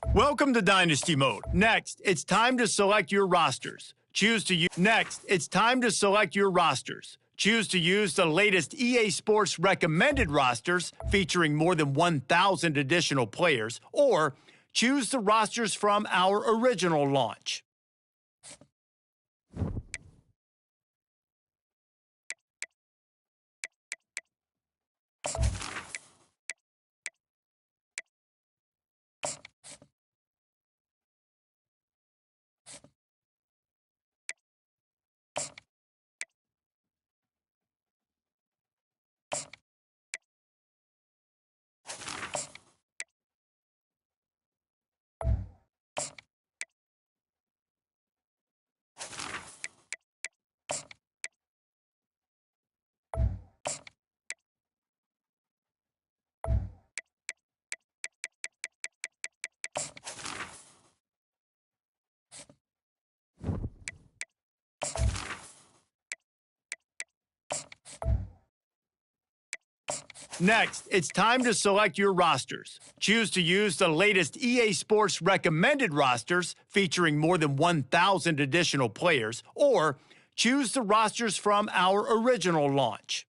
Welcome to Dynasty Mode. Next, it's time to select your rosters. Choose to use the latest EA Sports recommended rosters featuring more than 1,000 additional players, or choose the rosters from our original launch. Next, it's time to select your rosters. Choose to use the latest EA Sports recommended rosters featuring more than 1,000 additional players, or choose the rosters from our original launch.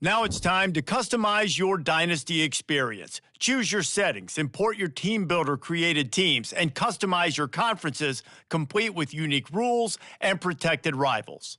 Now it's time to customize your Dynasty experience. Choose your settings, import your team builder created teams, and customize your conferences, complete with unique rules and protected rivals.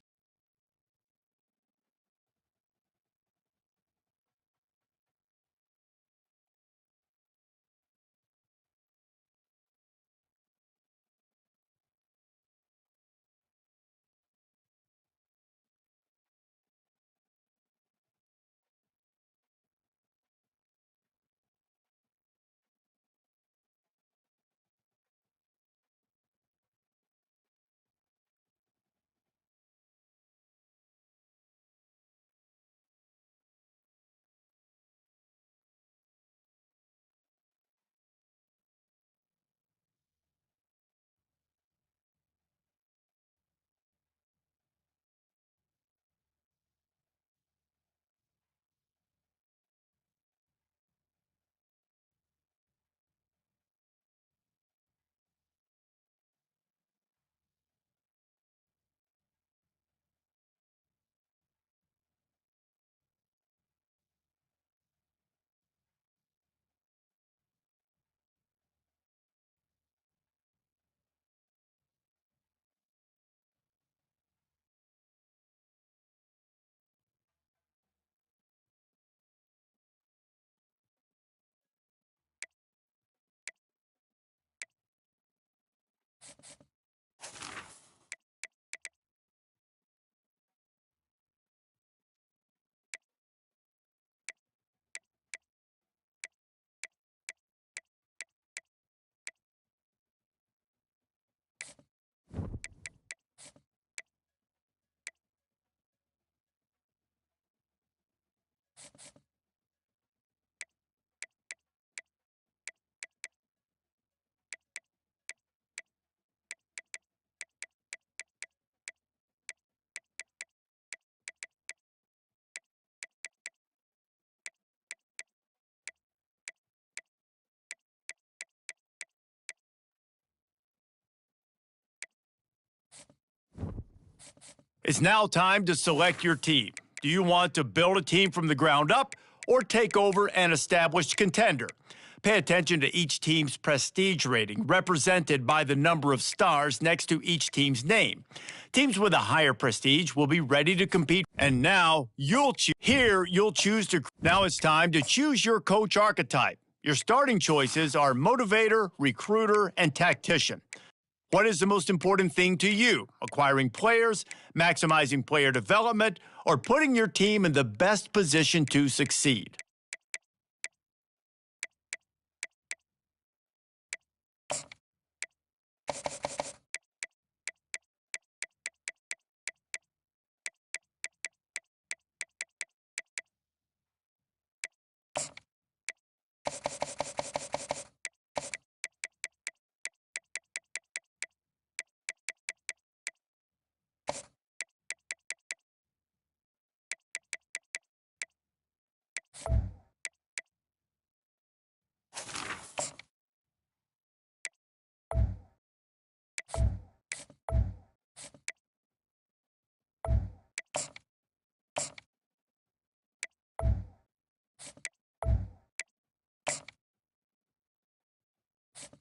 It's now time to select your team. Do you want to build a team from the ground up, or take over an established contender. Pay attention to each team's prestige rating, represented by the number of stars next to each team's name. Teams with a higher prestige will be ready to compete. And now you'll choose. Here, you'll choose to. Now it's time to choose your coach archetype. Your starting choices are motivator, recruiter, and tactician. What is the most important thing to you? Acquiring players, maximizing player development, or putting your team in the best position to succeed?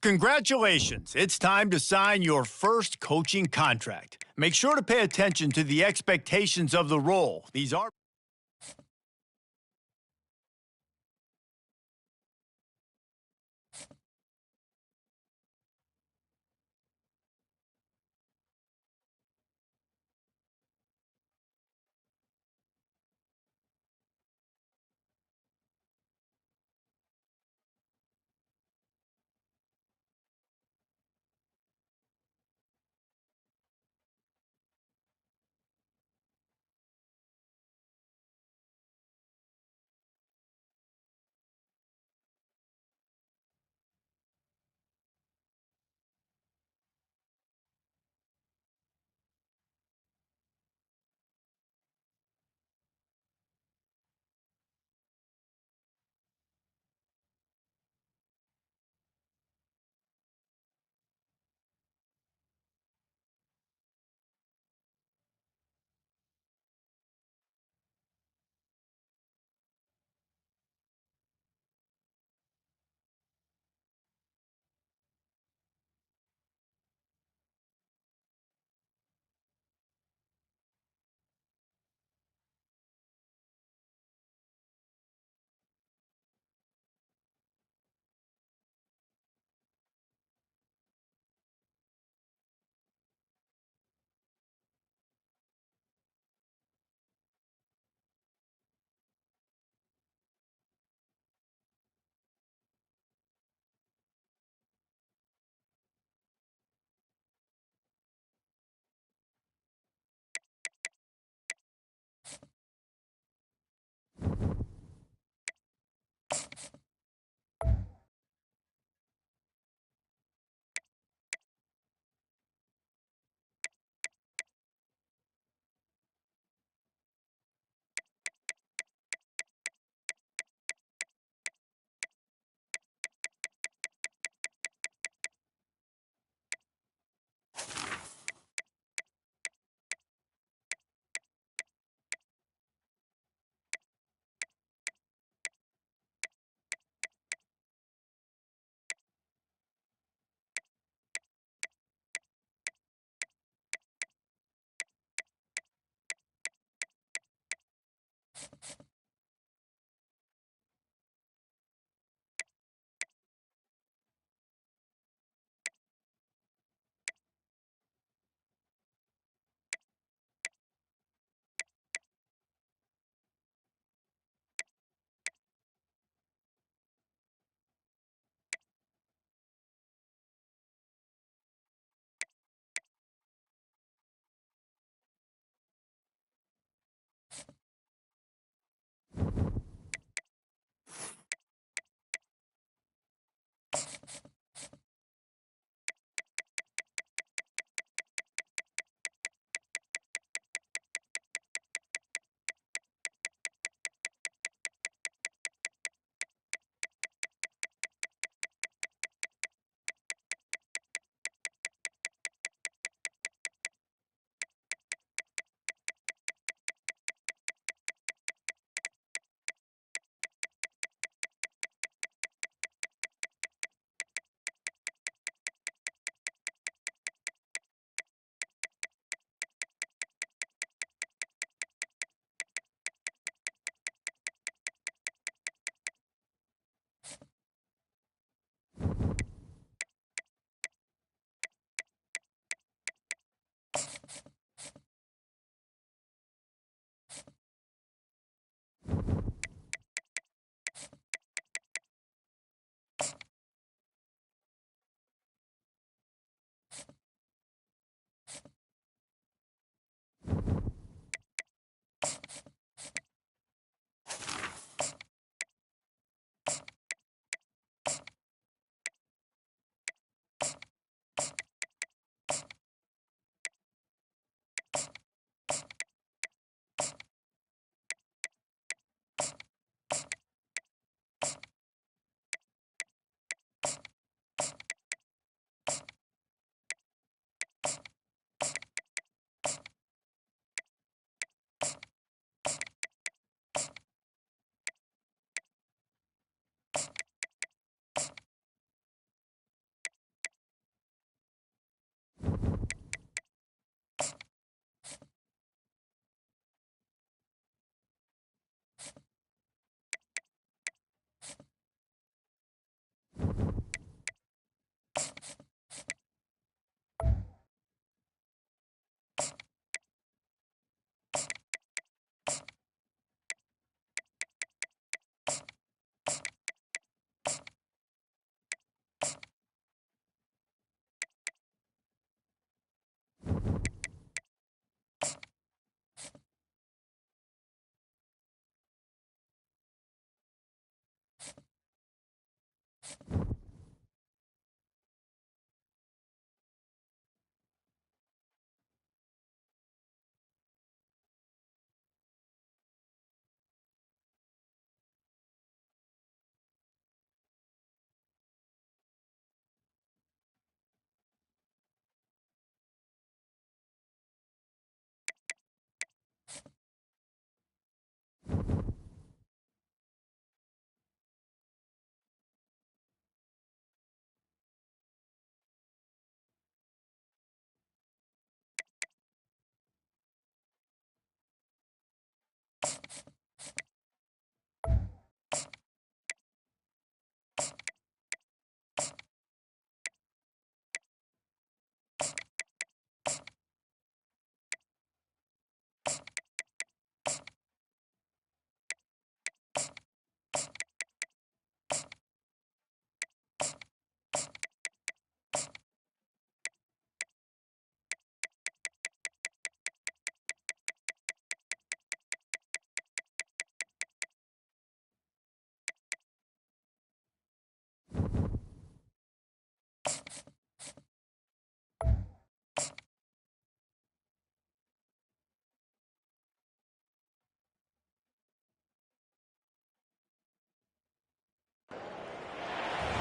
Congratulations! It's time to sign your first coaching contract. Make sure to pay attention to the expectations of the role. These are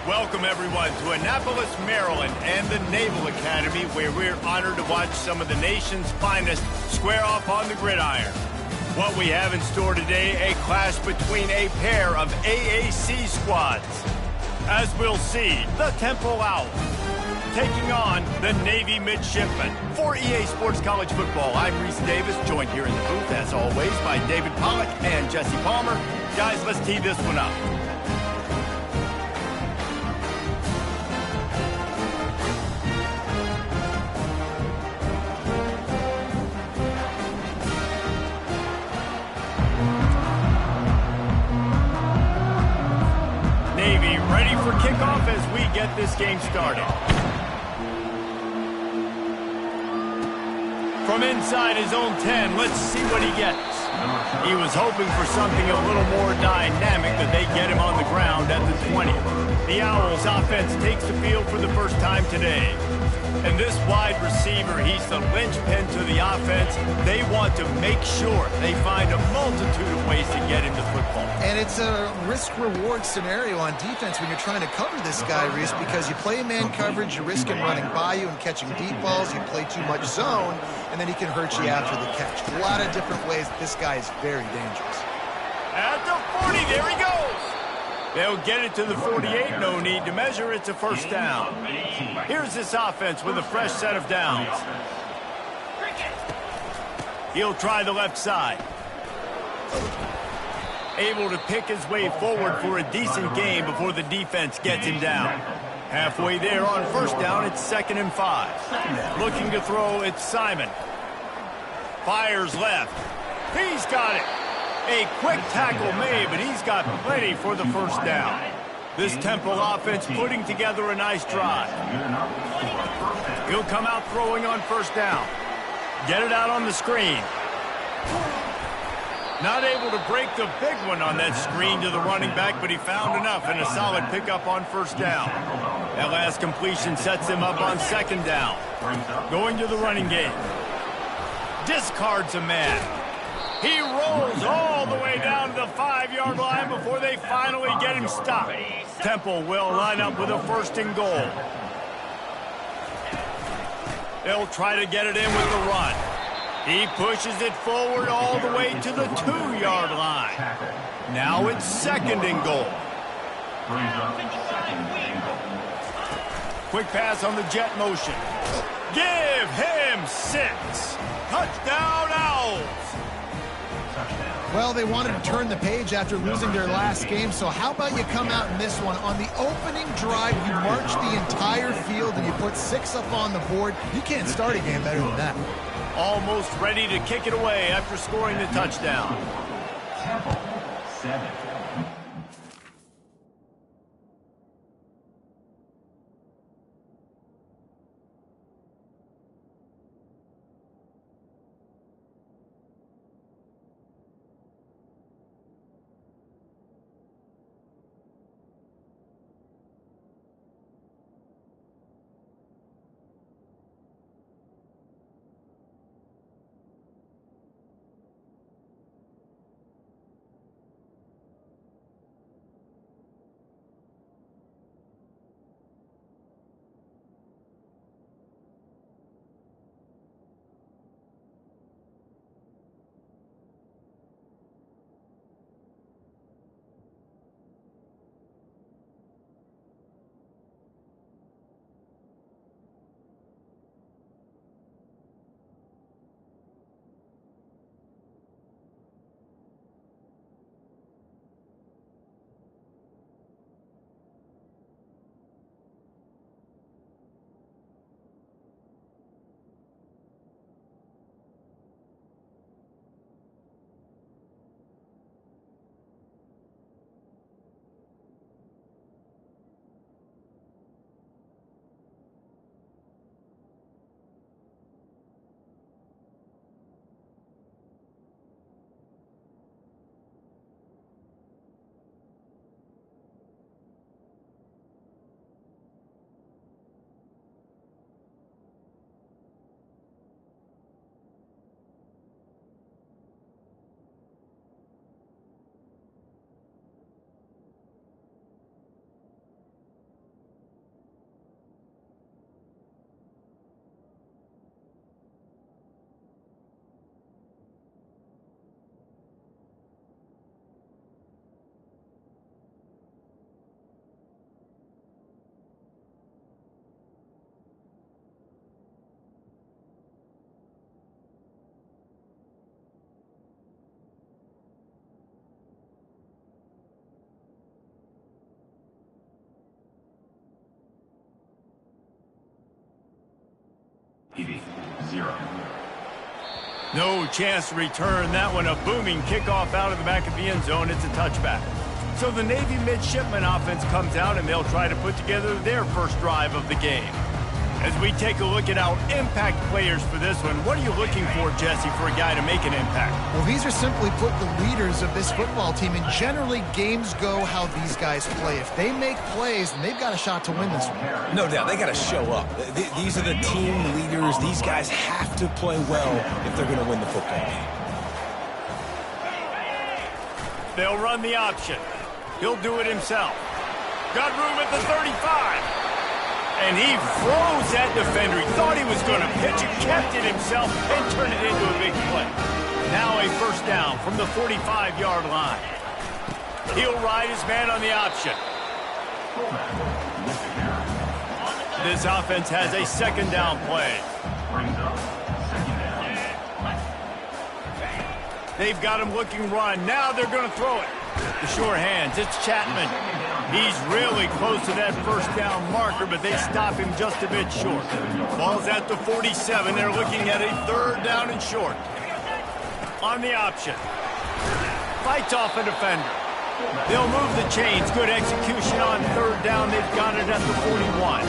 Welcome, everyone, to Annapolis, Maryland, and the Naval Academy, where we're honored to watch some of the nation's finest square off on the gridiron. What we have in store today, a clash between a pair of AAC squads. As we'll see, the Temple Owls taking on the Navy Midshipmen. For EA Sports College Football, I'm Reese Davis, joined here in the booth, as always, by David Pollack and Jesse Palmer. Guys, let's tee this one up. Navy ready for kickoff as we get this game started. From inside his own 10, let's see what he gets. He was hoping for something a little more dynamic, but they get him on the ground at the 20. The Owls offense takes the field for the first time today. And this wide receiver, he's the linchpin to the offense. They want to make sure they find a multitude of ways to get him the football. And it's a risk-reward scenario on defense when you're trying to cover this guy, Reese, because you play man coverage, you risk him running by you and catching deep balls. You play too much zone, and then he can hurt you after the catch. A lot of different ways. This guy is very dangerous. At the 40, there he goes. They'll get it to the 48, no need to measure, it's a first down. Here's this offense with a fresh set of downs. He'll try the left side. Able to pick his way forward for a decent gain before the defense gets him down. Halfway there on first down, it's 2nd and 5. Looking to throw, it's Simon. Fires left. He's got it. A quick tackle made, but he's got plenty for the first down. This Temple offense putting together a nice drive. He'll come out throwing on first down. Get it out on the screen. Not able to break the big one on that screen to the running back, but he found enough and a solid pickup on first down. That last completion sets him up on 2nd down. Going to the running game. Discards a man. He rolls all the way down to the 5-yard line before they finally get him stopped. Temple will line up with a 1st and goal. They'll try to get it in with the run. He pushes it forward all the way to the 2-yard line. Now it's 2nd and goal. Quick pass on the jet motion. Give him 6. Touchdown, Owls. Well, they wanted to turn the page after losing their last game, so how about you come out in this one? On the opening drive, you march the entire field and you put 6 up on the board. You can't start a game better than that. Almost ready to kick it away after scoring the touchdown. Temple, 7. 0. No chance to return that one. A booming kickoff out of the back of the end zone. It's a touchback. So the Navy midshipman offense comes out, and they'll try to put together their first drive of the game. As we take a look at our impact players for this one, what are you looking for, Jesse, for a guy to make an impact? Well, these are simply put the leaders of this football team, and generally games go how these guys play. If they make plays, then they've got a shot to win this one. No doubt. They got to show up. These are the team leaders. These guys have to play well if they're going to win the football game. They'll run the option. He'll do it himself. Got room at the 35. And he froze that defender. He thought he was going to pitch it, kept it himself, and turned it into a big play. Now a first down from the 45-yard line. He'll ride his man on the option. This offense has a second down play. They've got him looking run. Now they're going to throw it. The sure hands. It's Chapman. He's really close to that first down marker, but they stop him just a bit short. Ball's at the 47. They're looking at a third down and short. On the option. Fights off a defender. They'll move the chains. Good execution on third down. They've got it at the 41.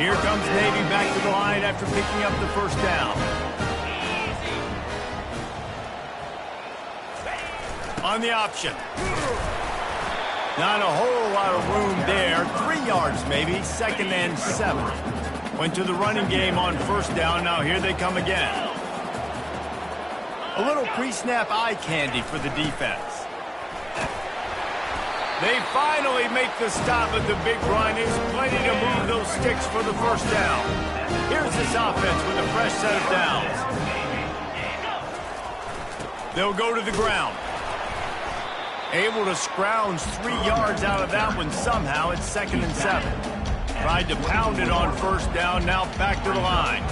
Here comes Navy back to the line after picking up the first down. On the option. Not a whole lot of room there. 3 yards maybe. 2nd and 7. Went to the running game on first down. Now here they come again. A little pre-snap eye candy for the defense. They finally make the stop at the big run. There's plenty to move those sticks for the first down. Here's this offense with a fresh set of downs. They'll go to the ground. Able to scrounge 3 yards out of that one somehow. It's 2nd and 7. Tried to pound it on first down. Now back to the line.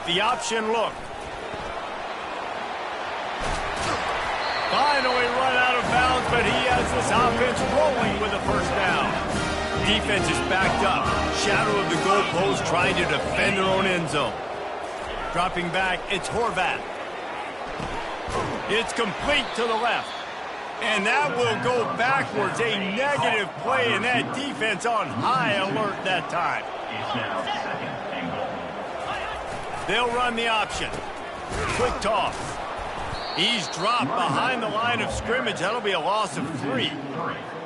The option look. Finally run out of bounds, but he has this offense rolling with a first down. Defense is backed up. Shadow of the goalpost trying to defend their own end zone. Dropping back, it's Horvath. It's complete to the left. And that will go backwards. A negative play, and that defense on high alert that time. They'll run the option. Quick toss. He's dropped behind the line of scrimmage. That'll be a loss of 3.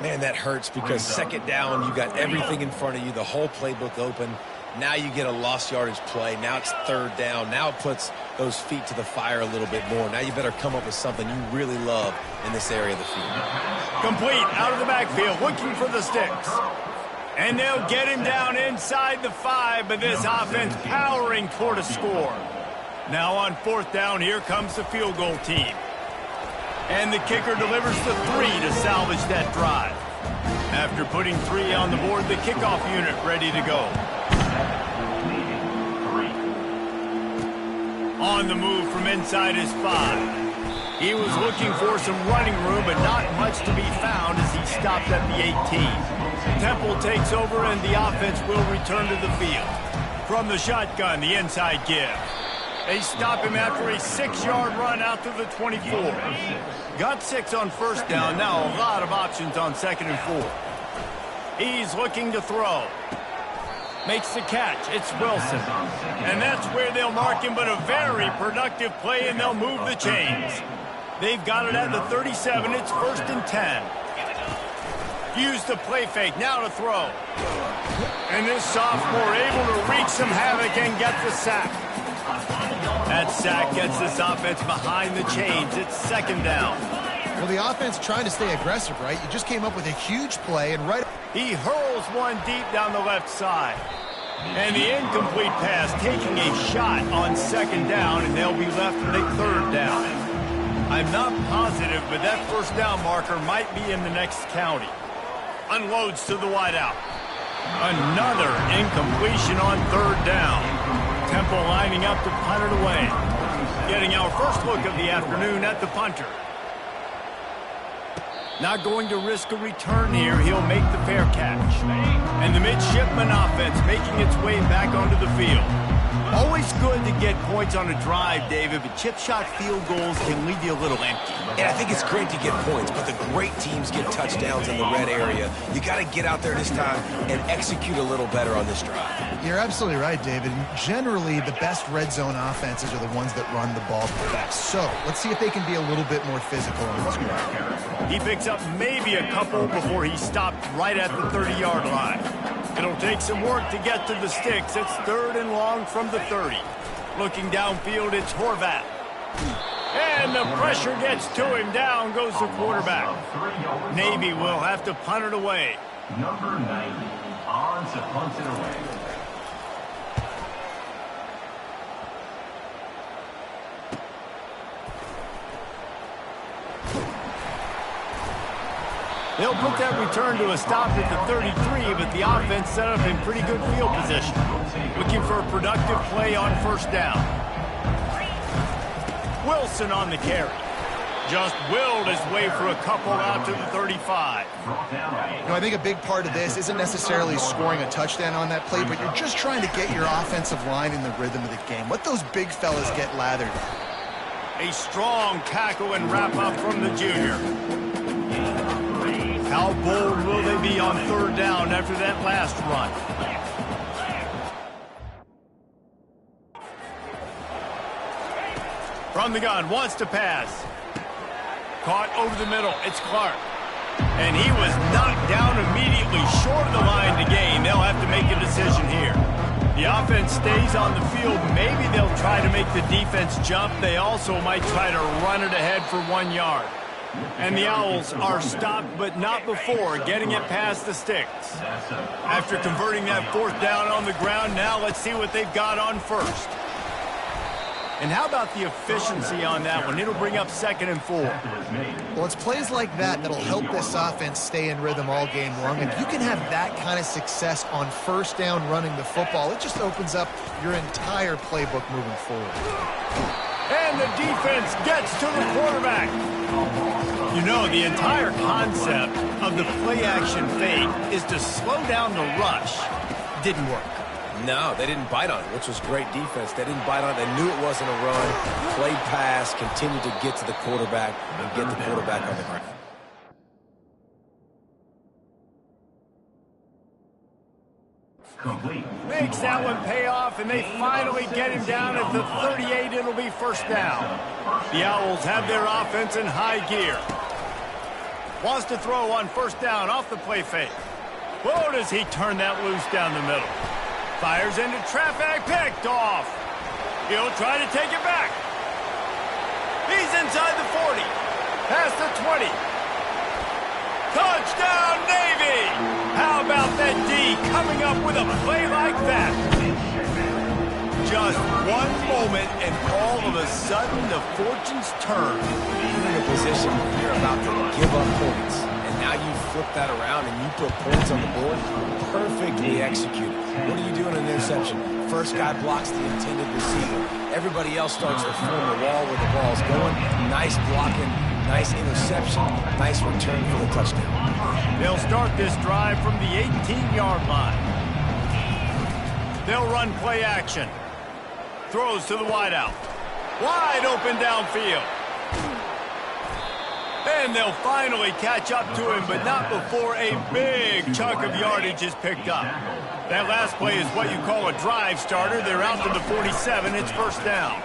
Man, that hurts because 2nd down, you got everything in front of you, the whole playbook open. Now you get a lost yardage play. Now it's 3rd down. Now it puts those feet to the fire a little bit more. Now you better come up with something you really love in this area of the field. Complete out of the backfield, looking for the sticks. And they'll get him down inside the 5, but this offense powering toward a score. Now on 4th down, here comes the field goal team. And the kicker delivers the 3 to salvage that drive. After putting 3 on the board, the kickoff unit ready to go. On the move from inside his 5. He was looking for some running room, but not much to be found as he stopped at the 18. Temple takes over, and the offense will return to the field. From the shotgun, the inside give. They stop him after a 6-yard run out to the 24. Got 6 on first down. Now a lot of options on 2nd and 4. He's looking to throw. Makes the catch. It's Wilson. And that's where they'll mark him, but a very productive play, and they'll move the chains. They've got it at the 37. It's 1st and 10. Use the play fake. Now to throw. And this sophomore able to wreak some havoc and get the sack. That sack gets this offense behind the chains. It's 2nd down. Well, the offense trying to stay aggressive, right? You just came up with a huge play, and right... He hurls one deep down the left side. And the incomplete pass taking a shot on 2nd down, and they'll be left with a 3rd down. I'm not positive, but that first down marker might be in the next county. Unloads to the wideout. Another incompletion on 3rd down. Temple lining up to punt it away. Getting our first look of the afternoon at the punter. Not going to risk a return here. He'll make the fair catch. And the midshipman offense making its way back onto the field. Always good to get points on a drive, David, but chip shot field goals can leave you a little empty. And I think it's great to get points, but the great teams get touchdowns in the red area. You got to get out there this time and execute a little better on this drive. You're absolutely right, David. Generally, the best red zone offenses are the ones that run the ball the best. So let's see if they can be a little bit more physical on this drive. He picks up maybe a couple before he stopped right at the 30-yard line. It'll take some work to get to the sticks. It's 3rd and long from the 30. Looking downfield, it's Horvat. And the pressure gets to him. Down goes the quarterback. Navy will have to punt it away. Number 90 on to punt it away. They'll put that return to a stop at the 33, but the offense set up in pretty good field position. Looking for a productive play on 1st down. Wilson on the carry. Just willed his way for a couple out to the 35. I think a big part of this isn't necessarily scoring a touchdown on that play, but you're just trying to get your offensive line in the rhythm of the game. Let those big fellas get lathered. A strong tackle and wrap up from the junior. How bold will they be on 3rd down after that last run? From the gun, wants to pass. Caught over the middle, it's Clark. And he was knocked down immediately short of the line to gain. They'll have to make a decision here. The offense stays on the field. Maybe they'll try to make the defense jump. They also might try to run it ahead for 1 yard. And the Owls are stopped, but not before getting it past the sticks. After converting that 4th down on the ground, now let's see what they've got on 1st. And how about the efficiency on that one? It'll bring up 2nd and 4. Well, it's plays like that that'll help this offense stay in rhythm all game long. And if you can have that kind of success on 1st down running the football, it just opens up your entire playbook moving forward. And the defense gets to the quarterback. You know, the entire concept of the play-action fake is to slow down the rush. Didn't work. No, they didn't bite on it, which was great defense. They didn't bite on it. They knew it wasn't a run. Played pass, continued to get to the quarterback and get the quarterback on the ground. Complete. Makes that one pay off, and they finally get him down at the 38. It'll be 1st down. The Owls have their offense in high gear. Wants to throw on 1st down off the play fake. Whoa, does he turn that loose down the middle. Fires into traffic, picked off. He'll try to take it back. He's inside the 40. Past the 20. Touchdown, Navy! How about that D coming up with a play like that? Just one moment, and all of a sudden, the fortunes turn. You're in a position where you're about to give up points, and now you flip that around and you put points on the board. Perfectly executed. What do you do in an interception? First guy blocks the intended receiver. Everybody else starts to form the wall where the ball's going. Nice blocking. Nice interception, nice return for the touchdown. They'll start this drive from the 18-yard line. They'll run play action. Throws to the wideout. Wide open downfield. And they'll finally catch up to him, but not before a big chunk of yardage is picked up. That last play is what you call a drive starter. They're out to the 47. It's 1st down.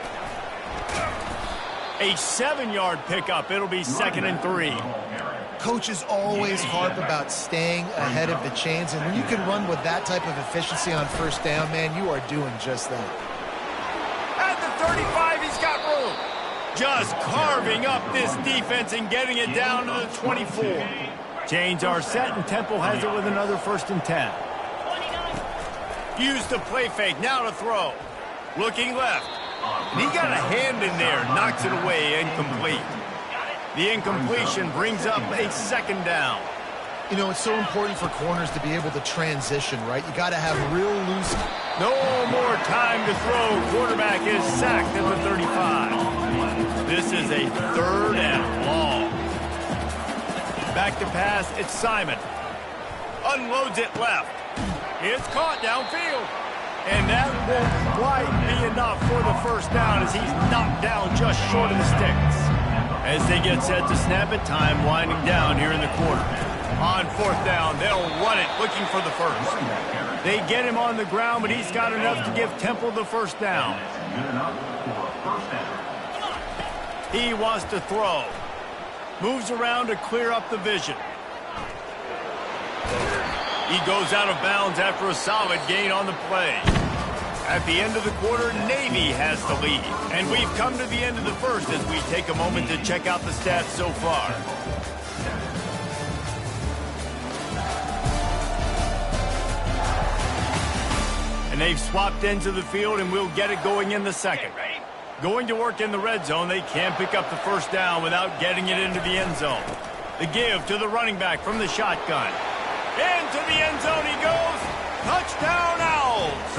A 7-yard pickup. It'll be 2nd and 3. Coaches always harp about staying ahead of the chains, and when you can run with that type of efficiency on 1st down, man, you are doing just that. At the 35, he's got room. Just carving up this defense and getting it down to the 24. Chains are set, and Temple has it with another 1st and 10. Use the play fake. Now to throw. Looking left. And he got a hand in there, knocks it away, incomplete. The incompletion brings up a 2nd down. You know, it's so important for corners to be able to transition, right? You got to have real loose. No more time to throw. Quarterback is sacked at the 35. This is a 3rd and long. Back to pass, it's Simon. Unloads it left. It's caught downfield. And that won't quite be enough for the first down as he's knocked down just short of the sticks. As they get set to snap it, time winding down here in the quarter. On fourth down, they'll run it, looking for the first. They get him on the ground, but he's got enough to give Temple the first down. He wants to throw. Moves around to clear up the vision. He goes out of bounds after a solid gain on the play. At the end of the quarter, Navy has the lead. And we've come to the end of the first as we take a moment to check out the stats so far. And they've swapped into the field, and we'll get it going in the second. Going to work in the red zone, they can't pick up the first down without getting it into the end zone. The give to the running back from the shotgun. Into the end zone he goes. Touchdown, Owls!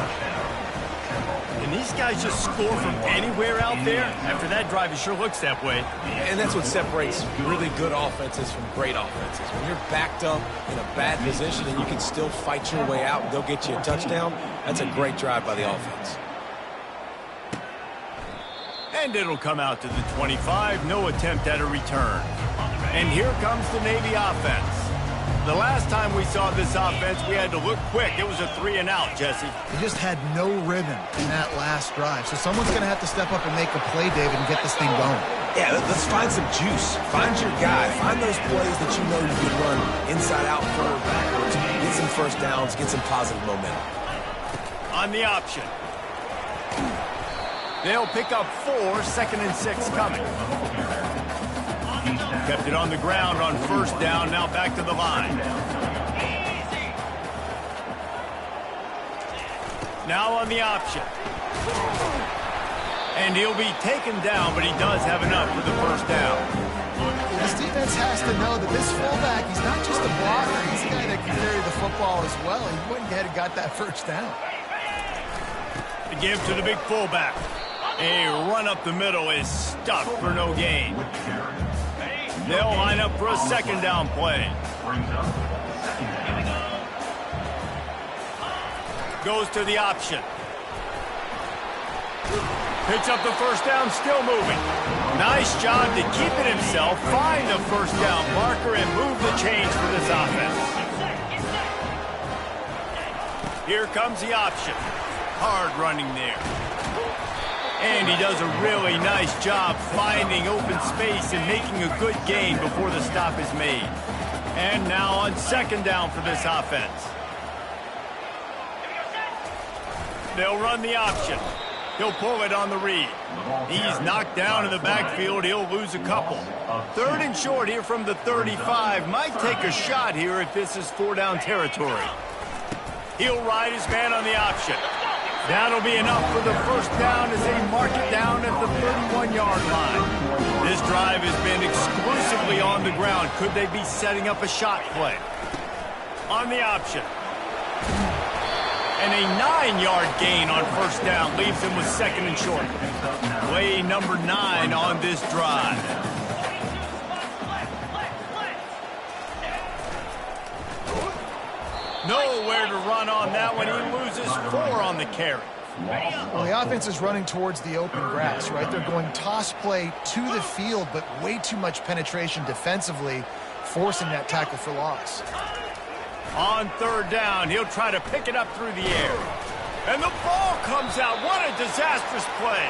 And these guys just score from anywhere out there? After that drive, it sure looks that way. And that's what separates really good offenses from great offenses. When you're backed up in a bad position and you can still fight your way out and go get you a touchdown, that's a great drive by the offense. And it'll come out to the 25. No attempt at a return. And here comes the Navy offense. The last time we saw this offense, we had to look quick. It was a 3-and-out, Jesse. They just had no rhythm in that last drive. So someone's going to have to step up and make a play, David, and get this thing going. Yeah, let's find some juice. Find your guy. Find those plays that you know you can run inside out, forward, backwards. Get some first downs. Get some positive momentum. On the option. They'll pick up 4, 2nd and 6 coming. Kept it on the ground on first down, now back to the line. Now on the option. And he'll be taken down, but he does have enough for the first down. This defense has to know that this fullback, he's not just a blocker, he's a guy that can carry the football as well. He went ahead and got that first down. The give to the big fullback. A run up the middle is stuck for no gain. They'll line up for a second down play. Goes to the option. Picks up the first down, still moving. Nice job to keep it himself, find the first down marker, and move the chains for this offense. Here comes the option. Hard running there. And he does a really nice job finding open space and making a good gain before the stop is made. And now on second down for this offense. They'll run the option. He'll pull it on the read. He's knocked down in the backfield. He'll lose a couple. Third and short here from the 35. Might take a shot here if this is 4-down territory. He'll ride his man on the option. That'll be enough for the first down as they mark it down at the 31-yard line. This drive has been exclusively on the ground. Could they be setting up a shot play? On the option. And a 9-yard gain on first down leaves him with second and short. Play number 9 on this drive. Nowhere to run on that one. He loses 4 on the carry. Well, the offense is running towards the open grass, right? They're going toss play to the field, but way too much penetration defensively, forcing that tackle for loss. On third down, he'll try to pick it up through the air. And the ball comes out. What a disastrous play.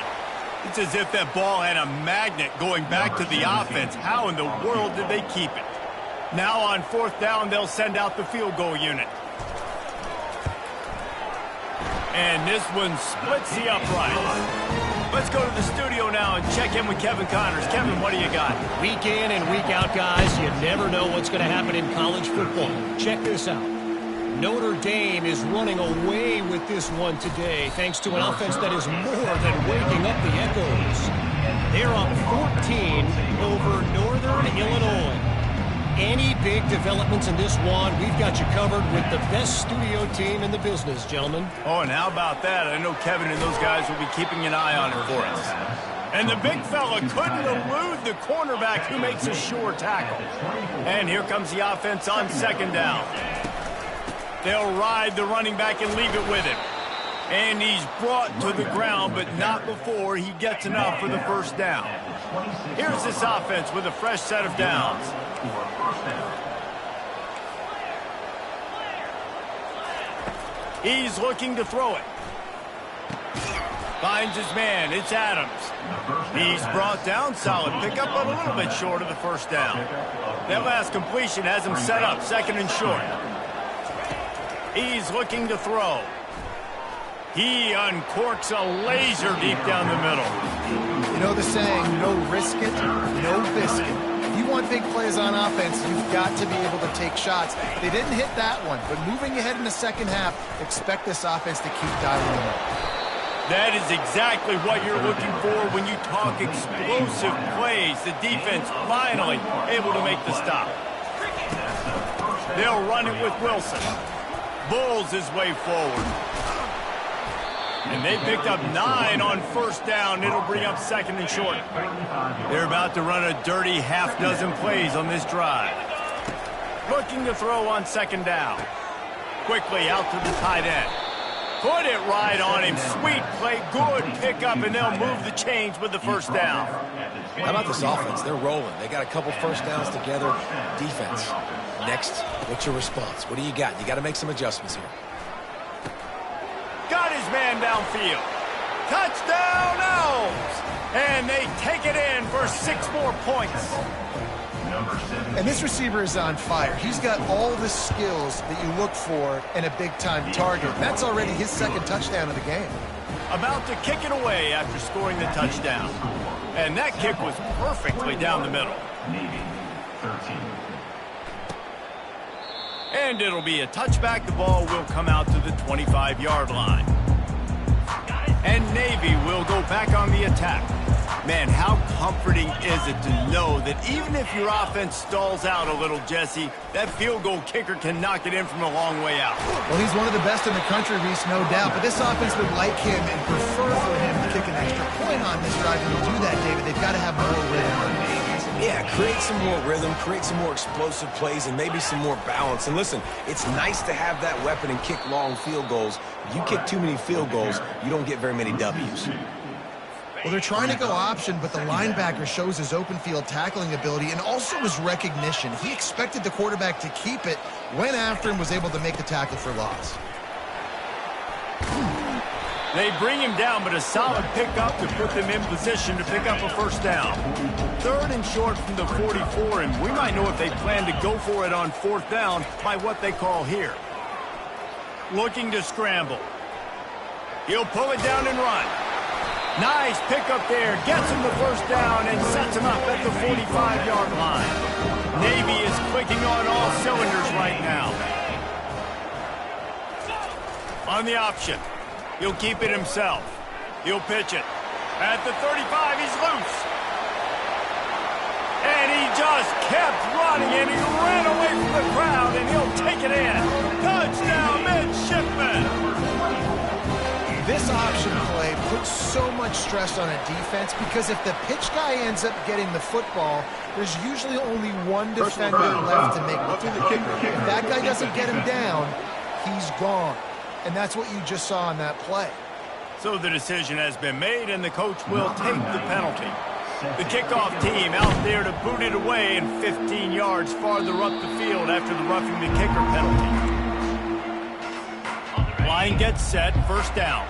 It's as if that ball had a magnet going back to the offense. How in the world did they keep it? Now on fourth down, they'll send out the field goal unit. And this one splits the uprights. Let's go to the studio now and check in with Kevin Connors. Kevin, what do you got? Week in and week out, guys, you never know what's going to happen in college football. Check this out. Notre Dame is running away with this one today thanks to an offense that is more than waking up the echoes. They're up 14 over Northern Illinois. Any big developments in this one, we've got you covered with the best studio team in the business, gentlemen. Oh, and how about that? I know Kevin and those guys will be keeping an eye on it for us. And the big fella couldn't elude the cornerback who makes a sure tackle. And here comes the offense on second down. They'll ride the running back and leave it with him. And he's brought to the ground, but not before he gets enough for the first down. Here's this offense with a fresh set of downs. He's looking to throw it. Finds his man. It's Adams. He's brought down. Solid pickup, but a little bit short of the first down. That last completion has him set up second and short. He's looking to throw. He uncorks a laser deep down the middle. You know the saying, no risk it, no biscuit. If you want big plays on offense, you've got to be able to take shots. They didn't hit that one, but moving ahead in the second half, expect this offense to keep dialing them up. That is exactly what you're looking for when you talk explosive plays. The defense finally able to make the stop. They'll run it with Wilson. Bulls his way forward. And they picked up 9 on first down. It'll bring up second and short. They're about to run a dirty half-dozen plays on this drive. Looking to throw on second down. Quickly out to the tight end. Put it right on him. Sweet play, good pickup, and they'll move the chains with the first down. How about this offense? They're rolling. They got a couple first downs together. Defense. Next, what's your response? What do you got? You got to make some adjustments here. Got his man downfield. Touchdown, Elms! And they take it in for 6 more points. And this receiver is on fire. He's got all the skills that you look for in a big-time target. That's already his second touchdown of the game. About to kick it away after scoring the touchdown. And that kick was perfectly down the middle. Navy, 13. And it'll be a touchback. The ball will come out to the 25-yard line. And Navy will go back on the attack. Man, how comforting is it to know that even if your offense stalls out a little, Jesse, that field goal kicker can knock it in from a long way out. Well, he's one of the best in the country, Reese, no doubt. But this offense would like him and prefer for him to kick an extra point on this drive. And to do that, David, they've got to have more rhythm. Yeah, create some more rhythm, create some more explosive plays, and maybe some more balance. And listen, it's nice to have that weapon and kick long field goals. If you kick too many field goals, you don't get very many W's. Well, they're trying to go option, but the linebacker shows his open field tackling ability and also his recognition. He expected the quarterback to keep it, went after him, was able to make the tackle for loss. They bring him down, but a solid pickup to put them in position to pick up a first down. 3rd and short from the 44, and we might know if they plan to go for it on 4th down by what they call here. Looking to scramble. He'll pull it down and run. Nice pickup there. Gets him the first down and sets him up at the 45-yard line. Navy is clicking on all cylinders right now. On the option. He'll keep it himself. He'll pitch it. At the 35, he's loose. And he just kept running, and he ran away from the crowd, and he'll take it in. Touchdown, midshipman. This option play puts so much stress on a defense because if the pitch guy ends up getting the football, there's usually only one defender left to make the tackle. If that guy doesn't get him down, he's gone. And that's what you just saw on that play. So the decision has been made, and the coach will take the penalty. The kickoff team out there to boot it away and 15 yards farther up the field after the roughing the kicker penalty. Line gets set, first down.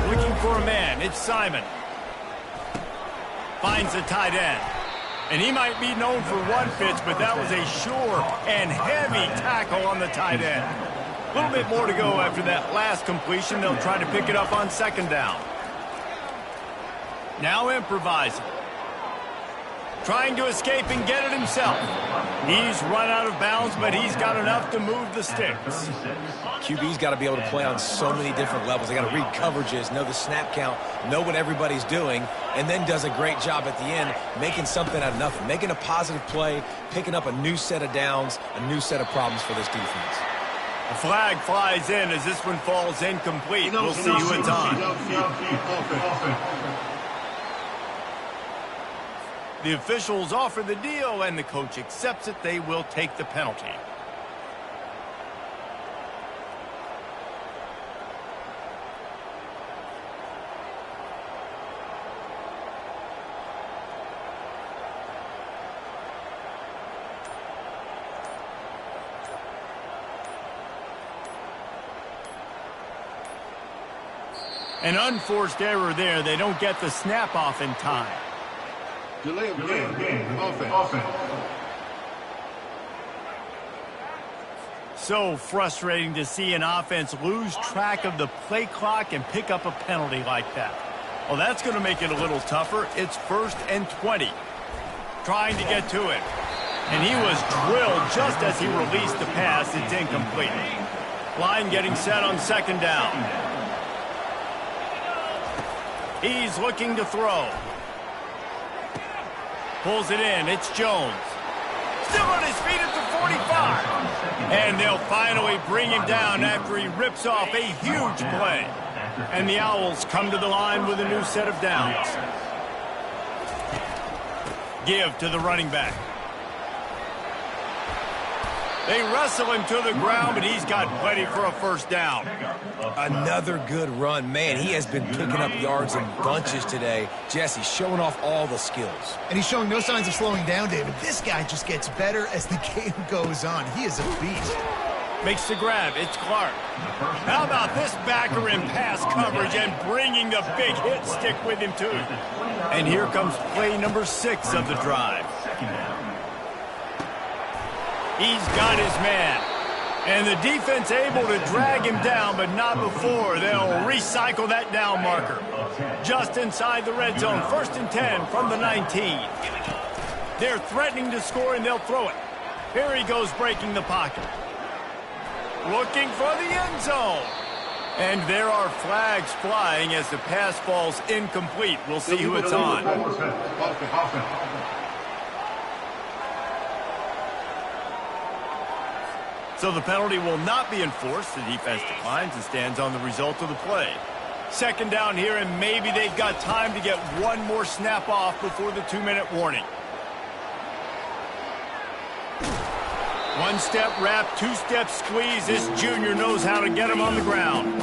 Looking for a man, it's Simon. Finds the tight end. And he might be known for one pitch, but that was a sure and heavy tackle on the tight end. A little bit more to go after that last completion. They'll try to pick it up on 2nd down. Now improvising. Trying to escape and get it himself. He's run out of bounds, but he's got enough to move the sticks. QB's got to be able to play on so many different levels. They got to read coverages, know the snap count, know what everybody's doing, and then does a great job at the end making something out of nothing, making a positive play, picking up a new set of downs, a new set of problems for this defense. A flag flies in as this one falls incomplete. We'll see who it's on. The officials offer the deal, and the coach accepts it. They will take the penalty. An unforced error there. They don't get the snap off in time. Delay of game. Offense. So frustrating to see an offense lose track of the play clock and pick up a penalty like that. Well, that's going to make it a little tougher. It's 1st and 20. Trying to get to it. And he was drilled just as he released the pass. It's incomplete. Line getting set on 2nd down. He's looking to throw. Pulls it in. It's Jones. Still on his feet at the 45. And they'll finally bring him down after he rips off a huge play. And the Owls come to the line with a new set of downs. Give to the running back. They wrestle him to the ground, but he's got plenty for a 1st down. Another good run. Man, he has been picking up yards in bunches today. Jesse showing off all the skills. And he's showing no signs of slowing down, David. This guy just gets better as the game goes on. He is a beast. Makes the grab. It's Clark. How about this backer in pass coverage and bringing the big hit stick with him, too. And here comes play number 6 of the drive. He's got his man. And the defense able to drag him down, but not before. They'll recycle that down marker. Just inside the red zone. 1st and 10 from the 19. They're threatening to score, and they'll throw it. Here he goes, breaking the pocket. Looking for the end zone. And there are flags flying as the pass falls incomplete. We'll see who it's on. So the penalty will not be enforced. The defense declines and stands on the result of the play. 2nd down here, and maybe they've got time to get one more snap off before the 2-minute warning. 1-step wrap, 2-step squeeze. This junior knows how to get him on the ground.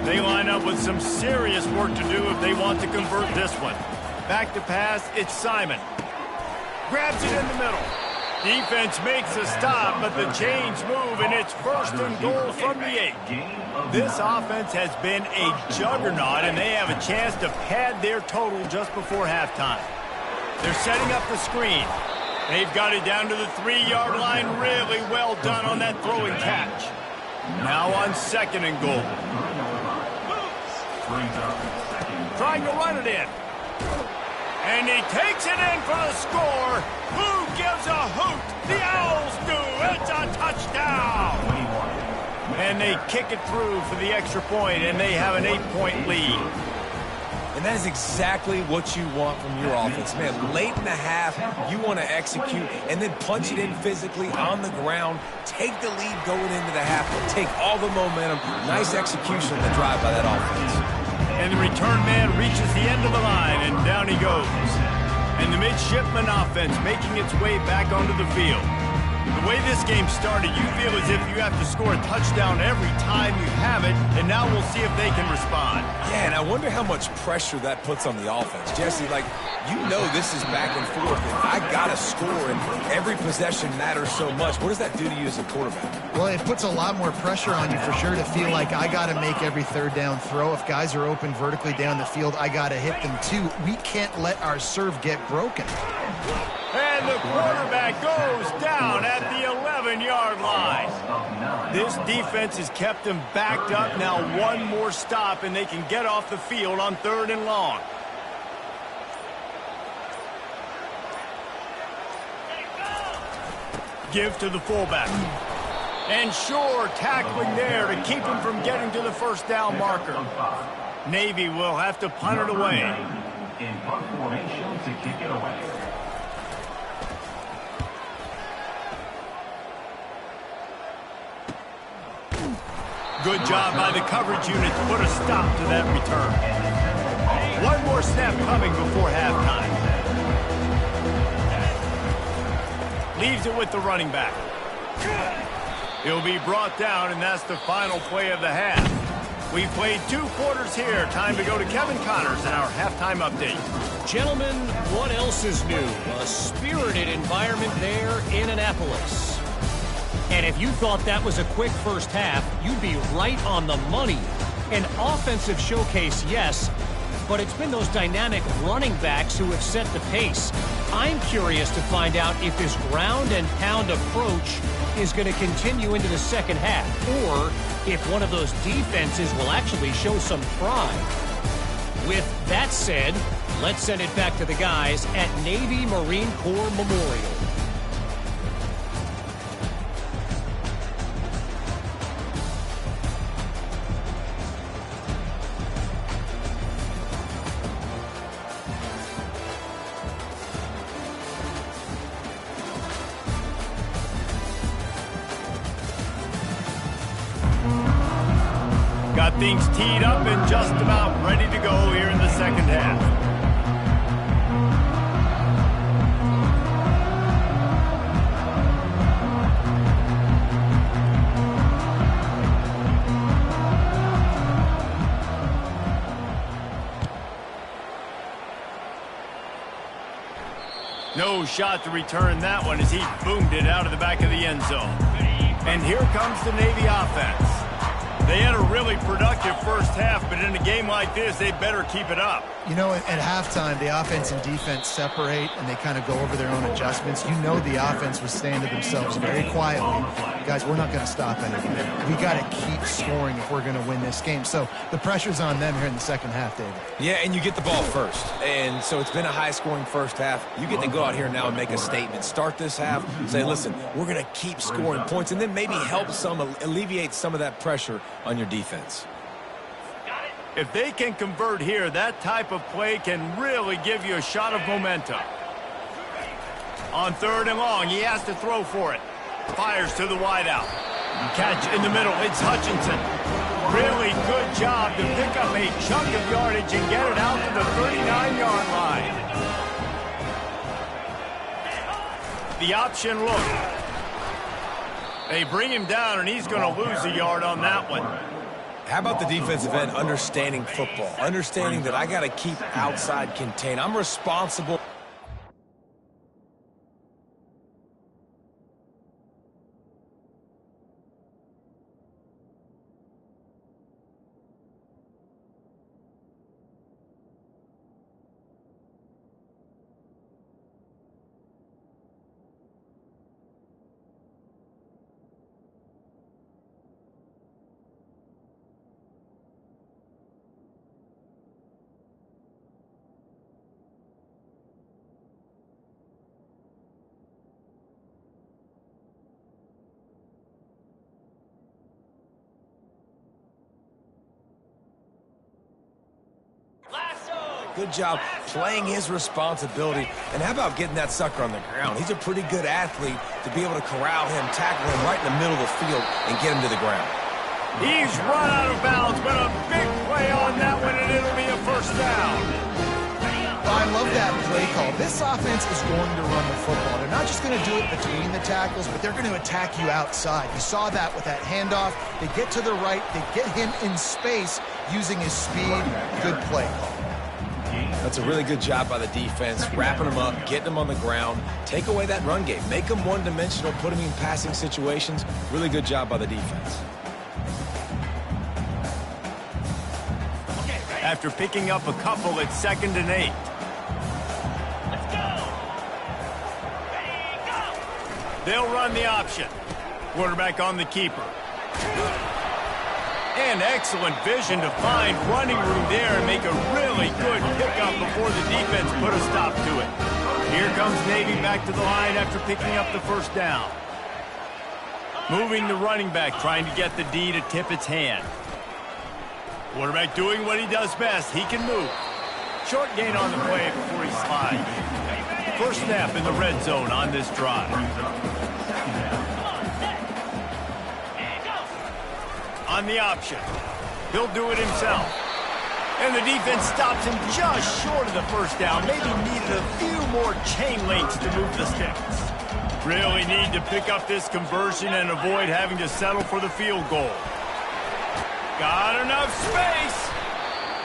They line up with some serious work to do if they want to convert this one. Back to pass, it's Simon. Grabs it in the middle. Defense makes a stop, but the chains move, and it's 1st and goal from the 8. This offense has been a juggernaut, and they have a chance to pad their total just before halftime. They're setting up the screen. They've got it down to the 3-yard line. Really well done on that throwing catch. Now on 2nd and goal. Trying to run it in. And he takes it in for the score. Who gives a hoot? The Owls do. It's a touchdown. And they kick it through for the extra point, and they have an 8-point lead. And that is exactly what you want from your offense. Man, late in the half, you want to execute and then punch it in physically on the ground. Take the lead going into the half. Take all the momentum. Nice execution on the drive by that offense. And the return man reaches the end of the line, and down he goes. And the midshipman offense making its way back onto the field. The way this game started, you feel as if you have to score a touchdown every time you have it, and now we'll see if they can respond. Yeah, and I wonder how much pressure that puts on the offense. Jesse, like, you know this is back and forth, and I got to score, and every possession matters so much. What does that do to you as a quarterback? Well, it puts a lot more pressure on you for sure to feel like I got to make every 3rd down throw. If guys are open vertically down the field, I got to hit them too. We can't let our serve get broken. And the quarterback goes down at the 11-yard line. This defense has kept them backed up. Now one more stop, and they can get off the field on 3rd and long. Give to the fullback. And sure, tackling there to keep him from getting to the 1st down marker. Navy will have to punt it away. In punt formation to kick it away. Good job by the coverage unit to put a stop to that return. One more snap coming before halftime. Leaves it with the running back. He'll be brought down, and that's the final play of the half. We've played 2 quarters here. Time to go to Kevin Connors in our halftime update. Gentlemen, what else is new? A spirited environment there in Annapolis. And if you thought that was a quick first half, you'd be right on the money. An offensive showcase, yes, but it's been those dynamic running backs who have set the pace. I'm curious to find out if this ground and pound approach is going to continue into the second half, or if one of those defenses will actually show some pride. With that said, let's send it back to the guys at Navy Marine Corps Memorial. Got things teed up and just about ready to go here in the second half. No shot to return that one as he boomed it out of the back of the end zone. And here comes the Navy offense. They had a really productive first half, but in a game like this, they better keep it up. You know, at halftime, the offense and defense separate, and they kind of go over their own adjustments. You know the offense was saying to themselves very quietly, guys, we're not going to stop anything. We got to keep scoring if we're going to win this game. So the pressure's on them here in the second half, David. Yeah, and you get the ball first. And so it's been a high-scoring first half. You get to go out here now and make a statement. Start this half, say, listen, we're going to keep scoring points, and then maybe help alleviate some of that pressure on your defense. If they can convert here, that type of play can really give you a shot of momentum. On 3rd and long, he has to throw for it. Fires to the wideout. Catch in the middle, it's Hutchinson. Really good job to pick up a chunk of yardage and get it out to the 39-yard line. The option look. They bring him down, and he's going to lose a yard on that one. How about the defensive end understanding football, understanding that I got to keep outside contained. I'm responsible. Good job playing his responsibility. And how about getting that sucker on the ground? He's a pretty good athlete to be able to corral him, tackle him right in the middle of the field, and get him to the ground. He's run out of bounds, but a big play on that one, and it'll be a first down. I love that play call. This offense is going to run the football. They're not just going to do it between the tackles, but they're going to attack you outside. You saw that with that handoff. They get to the right. They get him in space using his speed. Good play call. That's a really good job by the defense, wrapping them up, getting them on the ground, take away that run game, make them one-dimensional, put them in passing situations. Really good job by the defense. After picking up a couple, it's 2nd and 8. They'll run the option. Quarterback on the keeper. And excellent vision to find running room there and make a really good pickup before the defense put a stop to it. Here comes Navy back to the line after picking up the first down. Moving the running back, trying to get the D to tip its hand. Quarterback doing what he does best. He can move. Short gain on the play before he slides. First snap in the red zone on this drive. On On the option. He'll do it himself. And the defense stops him just short of the first down. Maybe needed a few more chain links to move the sticks. Really need to pick up this conversion and avoid having to settle for the field goal. Got enough space.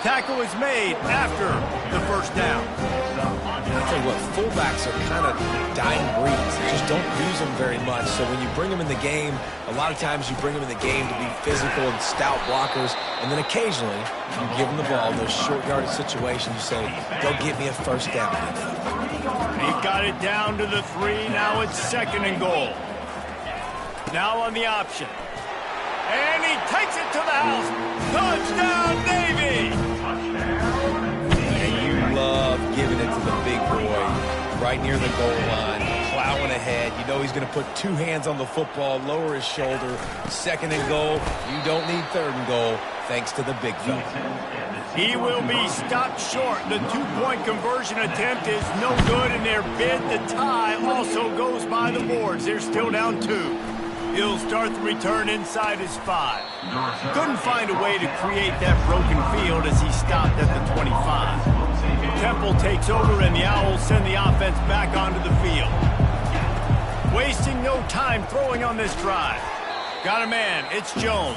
Tackle is made after the first down. I'll tell you what, fullbacks are kind of dying breeds. They just don't use them very much. So when you bring them in the game, a lot of times you bring them in the game to be physical and stout blockers. And then occasionally, you give them the ball in those short yardage situations. You say, go get me a first down. He got it down to the 3. Now it's 2nd and goal. Now on the option. And he takes it to the house. Touchdown, Navy! And you love giving it to the big boy right near the goal line, plowing ahead. You know he's going to put 2 hands on the football, lower his shoulder. 2nd and goal. You don't need 3rd and goal, thanks to the big fella. He will be stopped short. The 2-point conversion attempt is no good, and their bid to tie also goes by the boards. They're still down 2. He'll start the return inside his 5. Couldn't find a way to create that broken field as he stopped at the 25. Temple takes over, and the Owls send the offense back onto the field. Wasting no time throwing on this drive. Got a man. It's Jones.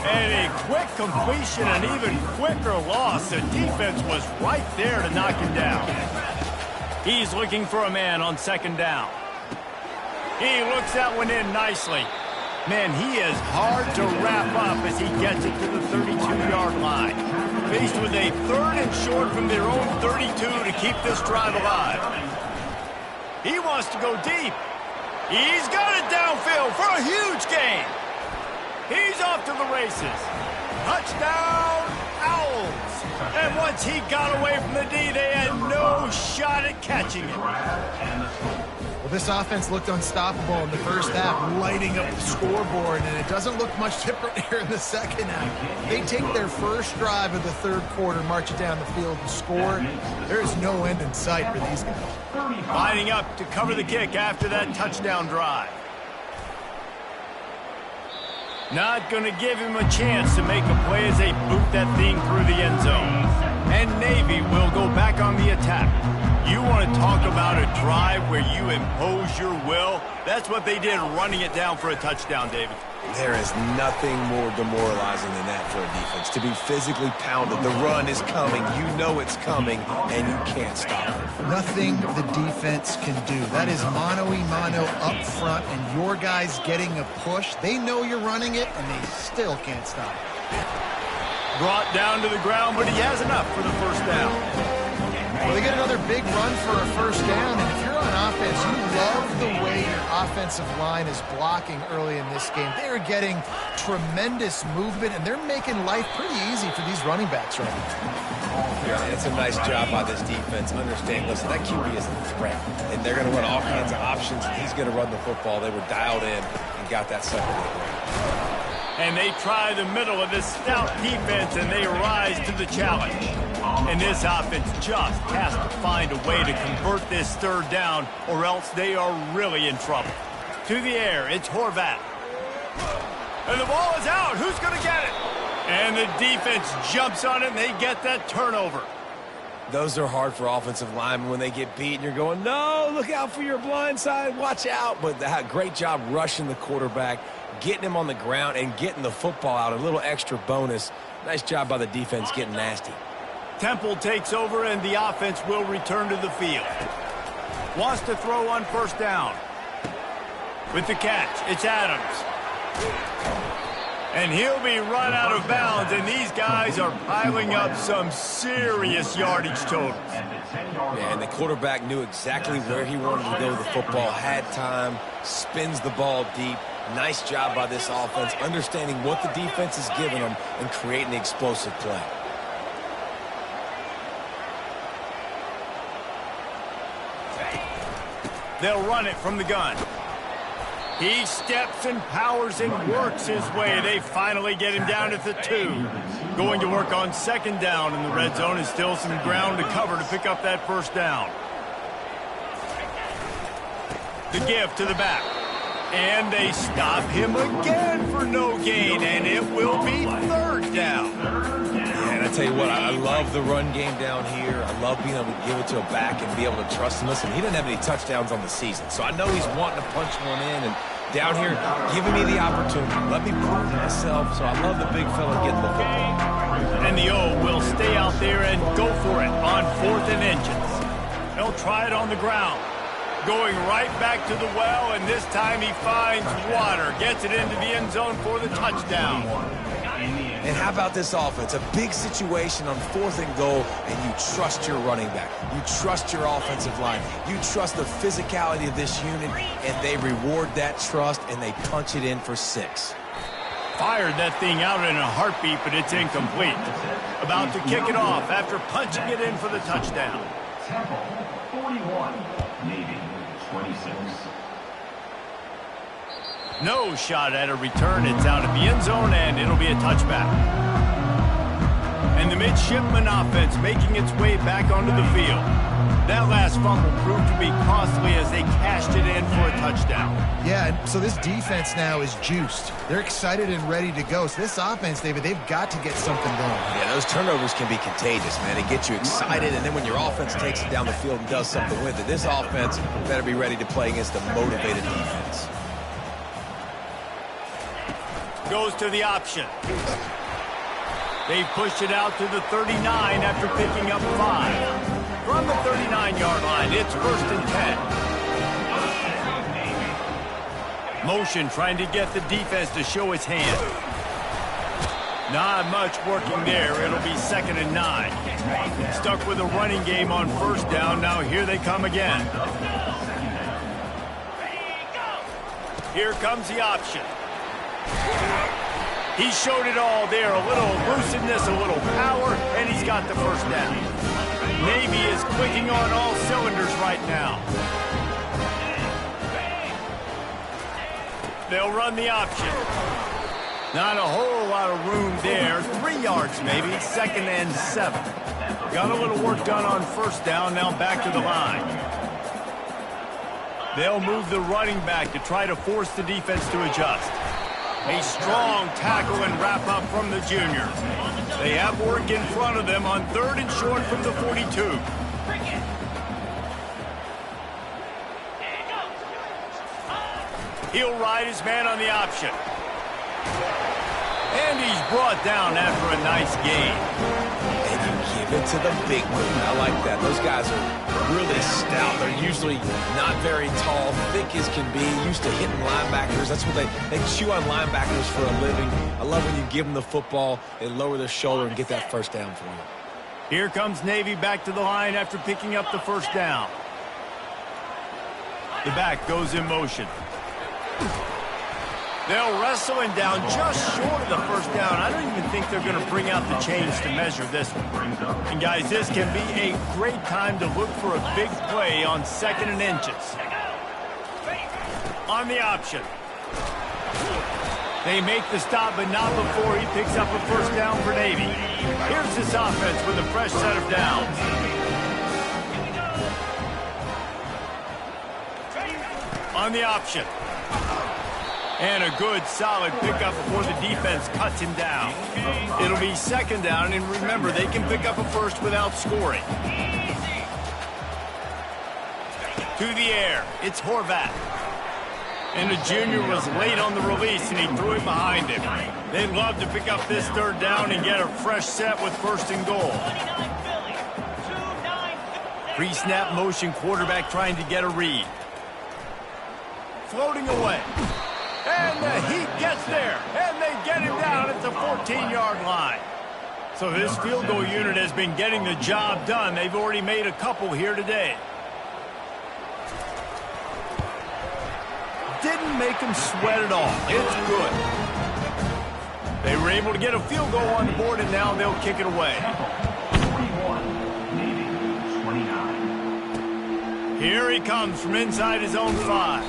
And a quick completion, an even quicker loss. The defense was right there to knock him down. He's looking for a man on 2nd down. He looks that one in nicely. Man, he is hard to wrap up as he gets it to the 32-yard line. Faced with a 3rd and short from their own 32 to keep this drive alive. He wants to go deep. He's got it downfield for a huge gain. He's off to the races. Touchdown, Owls. And once he got away from the D, they had no shot at catching it. Well, this offense looked unstoppable in the first half, lighting up the scoreboard, and it doesn't look much different here in the second half. They take their first drive of the 3rd quarter, march it down the field, and score. There is no end in sight for these guys. Lining up to cover the kick after that touchdown drive. Not going to give him a chance to make a play as they boot that thing through the end zone. And Navy will go back on the attack. You want to talk about a drive where you impose your will? That's what they did, running it down for a touchdown, David. There is nothing more demoralizing than that for a defense. To be physically pounded, the run is coming, you know it's coming, and you can't stop it. Nothing the defense can do. That is mano-a-mano up front, and your guys getting a push. They know you're running it, and they still can't stop it. Brought down to the ground, but he has enough for the first down. Well, they get another big run for a first down, and if you're on offense, you love the way your offensive line is blocking early in this game. They are getting tremendous movement, and they're making life pretty easy for these running backs right now. Yeah, it's a nice job by this defense. Understand, listen, that QB is a threat, and they're going to run all kinds of options, and he's going to run the football. They were dialed in and got that second down. And they try the middle of this stout defense, and they rise to the challenge. And this offense just has to find a way to convert this 3rd down, or else they are really in trouble. To the air, it's Horvat. And the ball is out. Who's going to get it? And the defense jumps on it, and they get that turnover. Those are hard for offensive linemen when they get beat, and you're going, no, look out for your blind side, watch out. But that great job rushing the quarterback, getting him on the ground, and getting the football out. A little extra bonus. Nice job by the defense getting nasty. Temple takes over, and the offense will return to the field. Wants to throw on 1st down. With the catch, it's Adams. And he'll be run out of bounds, and these guys are piling up some serious yardage totals. Yeah, and the quarterback knew exactly where he wanted to go with the football, had time, spins the ball deep. Nice job by this offense, understanding what the defense is giving them and creating the explosive play. They'll run it from the gun. He steps and powers and works his way. They finally get him down at the 2. Going to work on 2nd down in the red zone. Is still some ground to cover to pick up that 1st down. The give to the back. And they stop him again for no gain, and it will be third down. Yeah, and I tell you what, I love the run game down here. I love being able to give it to a back and be able to trust him. Listen, he doesn't have any touchdowns on the season, so I know he's wanting to punch one in. And down here, giving me the opportunity. Let me prove to myself, so I love the big fella getting the football. And the O will stay out there and go for it on 4th and inches. They'll try it on the ground. Going right back to the well, and this time he finds water. Gets it into the end zone for the touchdown. And how about this offense? A big situation on 4th and goal, and you trust your running back. You trust your offensive line. You trust the physicality of this unit, and they reward that trust, and they punch it in for 6. Fired that thing out in a heartbeat, but it's incomplete. About to kick it off after punching it in for the touchdown. Temple, 41. Navy, 26. No shot at a return. It's out of the end zone, and it'll be a touchback. And the midshipman offense making its way back onto the field. That last fumble proved to be costly as they cashed it in for a touchdown. Yeah, and so this defense now is juiced. They're excited and ready to go. So this offense, David, they've got to get something going. Yeah, those turnovers can be contagious, man. They get you excited, and then when your offense takes it down the field and does something with it, this offense better be ready to play against a motivated defense. Goes to the option. They pushed it out to the 39 after picking up 5. From the 39-yard line, it's 1st and 10. Motion trying to get the defense to show its hand. Not much working there. It'll be 2nd and 9. Stuck with a running game on 1st down. Now here they come again. Here comes the option. He showed it all there. A little elusiveness, a little power, and he's got the 1st down. Navy is clicking on all cylinders right now. They'll run the option. Not a whole lot of room there. 3 yards maybe. 2nd and 7. Got a little work done on 1st down. Now back to the line. They'll move the running back to try to force the defense to adjust. A strong tackle and wrap up from the junior. They have work in front of them on 3rd and short from the 42. He'll ride his man on the option. And he's brought down after a nice gain. And you give it to the big boy. I like that. Those guys are really stout. They're usually not very tall, thick as can be, used to hitting linebackers. That's what they chew on linebackers for a living. I love when you give them the football, they lower their shoulder and get that 1st down for you. Here comes Navy back to the line after picking up the 1st down. The back goes in motion. They'll wrestle him down just short of the 1st down. I don't even think they're going to bring out the chains to measure this one. And guys, this can be a great time to look for a big play on 2nd and inches. On the option. They make the stop, but not before he picks up a 1st down for Navy. Here's this offense with a fresh set of downs. On the option. And a good, solid pickup before the defense cuts him down. It'll be 2nd down, and remember, they can pick up a 1st without scoring. To the air, it's Horvat. And the junior was late on the release, and he threw it behind him. They'd love to pick up this 3rd down and get a fresh set with 1st and goal. Pre-snap motion, quarterback trying to get a read. Floating away. And the Heat gets there, and they get him down at the 14-yard line. So this field goal unit has been getting the job done. They've already made a couple here today. Didn't make them sweat at all. It's good. They were able to get a field goal on the board, and now they'll kick it away. 21. Navy, 29. Here he comes from inside his own 5.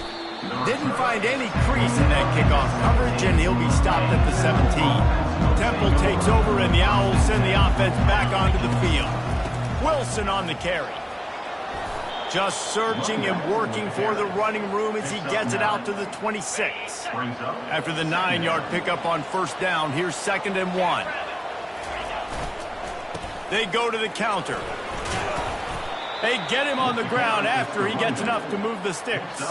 Didn't find any crease in that kickoff coverage, and he'll be stopped at the 17. Temple takes over, and the Owls send the offense back onto the field. Wilson on the carry. Just searching and working for the running room as he gets it out to the 26. After the 9-yard pickup on first down, here's 2nd and 1. They go to the counter. They get him on the ground after he gets enough to move the sticks.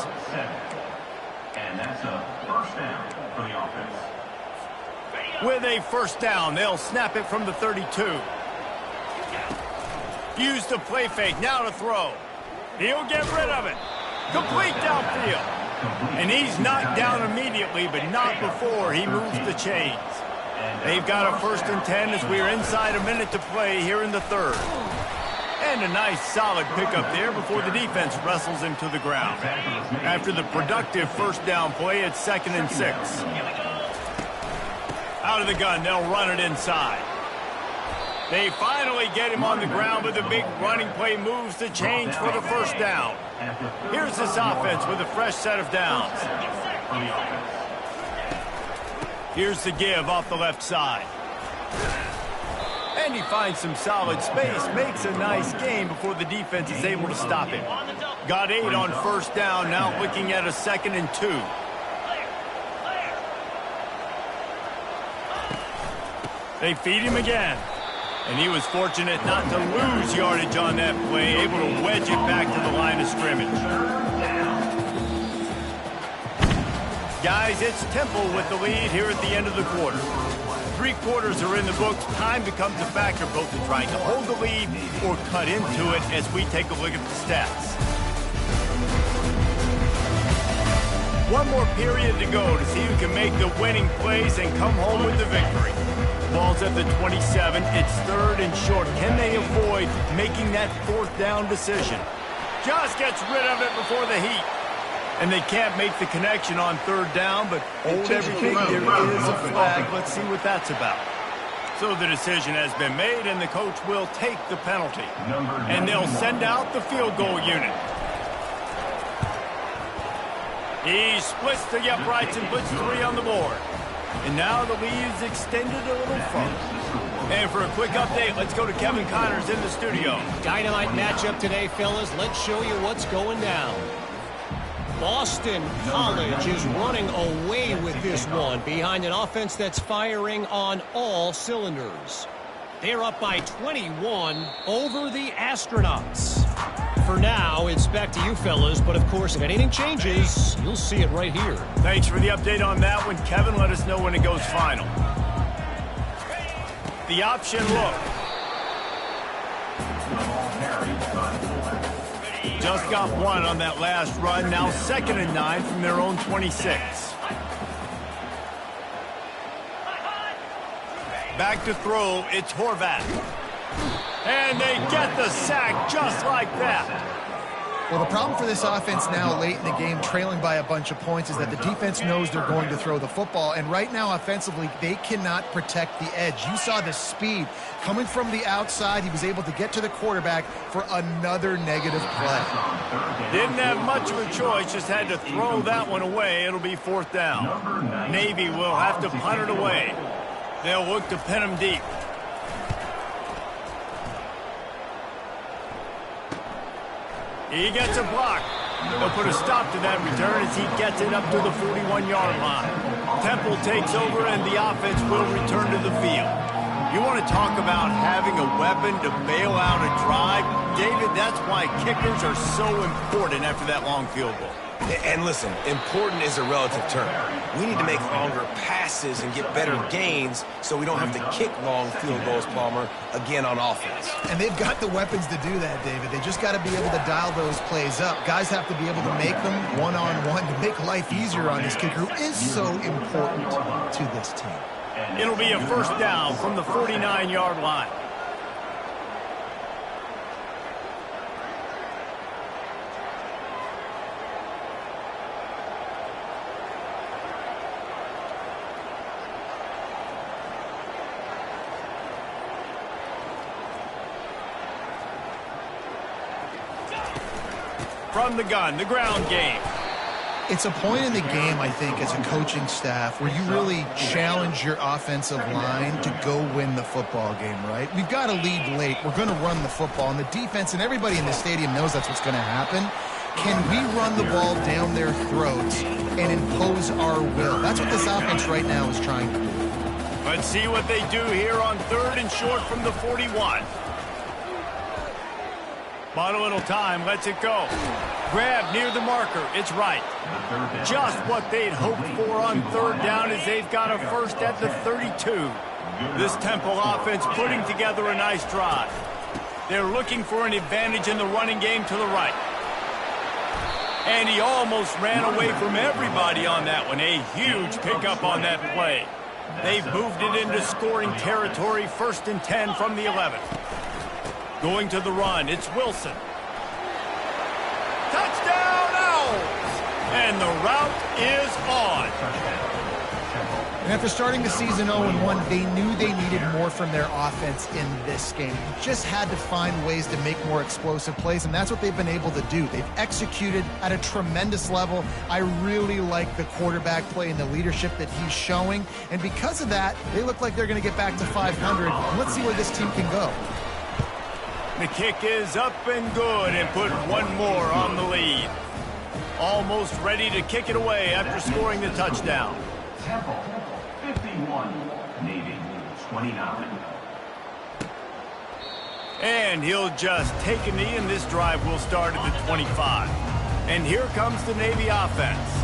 And that's a first down for the offense. With a first down, they'll snap it from the 32. Use the play fake, now to throw. He'll get rid of it. Complete downfield. And he's knocked down immediately, but not before he moves the chains. They've got a 1st and 10 as we are inside a minute to play here in the 3rd. And a nice solid pickup there before the defense wrestles him to the ground. After the productive first down play, it's 2nd and 6. Out of the gun, they'll run it inside. They finally get him on the ground, but the big running play moves the chains for the first down. Here's this offense with a fresh set of downs. Here's the give off the left side. And he finds some solid space, makes a nice gain before the defense is able to stop him. Got 8 on first down, now looking at a 2nd and 2. They feed him again. And he was fortunate not to lose yardage on that play, able to wedge it back to the line of scrimmage. Guys, it's Temple with the lead here at the end of the quarter. 3 quarters are in the books. Time becomes a factor both in trying to hold the lead or cut into it as we take a look at the stats. 1 more period to go to see who can make the winning plays and come home with the victory. Ball's at the 27. It's 3rd and short. Can they avoid making that 4th down decision? Just gets rid of it before the heat. And they can't make the connection on 3rd down, but hold everything. There is a flag. Let's see what that's about. So the decision has been made, and the coach will take the penalty. And they'll send out the field goal unit. He splits the uprights and puts 3 on the board. And now the lead is extended a little further. And for a quick update, let's go to Kevin Connors in the studio. Dynamite matchup today, fellas. Let's show you what's going down. Boston College is running away with this one behind an offense that's firing on all cylinders. They're up by 21 over the Astronauts. For now, it's back to you fellas, but of course, if anything changes, you'll see it right here. Thanks for the update on that one, Kevin. Let us know when it goes final. The option look. Just got 1 on that last run. Now 2nd and 9 from their own 26. Back to throw. It's Horvath. And they get the sack just like that. Well, the problem for this offense now late in the game, trailing by a bunch of points, is that the defense knows they're going to throw the football. And right now, offensively, they cannot protect the edge. You saw the speed coming from the outside. He was able to get to the quarterback for another negative play. Didn't have much of a choice, just had to throw that one away. It'll be 4th down. Navy will have to punt it away. They'll look to pin him deep. He gets a block. They'll put a stop to that return as he gets it up to the 41-yard line. Temple takes over and the offense will return to the field. You want to talk about having a weapon to bail out a drive? David, that's why kickers are so important after that long field goal. And listen, important is a relative term. We need to make longer passes and get better gains so we don't have to kick long field goals, Palmer, again on offense. And they've got the weapons to do that, David. They just got to be able to dial those plays up. Guys have to be able to make them one-on-one to make life easier on this kicker, who is so important to this team. It'll be a 1st down from the 49-yard line. From the gun, the ground game. It's a point in the game, I think, as a coaching staff where you really challenge your offensive line to go win the football game, right? We've got to lead late. We're going to run the football. And the defense and everybody in the stadium knows that's what's going to happen. Can we run the ball down their throats and impose our will? That's what this offense right now is trying to do. Let's see what they do here on 3rd and short from the 41. Bought a little time, lets it go. Grab near the marker, it's right. Just what they'd hoped for on 3rd down as they've got a first at the 32. This Temple offense putting together a nice drive. They're looking for an advantage in the running game to the right. And he almost ran away from everybody on that one. A huge pickup on that play. They've moved it into scoring territory, 1st and 10 from the 11. Going to the run, it's Wilson. Touchdown, Owls! And the route is on. And after starting the season 0-1, they knew they needed more from their offense in this game. Just had to find ways to make more explosive plays, and that's what they've been able to do. They've executed at a tremendous level. I really like the quarterback play and the leadership that he's showing. And because of that, they look like they're going to get back to 500. And let's see where this team can go. The kick is up and good and put one more on the lead. Almost ready to kick it away after scoring the touchdown. Temple, 51. Navy, 29. And he'll just take a knee, and this drive will start at the 25. And here comes the Navy offense.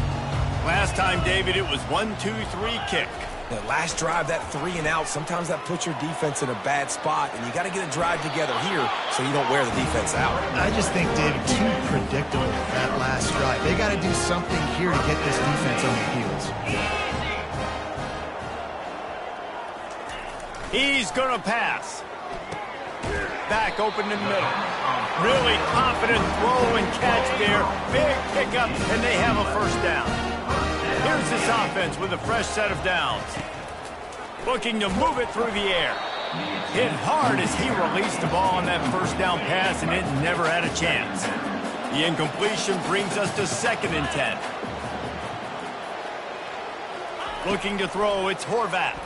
Last time, David, it was 1-2-3 kick. The last drive, that 3 and out, sometimes that puts your defense in a bad spot, and you got to get a drive together here so you don't wear the defense out. I just think, David, too predictable, that last drive. They got to do something here to get this defense on the heels. He's going to pass. Back open in the middle. Really confident throw and catch there. Big pickup, and they have a first down. Here's this offense with a fresh set of downs. Looking to move it through the air. Hit hard as he released the ball on that first down pass, and it never had a chance. The incompletion brings us to 2nd and 10. Looking to throw, it's Horvat.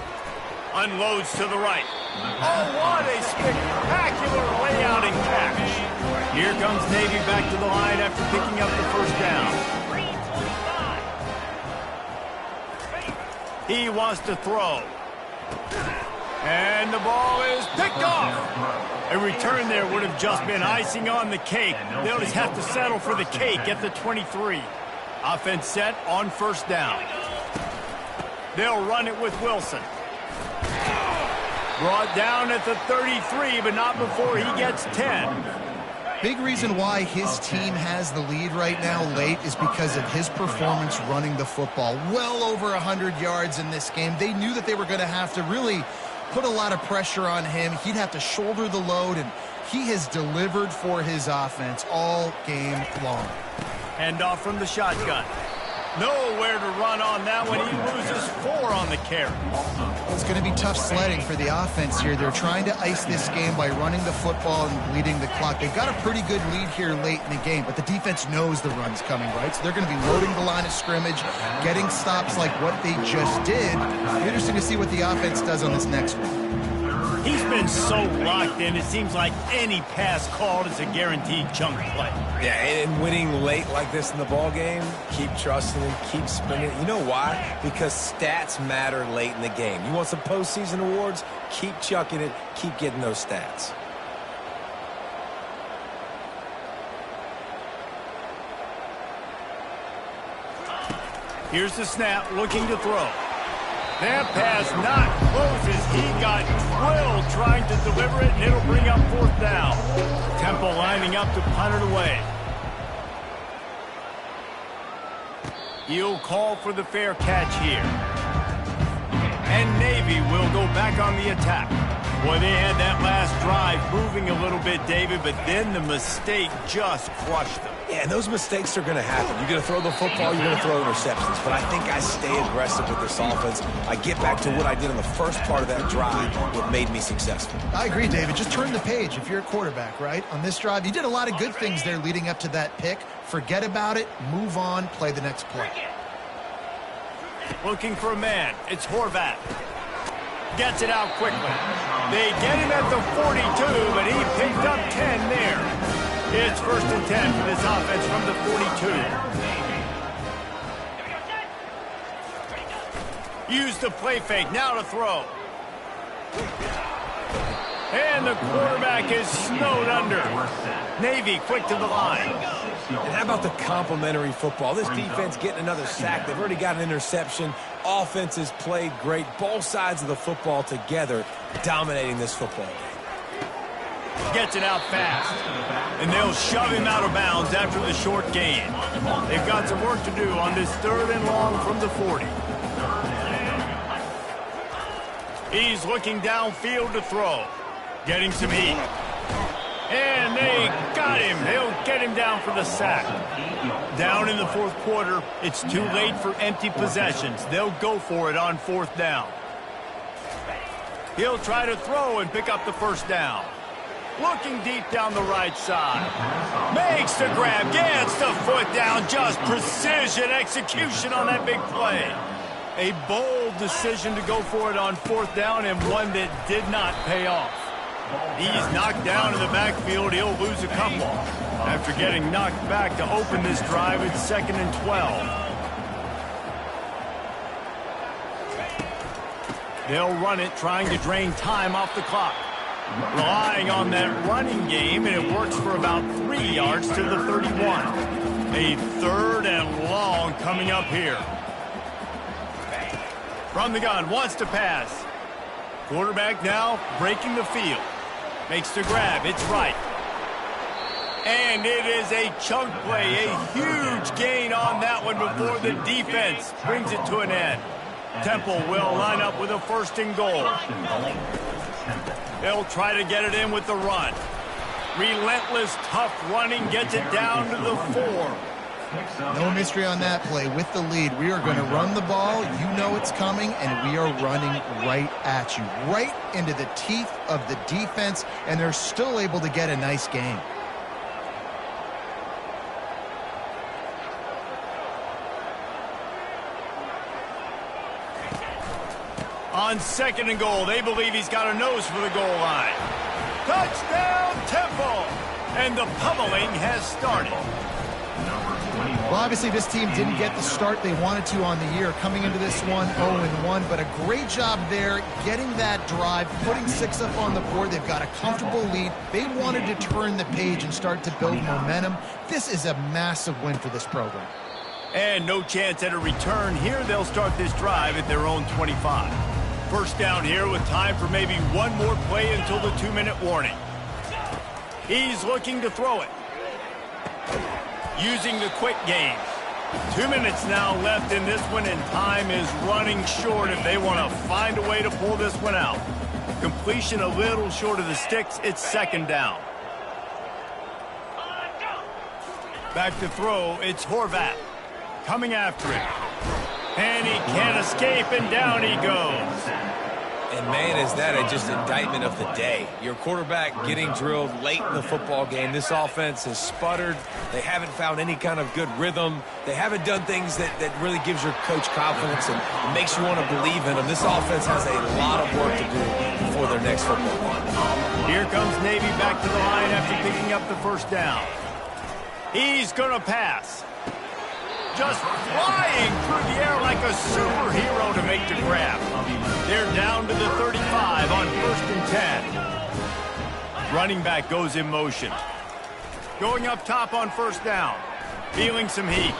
Unloads to the right. Oh, what a spectacular layout and catch. Here comes Navy back to the line after picking up the first down. He wants to throw. And the ball is picked off. A return there would have just been icing on the cake. They'll just have to settle for the cake at the 23. Offense set on 1st down. They'll run it with Wilson. Brought down at the 33, but not before he gets 10. Big reason why his team has the lead right now late is because of his performance running the football. Well over 100 yards in this game. They knew that they were going to have to really put a lot of pressure on him. He'd have to shoulder the load, and he has delivered for his offense all game long. Hand off from the shotgun. Nowhere to run on that one. He loses 4 on the carry. It's going to be tough sledding for the offense here. They're trying to ice this game by running the football and bleeding the clock. They've got a pretty good lead here late in the game, but the defense knows the run's coming, right? So they're going to be loading the line of scrimmage, getting stops like what they just did. Interesting to see what the offense does on this next one. He's been so locked in, it seems like any pass called is a guaranteed chunk play. Yeah, and winning late like this in the ball game, keep trusting him, keep spinning. You know why? Because stats matter late in the game. You want some postseason awards? Keep chucking it, keep getting those stats. Here's the snap, looking to throw. That pass not close as he got drilled trying to deliver it, and it'll bring up 4th down. Temple lining up to punt it away. He'll call for the fair catch here. And Navy will go back on the attack. Boy, they had that last drive moving a little bit, David, but then the mistake just crushed them. Yeah, and those mistakes are going to happen. You're going to throw the football, you're going to throw interceptions. But I think I stay aggressive with this offense. I get back to what I did in the first part of that drive, what made me successful. I agree, David. Just turn the page if you're a quarterback, right? On this drive, you did a lot of good things there leading up to that pick. Forget about it, move on, play the next play. Looking for a man. It's Horvath. Gets it out quickly. They get him at the 42, but he picked up 10 there. It's 1st and 10 for this offense from the 42. Use the play fake. Now to throw. And the quarterback is snowed under. Navy quick to the line. And how about the complimentary football? This defense getting another sack. They've already got an interception. Offense has played great. Both sides of the football together dominating this football game. Gets it out fast. And they'll shove him out of bounds after the short gain. They've got some work to do on this 3rd and long from the 40. He's looking downfield to throw. Getting some heat. And they got him. They'll get him down for the sack. Down in the 4th quarter, it's too late for empty possessions. They'll go for it on 4th down. He'll try to throw and pick up the 1st down. Looking deep down the right side. Makes the grab, gets the foot down. Just precision execution on that big play. A bold decision to go for it on 4th down and one that did not pay off. He's knocked down in the backfield. He'll lose a couple. After getting knocked back to open this drive, it's 2nd and 12. They'll run it, trying to drain time off the clock. Relying on that running game, and it works for about 3 yards to the 31. A 3rd and long coming up here. From the gun, wants to pass. Quarterback now breaking the field. Makes the grab, it's right. And it is a chunk play, a huge gain on that one before the defense brings it to an end. Temple will line up with a 1st and goal. They'll try to get it in with the run. Relentless, tough running, gets it down to the 4. No mystery on that play. With the lead, we are going to run the ball. You know it's coming, and we are running right at you. Right into the teeth of the defense, and they're still able to get a nice gain. On 2nd and goal, they believe he's got a nose for the goal line. Touchdown, Temple! And the pummeling has started. Well, obviously, this team didn't get the start they wanted to on the year, coming into this one 0-1, but a great job there getting that drive, putting 6 up on the board. They've got a comfortable lead. They wanted to turn the page and start to build momentum. This is a massive win for this program. And no chance at a return here. They'll start this drive at their own 25. 1st down here with time for maybe one more play until the 2-minute warning. He's looking to throw it. Using the quick game. 2 minutes now left in this one, and time is running short if they want to find a way to pull this one out. Completion a little short of the sticks. It's 2nd down. Back to throw. It's Horvath. Coming after him. And he can't escape, and down he goes. And, man, is that just indictment of the day. Your quarterback getting drilled late in the football game. This offense has sputtered. They haven't found any kind of good rhythm. They haven't done things that really gives your coach confidence and makes you want to believe in them. This offense has a lot of work to do before their next football game. Here comes Navy back to the line after picking up the 1st down. He's going to pass. Just flying through the air like a superhero to make the grab. They're down to the 35 on 1st and 10. Running back goes in motion. Going up top on 1st down. Feeling some heat.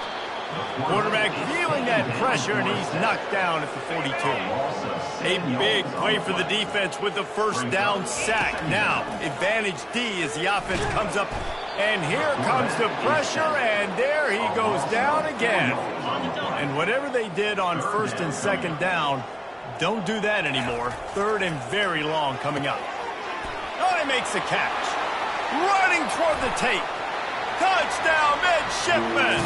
Quarterback feeling that pressure, and he's knocked down at the 42. A big play for the defense with the 1st down sack. Now, advantage D as the offense comes up. And here comes the pressure, and there he goes down again. And whatever they did on 1st and 2nd down, don't do that anymore. 3rd and very long coming up. Oh, he makes the catch. Running toward the tape. Touchdown, midshipman!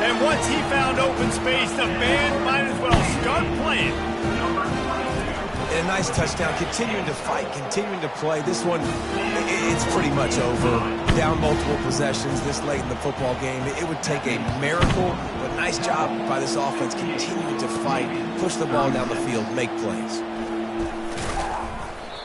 And once he found open space, the band might as well start playing. And a nice touchdown, continuing to fight, continuing to play. This one, it's pretty much over. Down multiple possessions this late in the football game. It would take a miracle, but nice job by this offense continuing to fight, push the ball down the field, make plays.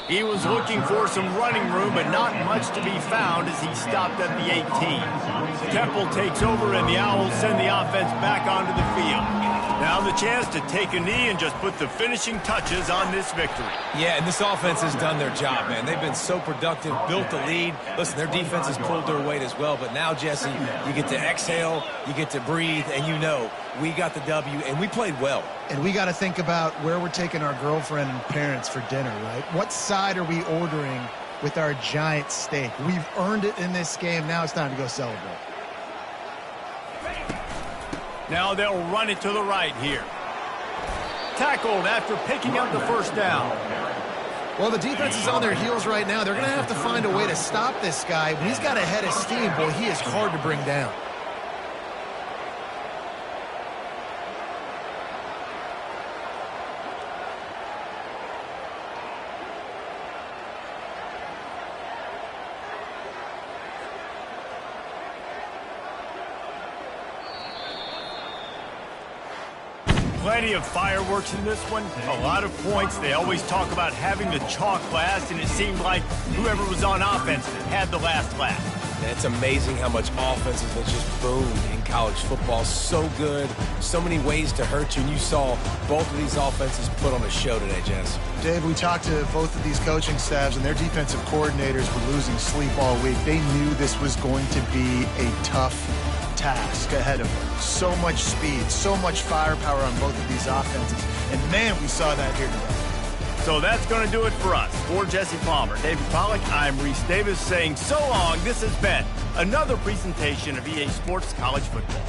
He was looking for some running room, but not much to be found as he stopped at the 18. Temple takes over, and the Owls send the offense back onto the field. Now the chance to take a knee and just put the finishing touches on this victory. Yeah, and this offense has done their job, man. They've been so productive, built the lead. Listen, their defense has pulled their weight as well, but now, Jesse, you get to exhale, you get to breathe, and you know we got the W, and we played well. And we got to think about where we're taking our girlfriend and parents for dinner, right? What side are we ordering with our giant steak? We've earned it in this game. Now it's time to go celebrate. Now they'll run it to the right here. Tackled after picking up the first down. Well, the defense is on their heels right now. They're going to have to find a way to stop this guy. When he's got a head of steam, boy, he is hard to bring down. Plenty of fireworks in this one. A lot of points. They always talk about having the chalk last, and it seemed like whoever was on offense had the last laugh. And it's amazing how much offenses have just boomed in college football. So good, so many ways to hurt you, and you saw both of these offenses put on a show today, Jess. Dave, we talked to both of these coaching staffs, and their defensive coordinators were losing sleep all week. They knew this was going to be a tough task ahead of them. So much speed, so much firepower on both of these offenses. And, man, we saw that here today. So that's going to do it for us. For Jesse Palmer, David Pollack, I'm Reese Davis saying so long. This has been another presentation of EA Sports College Football.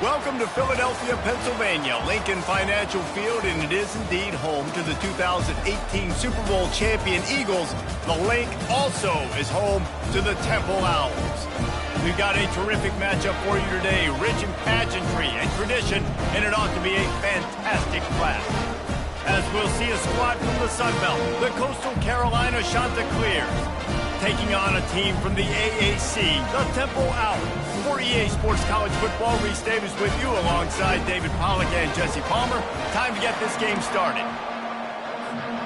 Welcome to Philadelphia, Pennsylvania, Lincoln Financial Field, and it is indeed home to the 2018 Super Bowl champion Eagles. The Link also is home to the Temple Owls. We've got a terrific matchup for you today, rich in pageantry and tradition, and it ought to be a fantastic clash. As we'll see a squad from the Sun Belt, the Coastal Carolina Chanticleers, taking on a team from the AAC, the Temple Owls. For EA Sports College Football, Reese Davis with you alongside David Pollack and Jesse Palmer. Time to get this game started.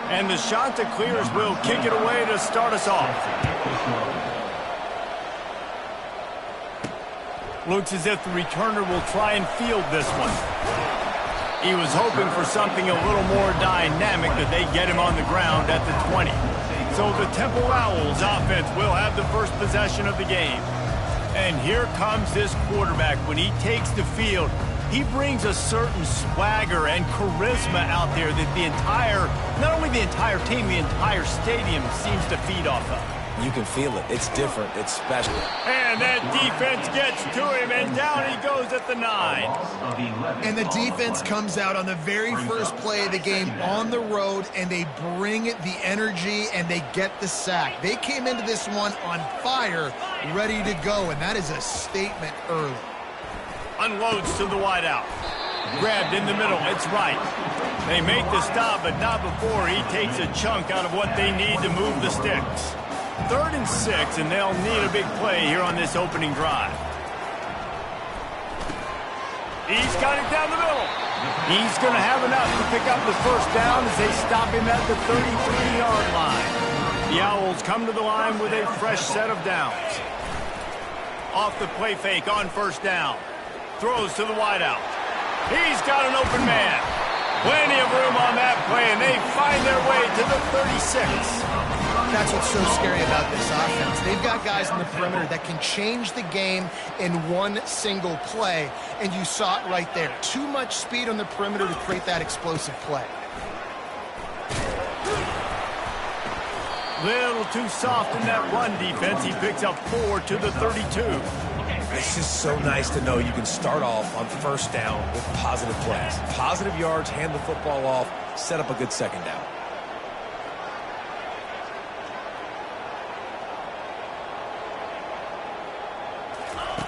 And the Chanticleers will kick it away to start us off. Looks as if the returner will try and field this one. He was hoping for something a little more dynamic, that they get him on the ground at the 20. So the Temple Owls offense will have the first possession of the game. And here comes this quarterback. When he takes the field, he brings a certain swagger and charisma out there that the entire, not only the entire team, the entire stadium seems to feed off of. You can feel it. It's different. It's special. And that defense gets to him, and down he goes at the 9. And the defense comes out on the very first play of the game on the road, and they bring the energy, and they get the sack. They came into this one on fire, ready to go, and that is a statement early. Unloads to the wideout. Grabbed in the middle. It's right. They make the stop, but not before he takes a chunk out of what they need to move the sticks. 3rd and 6, and they'll need a big play here on this opening drive. He's got it down the middle. He's going to have enough to pick up the first down as they stop him at the 33-yard line. The Owls come to the line with a fresh set of downs. Off the play fake on first down. Throws to the wideout. He's got an open man. Plenty of room on that play, and they find their way to the 36. That's what's so scary about this offense. They've got guys in the perimeter that can change the game in one single play, and you saw it right there. Too much speed on the perimeter to create that explosive play. Little too soft in that run defense. He picks up 4 to the 32. It's just so nice to know you can start off on first down with positive plays. Positive yards, hand the football off, set up a good second down.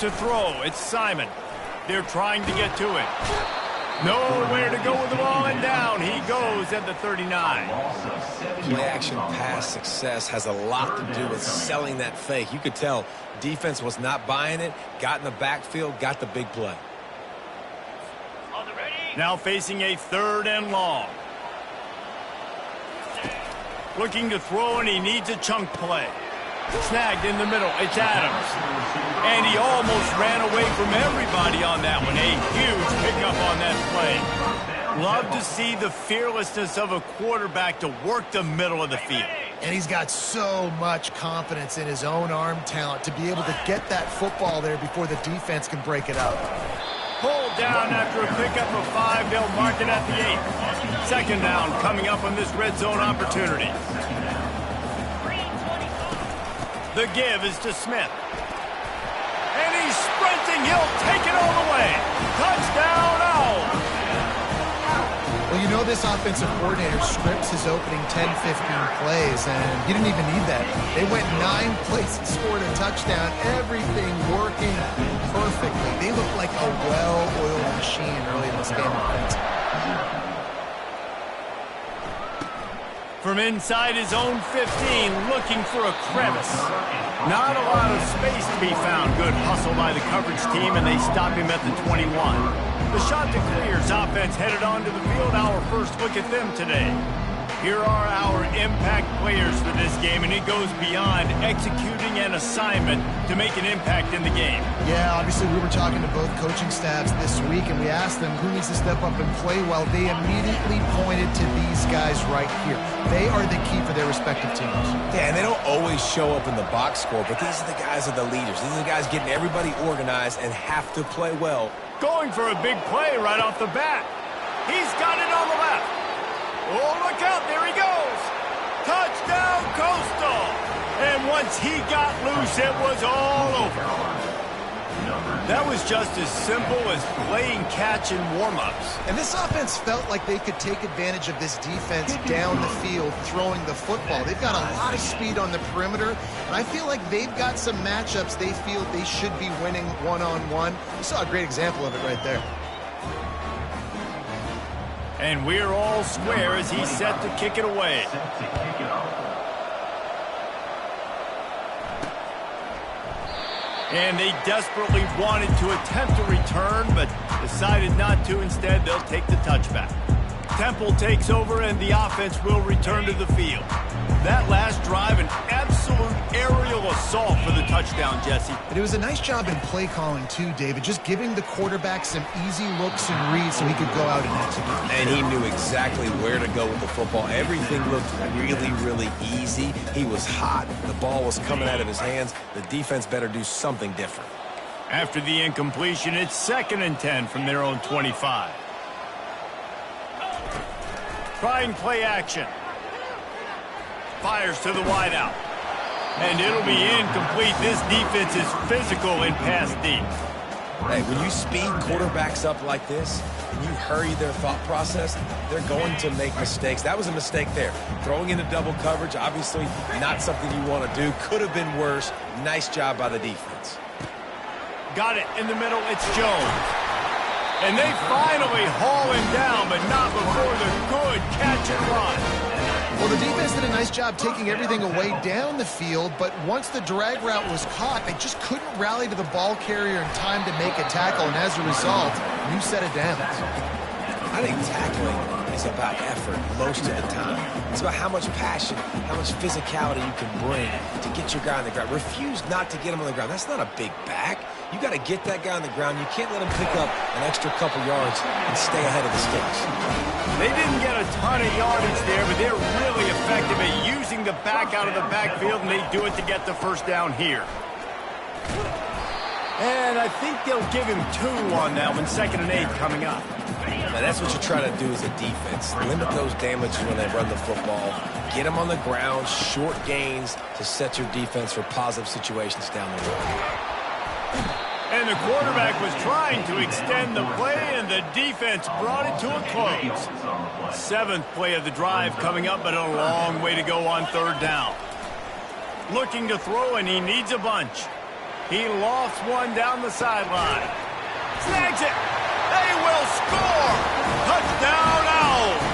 To throw, it's Simon. They're trying to get to it. Nowhere to go with the ball, and down he goes at the 39. Play action pass success has a lot to do with selling that fake. You could tell defense was not buying it, got in the backfield, got the big play. Now facing a 3rd and long. Looking to throw, and he needs a chunk play. Snagged in the middle. It's Adams. And he almost ran away from everybody on that one. A huge pickup on that play. Love to see the fearlessness of a quarterback to work the middle of the field. And he's got so much confidence in his own arm talent to be able to get that football there before the defense can break it up. Pulled down after a pickup of 5. They'll mark it at the 8. 2nd down coming up on this red zone opportunity. The give is to Smith. And he's sprinting. He'll take it all the way. Touchdown, Owls. Well, you know this offensive coordinator scripts his opening 10, 15 plays, and he didn't even need that. They went 9 plays and scored a touchdown. Everything working perfectly. They look like a well-oiled machine early in this game offensively. From inside his own 15, looking for a crevice. Not a lot of space to be found. Good hustle by the coverage team, and they stop him at the 21. The Chanticleers offense headed onto the field. Our first look at them today. Here are our impact players for this game, and it goes beyond executing an assignment to make an impact in the game. Yeah, obviously we were talking to both coaching staffs this week, and we asked them who needs to step up and play well. They immediately pointed to these guys right here. They are the key for their respective teams. Yeah, and they don't always show up in the box score, but these are the guys that are the leaders. These are the guys getting everybody organized and have to play well. Going for a big play right off the bat. He's got it on the left. Oh, look out, there he goes. Touchdown, Coastal. And once he got loose, it was all over. That was just as simple as playing catch in warm-ups. And this offense felt like they could take advantage of this defense down the field, throwing the football. They've got a lot of speed on the perimeter, and I feel like they've got some matchups they feel they should be winning one-on-one. You saw a great example of it right there. And we're all square as he's set to kick it away. And they desperately wanted to attempt a return, but decided not to. Instead, they'll take the touchback. Temple takes over, and the offense will return to the field. That last drive, an absolute aerial assault for the touchdown, Jesse. But it was a nice job in play calling, too, David, just giving the quarterback some easy looks and reads so he could go out and execute. And he knew exactly where to go with the football. Everything looked really, really easy. He was hot. The ball was coming out of his hands. The defense better do something different. After the incompletion, it's 2nd and 10 from their own 25. Trying play action. Fires to the wideout. And it'll be incomplete. This defense is physical in pass deep. Hey, when you speed quarterbacks up like this and you hurry their thought process, they're going to make mistakes. That was a mistake there. Throwing into double coverage, obviously not something you want to do. Could have been worse. Nice job by the defense. Got it in the middle. It's Jones. And they finally haul him down, but not before the good catch and run. Well, the defense did a nice job taking everything away down the field, but once the drag route was caught, they just couldn't rally to the ball carrier in time to make a tackle, and as a result, you set it down. I think tackling is about effort most of the time. It's about how much passion, how much physicality you can bring to get your guy on the ground. Refuse not to get him on the ground. That's not a big back. You got to get that guy on the ground. You can't let him pick up an extra couple yards and stay ahead of the sticks. They didn't get a ton of yardage there, but they're really effective at using the back out of the backfield, and they do it to get the first down here. And I think they'll give him 2 on that one. 2nd and 8 coming up. Now, that's what you try to do as a defense. Limit those damages when they run the football. Get them on the ground, short gains to set your defense for positive situations down the road. And the quarterback was trying to extend the play, and the defense brought it to a close. 7th play of the drive coming up, but a long way to go on 3rd down. Looking to throw, and he needs a bunch. He lofts one down the sideline. Snags it. They will score. Touchdown, Owls.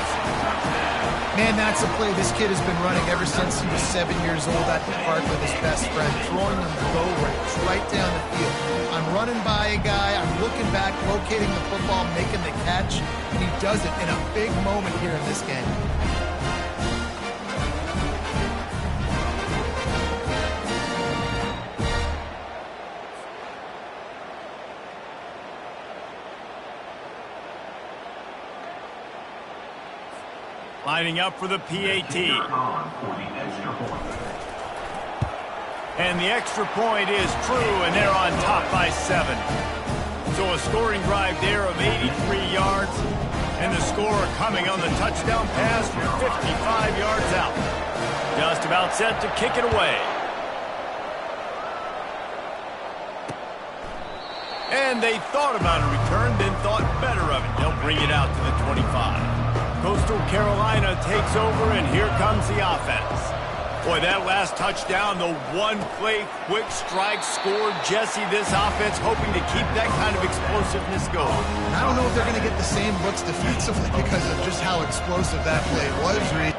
Man, that's a play this kid has been running ever since he was 7 years old at the park with his best friend, throwing them go routes right down the field. I'm running by a guy, I'm looking back, locating the football, making the catch, and he does it in a big moment here in this game. Lining up for the PAT. And the extra point is true, and they're on top by 7. So a scoring drive there of 83 yards, and the score coming on the touchdown pass from 55 yards out. Just about set to kick it away. And they thought about a return, then thought better of it. They'll bring it out to the 25. Coastal Carolina takes over, and here comes the offense. Boy, that last touchdown, the one-play quick strike scored. Jesse, this offense hoping to keep that kind of explosiveness going. I don't know if they're going to get the same looks defensively because of just how explosive that play was, Reed.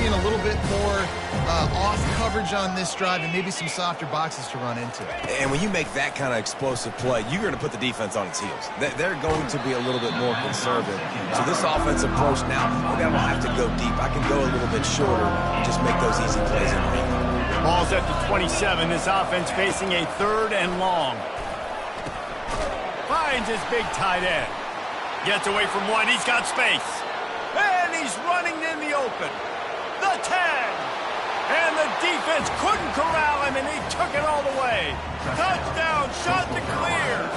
seeing a little bit more off coverage on this drive and maybe some softer boxes to run into. And when you make that kind of explosive play, you're going to put the defense on its heels. They're going to be a little bit more conservative. So this offensive approach now, maybe I don't have to go deep. I can go a little bit shorter and just make those easy plays underneath. Ball's at the 27. This offense facing a 3rd and long. Finds his big tight end. Gets away from one. He's got space. And he's running in the open. The 10. And the defense couldn't corral him, and he took it all the way. Touchdown, shot to clear.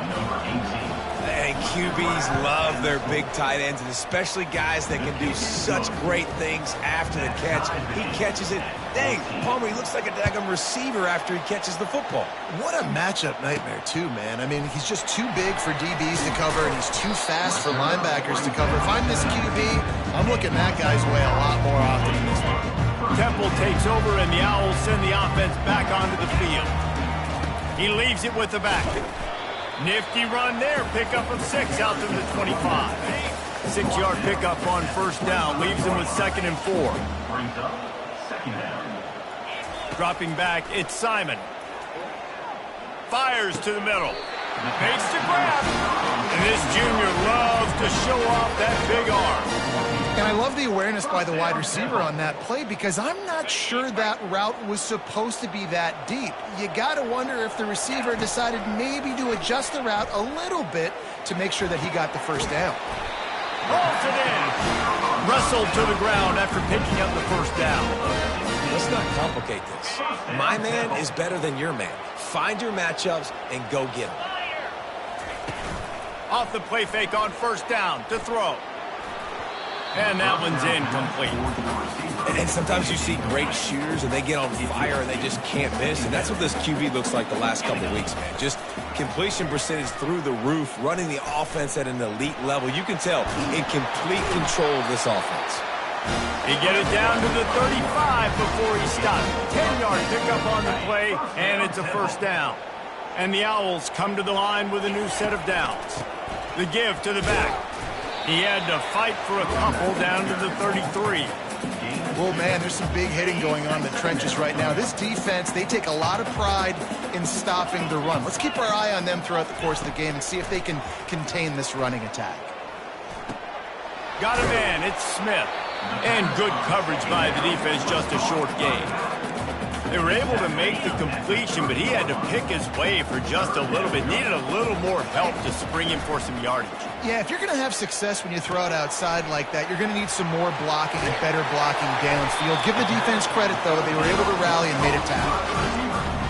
Number 18. And QBs love their big tight ends, and especially guys that can do such great things after the catch. He catches it. Dang, Palmer, he looks like a daggum receiver after he catches the football. What a matchup nightmare, too, man. I mean, he's just too big for DBs to cover, and he's too fast for linebackers to cover. If I'm this QB, I'm looking that guy's way a lot more often than this one. Temple takes over, and the Owls send the offense back onto the field. He leaves it with the back. Nifty run there. Pickup of 6 out to the 25. 6-yard pickup on 1st down. Leaves him with 2nd and 4. Brings up 2nd down. Dropping back, it's Simon. Fires to the middle. Makes the grab. And this junior loves to show off that big arm. And I love the awareness by the wide receiver on that play because I'm not sure that route was supposed to be that deep. You got to wonder if the receiver decided maybe to adjust the route a little bit to make sure that he got the 1st down. Rolls it in. Wrestled to the ground after picking up the 1st down. Let's not complicate this. My man is better than your man. Find your matchups and go get them. Off the play fake on 1st down to throw. And that one's incomplete. And sometimes you see great shooters and they get on fire and they just can't miss. And that's what this QB looks like the last couple of weeks, man. Just completion percentage through the roof, running the offense at an elite level. You can tell in complete control of this offense. He get it down to the 35 before he stopped. 10-yard pickup on the play, and it's a 1st down. And the Owls come to the line with a new set of downs. The give to the back. He had to fight for a couple down to the 33. Well, man, there's some big hitting going on in the trenches right now. This defense, they take a lot of pride in stopping the run. Let's keep our eye on them throughout the course of the game and see if they can contain this running attack. Got a man, it's Smith. And good coverage by the defense, just a short gain. They were able to make the completion, but he had to pick his way for just a little bit. Needed a little more help to spring him for some yardage. Yeah, if you're going to have success when you throw it outside like that, you're going to need some more blocking and better blocking downfield. Give the defense credit, though. They were able to rally and made a tackle.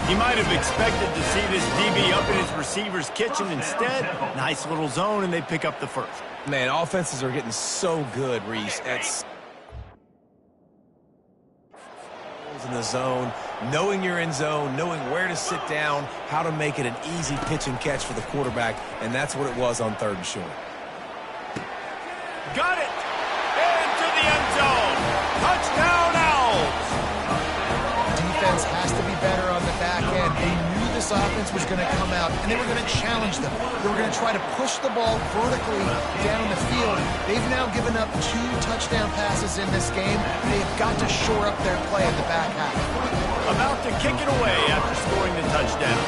He might have expected to see this DB up in his receiver's kitchen. Instead, nice little zone, and they pick up the 1st. Man, offenses are getting so good, Reese, at in the zone, knowing you're in zone, knowing where to sit down, how to make it an easy pitch and catch for the quarterback, and that's what it was on 3rd and short. Got it! Into the end zone! Touchdown, Owls! Defense has to be better on the back end. They knew this offense was going to come out, and they were going to challenge them. They were going to try to push the ball vertically down the field. They've now given up 2 touchdown passes in this game. They have got to shore up their play in the back half. About to kick it away after scoring the touchdown.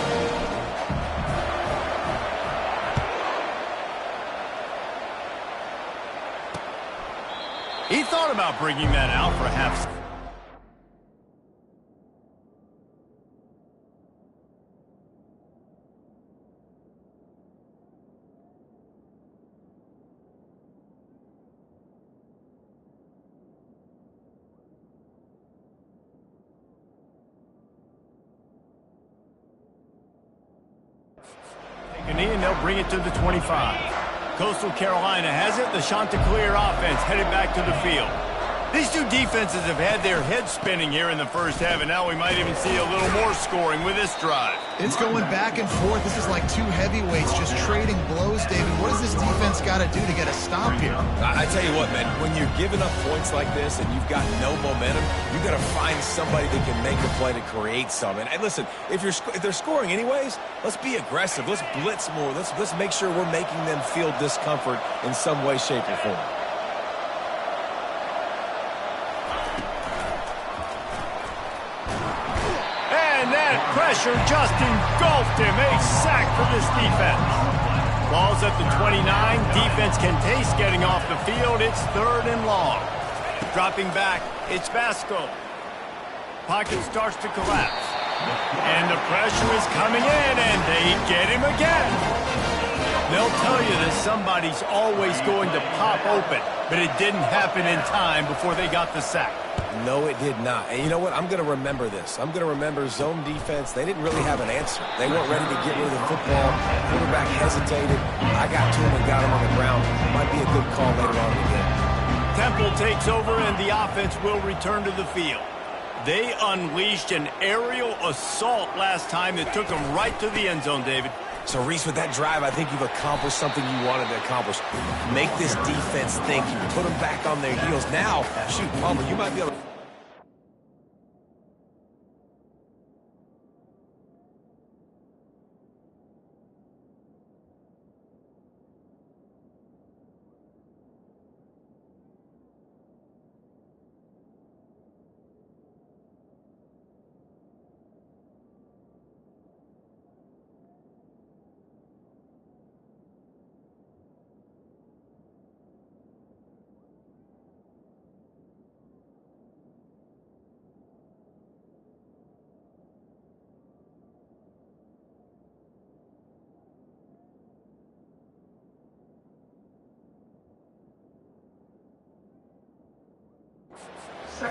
He thought about bringing that out for half. And they'll bring it to the 25. Coastal Carolina has it. The Chanticleer offense headed back to the field. These two defenses have had their heads spinning here in the 1st half, and now we might even see a little more scoring with this drive. It's going back and forth. This is like 2 heavyweights just trading blows, David. What does this defense got to do to get a stop here? I tell you what, man, when you're giving up points like this and you've got no momentum, you got to find somebody that can make a play to create something. And listen, if they're scoring anyways, let's be aggressive. Let's blitz more. Let's make sure we're making them feel discomfort in some way, shape, or form. Pressure just engulfed him. A sack for this defense. Ball's at the 29. Defense can taste getting off the field. It's 3rd and long. Dropping back, it's Vasco. Pocket starts to collapse. And the pressure is coming in, and they get him again. They'll tell you that somebody's always going to pop open, but it didn't happen in time before they got the sack. No, it did not. And you know what? I'm going to remember this. I'm going to remember zone defense. They didn't really have an answer. They weren't ready to get rid of the football. Quarterback hesitated. I got to him and got him on the ground. Might be a good call later on in the game. Temple takes over, and the offense will return to the field. They unleashed an aerial assault last time that took them right to the end zone, David. So, Reese, with that drive, I think you've accomplished something you wanted to accomplish. Make this defense think. You put them back on their heels. Now, shoot, Palmer, you might be able to...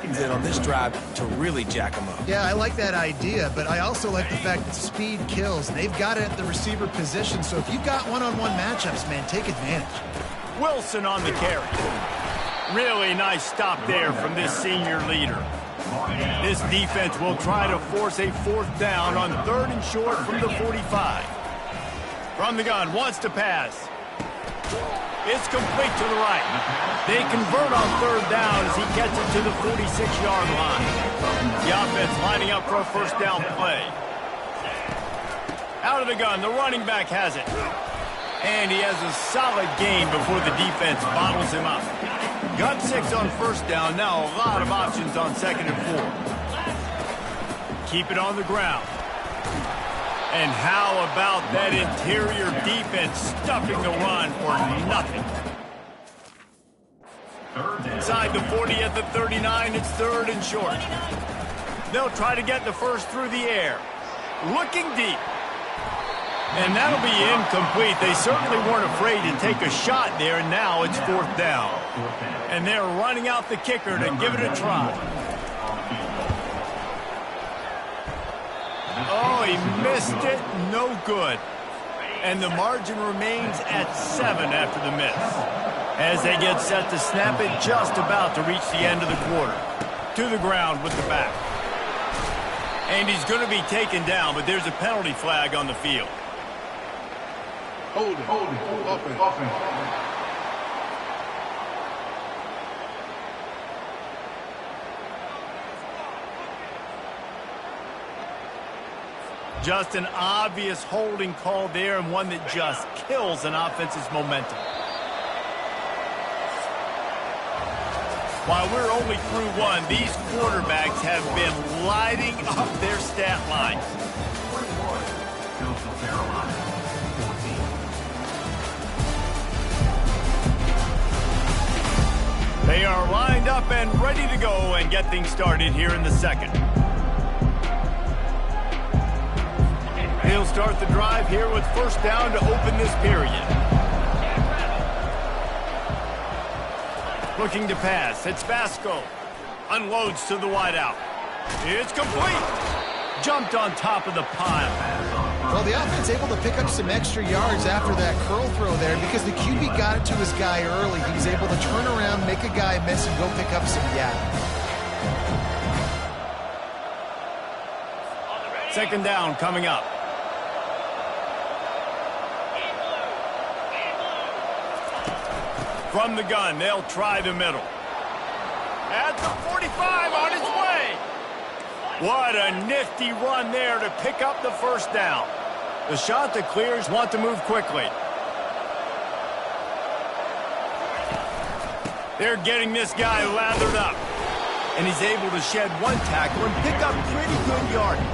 in on this drive to really jack them up. Yeah, I like that idea, but I also like the fact that speed kills. They've got it at the receiver position, so if you've got one-on-one matchups, man, take advantage. Wilson on the carry. Really nice stop there from this senior leader. This defense will try to force a 4th down on 3rd and short from the 45. From the gun, wants to pass. It's complete to the right. They convert on 3rd down as he gets it to the 46-yard line. The offense lining up for a 1st down play. Out of the gun, the running back has it. And he has a solid gain before the defense bottles him up. Got 6 on 1st down, now a lot of options on 2nd and 4. Keep it on the ground. And how about that interior defense stuffing the run for nothing? Inside the 40 at the 39, it's 3rd and short. They'll try to get the first through the air. Looking deep. And that'll be incomplete. They certainly weren't afraid to take a shot there, and now it's 4th down. And they're running out the kicker to give it a try. Oh, he missed it. No good. And the margin remains at 7 after the miss. As they get set to snap it, just about to reach the end of the quarter. To the ground with the back. And he's going to be taken down, but there's a penalty flag on the field. Hold it. Offense. Just an obvious holding call there, and one that just kills an offense's momentum. While we're only through 1, these quarterbacks have been lighting up their stat lines. Coastal Carolina, 14. They are lined up and ready to go and get things started here in the 2nd. He'll start the drive here with 1st down to open this period. Looking to pass. It's Vasco. Unloads to the wideout. It's complete. Jumped on top of the pile. Well, the offense able to pick up some extra yards after that curl throw there because the QB got it to his guy early. He was able to turn around, make a guy miss, and go pick up some yak. 2nd down coming up. From the gun, they'll try the middle. At the 45, on its way. What a nifty run there to pick up the 1st down. The shot that clears want to move quickly. They're getting this guy lathered up. And he's able to shed 1 tackle and pick up pretty good yardage.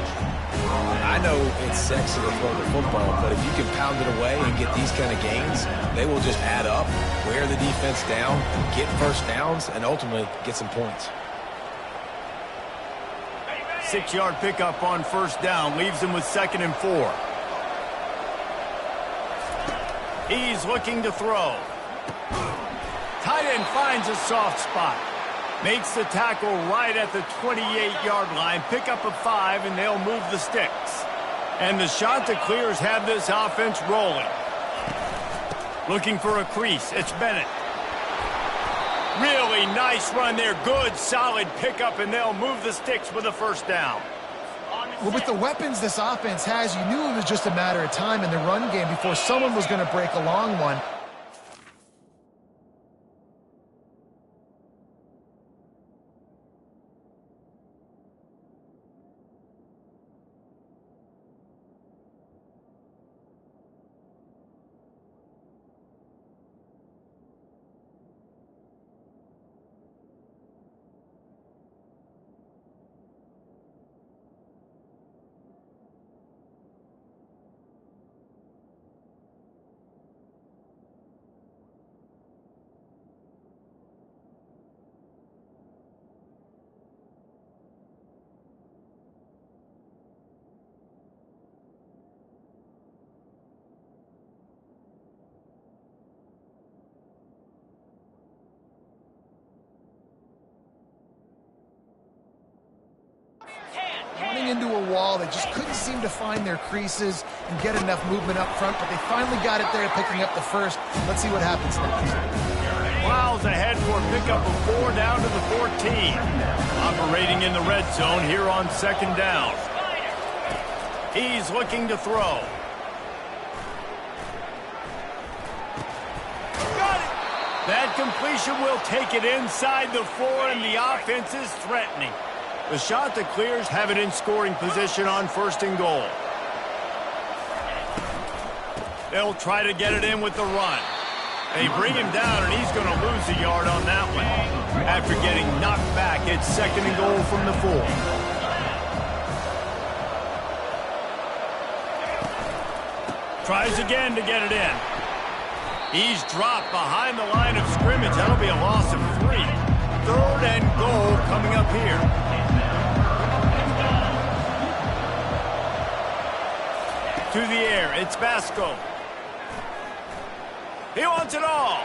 I know it's sexy to throw the football, but if you can pound it away and get these kind of gains, they will just add up, wear the defense down, get first downs, and ultimately get some points. 6-yard pickup on first down leaves him with 2nd and 4. He's looking to throw. Tight end finds a soft spot. Makes the tackle right at the 28-yard line. Pick up a 5, and they'll move the sticks. And the Chanticleers have this offense rolling. Looking for a crease. It's Bennett. Really nice run there. Good, solid pickup, and they'll move the sticks with a first down. Well, with the weapons this offense has, you knew it was just a matter of time in the run game before someone was going to break a long one. Running into a wall, they just couldn't seem to find their creases and get enough movement up front, but they finally got it there, picking up the first. Let's see what happens next. Miles ahead for a pickup of 4 down to the 14. Operating in the red zone here on 2nd down. He's looking to throw. Got it! That completion will take it inside the 4, and the offense is threatening. The Chanticleers have it in scoring position on 1st and goal. They'll try to get it in with the run. They bring him down, and he's going to lose a yard on that one. After getting knocked back, it's 2nd and goal from the 4. Tries again to get it in. He's dropped behind the line of scrimmage. That'll be a loss of 3. 3rd and goal coming up here. To the air, it's Vasco. He wants it all.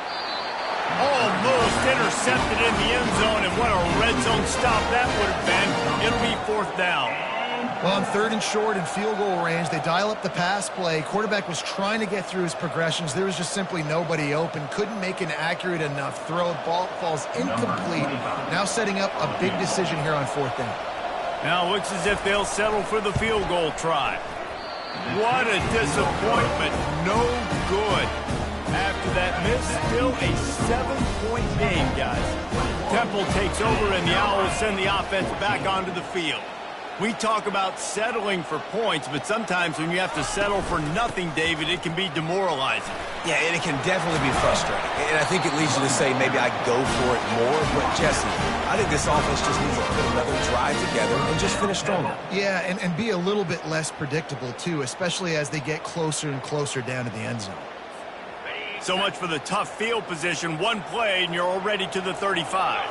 Almost intercepted in the end zone, and what a red zone stop that would have been. It'll be 4th down. Well, on 3rd and short and field goal range, they dial up the pass play. Quarterback was trying to get through his progressions. There was just simply nobody open. Couldn't make an accurate enough throw. Ball falls incomplete. Now setting up a big decision here on 4th down. Now it looks as if they'll settle for the field goal try. What a disappointment. No good. After that miss, still a 7-point game, guys. Temple takes over, and the Owls send the offense back onto the field. We talk about settling for points, but sometimes when you have to settle for nothing, David, it can be demoralizing. Yeah, and it can definitely be frustrating. And I think it leads you to say maybe I go for it more. But, Jesse, I think this offense just needs to put another drive together and just finish stronger. Yeah, and be a little bit less predictable, too, especially as they get closer and closer down to the end zone. So much for the tough field position. One play, and you're already to the 35.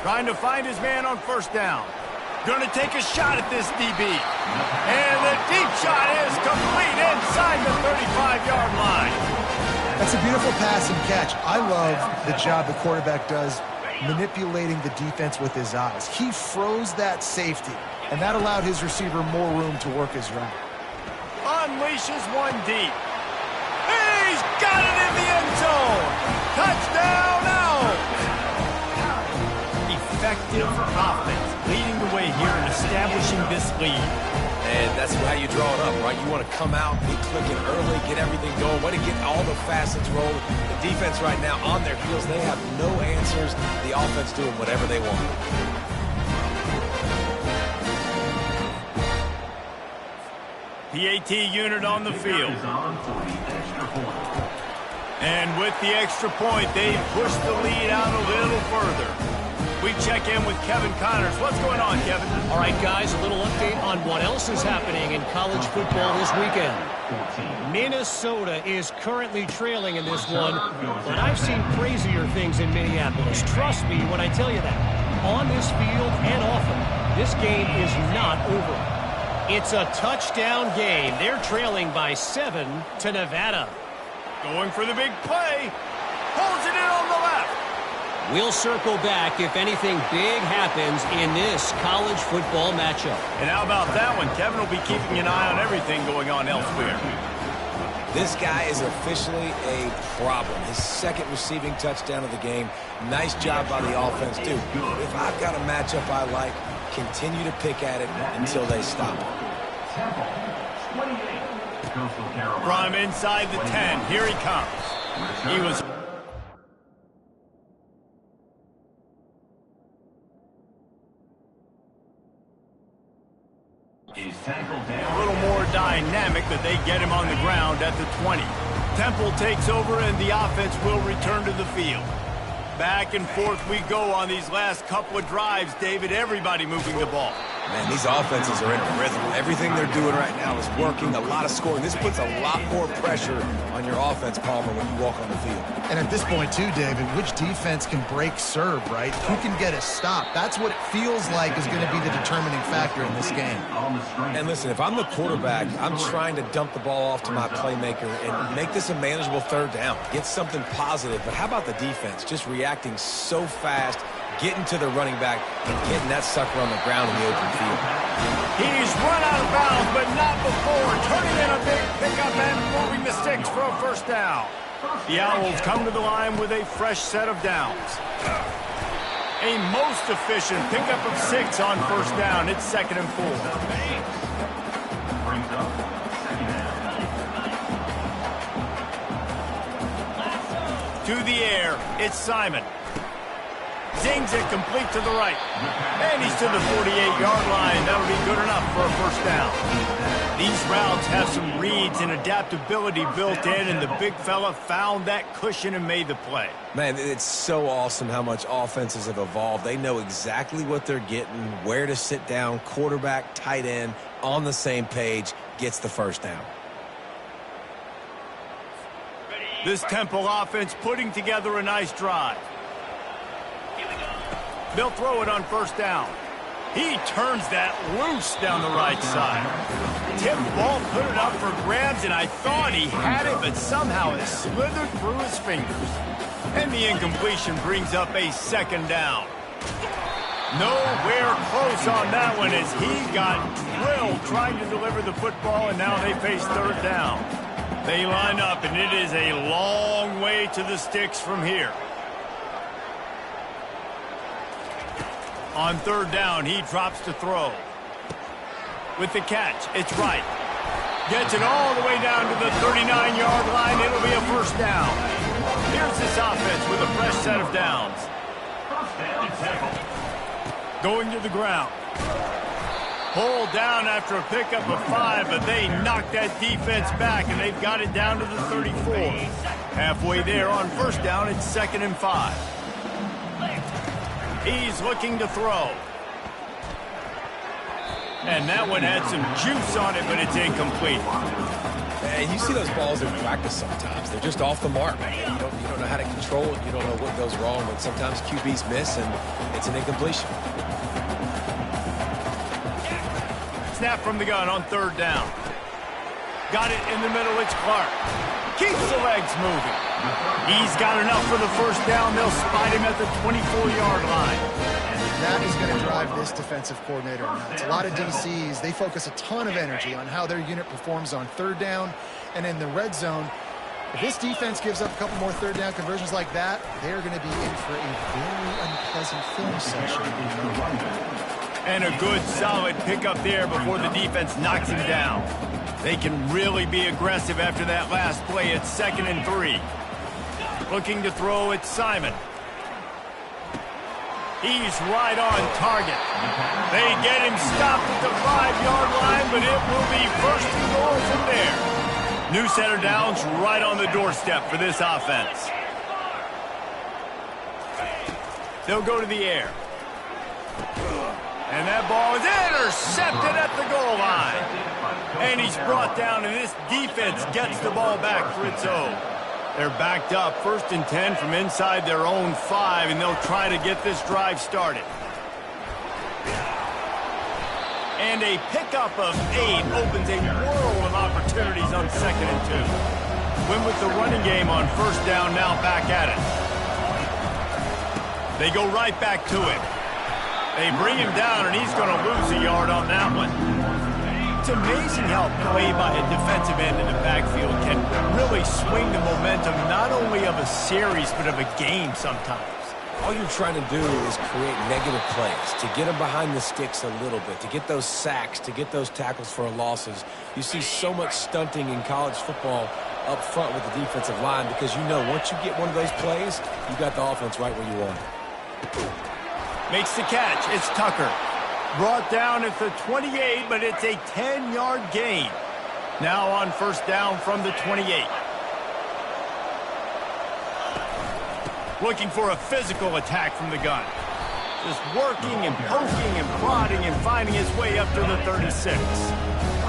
Trying to find his man on 1st down. Going to take a shot at this DB. And the deep shot is complete inside the 35-yard line. That's a beautiful pass and catch. I love the job the quarterback does manipulating the defense with his eyes. He froze that safety, and that allowed his receiver more room to work his route. Unleashes one deep. He's got it in the end zone. Touchdown Owls. Effective offense leading the way here and establishing this lead. And that's how you draw it up, right? You want to come out, be clicking early, get everything going, want to get all the facets rolling. The defense right now on their heels, they have no answers. The offense doing whatever they want. PAT unit on the field. And with the extra point, they push the lead out a little further. We check in with Kevin Connors. What's going on, Kevin? All right, guys, a little update on what else is happening in college football this weekend. Minnesota is currently trailing in this one, but I've seen crazier things in Minneapolis. Trust me when I tell you that. On this field and often, this game is not over. It's a touchdown game. They're trailing by 7 to Nevada. Going for the big play. Holds it in on the left. We'll circle back if anything big happens in this college football matchup. And how about that one? Kevin will be keeping an eye on everything going on elsewhere. This guy is officially a problem. His second receiving touchdown of the game. Nice job by the offense, too. If I've got a matchup I like, continue to pick at it until they stop. From inside the 10, here he comes. He was... A little more dynamic that they get him on the ground at the 20. Temple takes over and the offense will return to the field. Back and forth we go on these last couple of drives, David. Everybody moving the ball. Man, these offenses are in a rhythm. Everything they're doing right now is working. A lot of scoring. This puts a lot more pressure on your offense, Palmer, when you walk on the field. And at this point, too, David, which defense can break serve, right? Who can get a stop? That's what it feels like is going to be the determining factor in this game. And listen, if I'm the quarterback, I'm trying to dump the ball off to my playmaker and make this a manageable third down. Get something positive. But how about the defense? Just reacting so fast, getting to the running back, and getting that sucker on the ground in the open field. He's run out of bounds, but not before. Turning in a big pickup and moving the sticks for a first down. The Owls come to the line with a fresh set of downs. A most efficient pickup of 6 on first down. It's 2nd and 4. To the air, it's Simon. Zings it complete to the right. And he's to the 48-yard line. That'll be good enough for a first down. These routes have some reads and adaptability built in, and the big fella found that cushion and made the play. Man, it's so awesome how much offenses have evolved. They know exactly what they're getting, where to sit down, quarterback, tight end, on the same page, gets the first down. This Temple offense putting together a nice drive. They'll throw it on first down. He turns that loose down the right side. Tim Ball put it up for grabs, and I thought he had it, but somehow it slithered through his fingers. And the incompletion brings up a 2nd down. Nowhere close on that one as he got drilled trying to deliver the football, and now they face 3rd down. They line up, and it is a long way to the sticks from here. On 3rd down, he drops to throw. With the catch, it's Wright. Gets it all the way down to the 39-yard line. It'll be a first down. Here's this offense with a fresh set of downs. Going to the ground. Pulled down after a pickup of 5, but they knocked that defense back, and they've got it down to the 34. Halfway there on first down, it's 2nd and 5. He's looking to throw. And that one had some juice on it, but it's incomplete. Man, you see those balls in practice sometimes. They're just off the mark. You don't know how to control it. You don't know what goes wrong, but sometimes QBs miss, and it's an incompletion. Snap from the gun on 3rd down. Got it in the middle. It's Clark. Keeps the legs moving. He's got enough for the first down. They'll spot him at the 24-yard line. That is going to drive this defensive coordinator nuts. A lot of DCs, they focus a ton of energy on how their unit performs on 3rd down and in the red zone. If this defense gives up a couple more 3rd down conversions like that, they're going to be in for a very unpleasant film session. And a good, solid pickup there before the defense knocks him down. They can really be aggressive after that last play. It's 2nd and 3. Looking to throw, it's Simon. He's right on target. They get him stopped at the 5-yard line, but it will be 1st and goal from there. New set of downs right on the doorstep for this offense. They'll go to the air. And that ball is intercepted at the goal line. And he's brought down, and this defense gets the ball back for its own. They're backed up, 1st and 10 from inside their own 5, and they'll try to get this drive started. And a pickup of 8 opens a world of opportunities on 2nd and 2. Win with the running game on 1st down, now back at it. They go right back to it. They bring him down, and he's going to lose a yard on that one. It's amazing how play by a defensive end in the backfield can really swing the momentum not only of a series but of a game sometimes. All you're trying to do is create negative plays, to get them behind the sticks a little bit, to get those sacks, to get those tackles for losses. You see so much stunting in college football up front with the defensive line because you know once you get one of those plays, you got the offense right where you want it. Makes the catch. It's Tucker. Brought down at the 28, but it's a 10-yard gain. Now on 1st down from the 28. Looking for a physical attack from the gun. Just working and poking and prodding and finding his way up to the 36.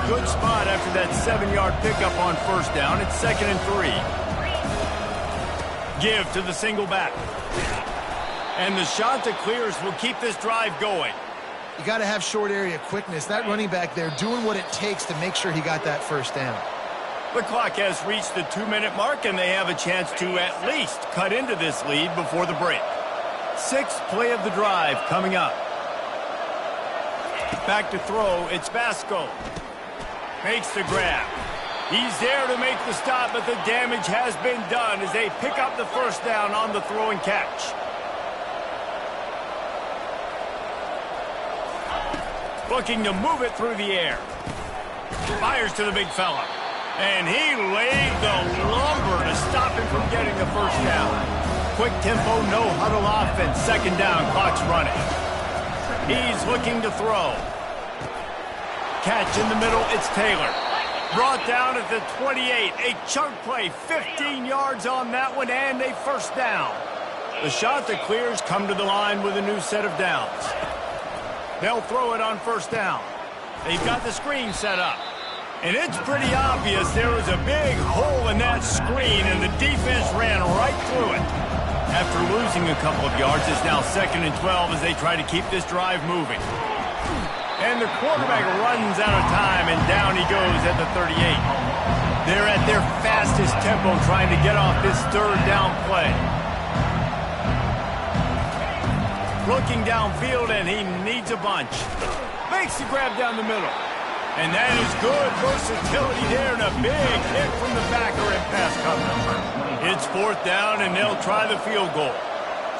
Good spot after that 7-yard pickup on 1st down. It's 2nd and 3. Give to the single back. And the shot that clears will keep this drive going. You got to have short area quickness. That running back there doing what it takes to make sure he got that 1st down. The clock has reached the 2-minute mark, and they have a chance to at least cut into this lead before the break. 6th play of the drive coming up. Back to throw. It's Basco. Makes the grab. He's there to make the stop, but the damage has been done as they pick up the 1st down on the throw and catch. Looking to move it through the air. Fires to the big fella. And he laid the lumber to stop him from getting the 1st down. Quick tempo, no huddle offense. 2nd down, clock's running. He's looking to throw. Catch in the middle, it's Taylor. Brought down at the 28. A chunk play, 15 yards on that one, and a 1st down. The shot that clears come to the line with a new set of downs. They'll throw it on 1st down. They've got the screen set up. And it's pretty obvious there was a big hole in that screen, and the defense ran right through it. After losing a couple of yards, it's now 2nd and 12 as they try to keep this drive moving. And the quarterback runs out of time, and down he goes at the 38. They're at their fastest tempo trying to get off this 3rd down play. Looking downfield, and he needs a bunch. Makes the grab down the middle. And that is good versatility there, and a big hit from the backer in pass coverage. It's 4th down, and they'll try the field goal.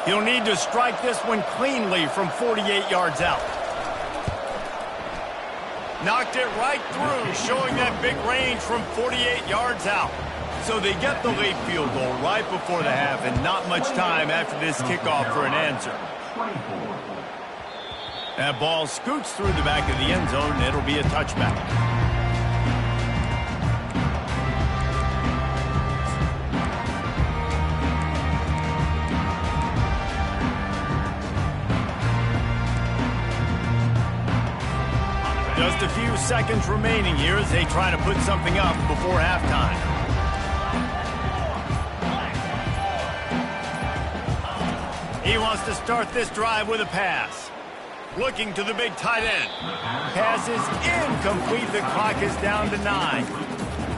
He'll need to strike this one cleanly from 48 yards out. Knocked it right through, showing that big range from 48 yards out. So they get the late field goal right before the half, and not much time after this kickoff for an answer. That ball scoots through the back of the end zone, and it'll be a touchback. Just a few seconds remaining here as they try to put something up before halftime. He wants to start this drive with a pass. Looking to the big tight end. Pass is incomplete. The clock is down to 9.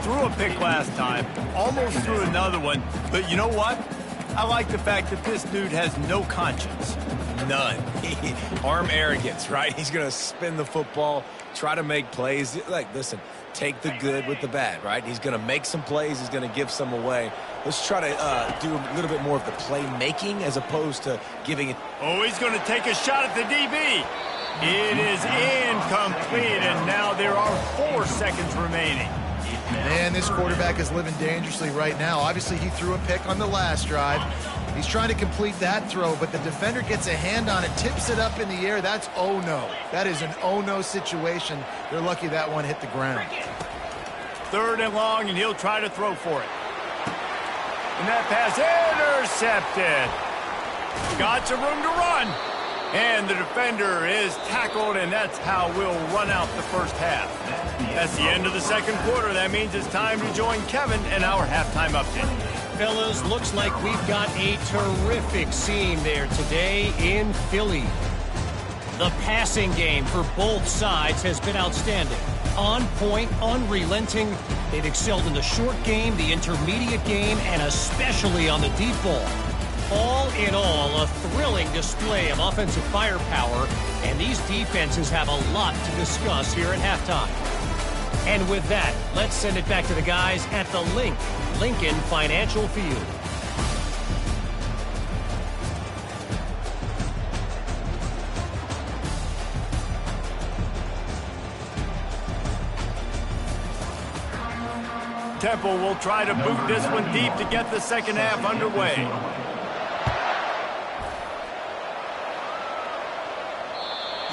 Threw a pick last time. Almost threw another one. But you know what? I like the fact that this dude has no conscience. None. Arm arrogance, right? He's going to spin the football, try to make plays. Like, listen, take the good with the bad, right? He's going to make some plays. He's going to give some away. Let's try to do a little bit more of the playmaking as opposed to giving it. Oh, he's going to take a shot at the DB. It is incomplete, and now there are 4 seconds remaining. Man, this quarterback is living dangerously right now. Obviously, he threw a pick on the last drive. He's trying to complete that throw, but the defender gets a hand on it, tips it up in the air. That's oh no. That is an oh no situation. They're lucky that one hit the ground. 3rd and long, and he'll try to throw for it. And that pass intercepted. Got some room to run. And the defender is tackled, and that's how we'll run out the first half. That's the end of the second quarter. That means it's time to join Kevin and our halftime update. Fellas, looks like we've got a terrific scene there today in Philly. The passing game for both sides has been outstanding. On point, unrelenting. They've excelled in the short game, the intermediate game, and especially on the deep ball. All in all, a thrilling display of offensive firepower, and these defenses have a lot to discuss here at halftime. And with that, let's send it back to the guys at the Lincoln Financial Field. Temple will try to boot this one deep to get the second half underway.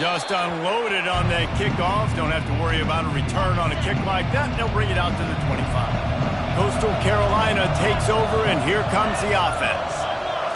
Just unloaded on that kickoff. Don't have to worry about a return on a kick like that. They'll bring it out to the 25. Coastal Carolina takes over, and here comes the offense.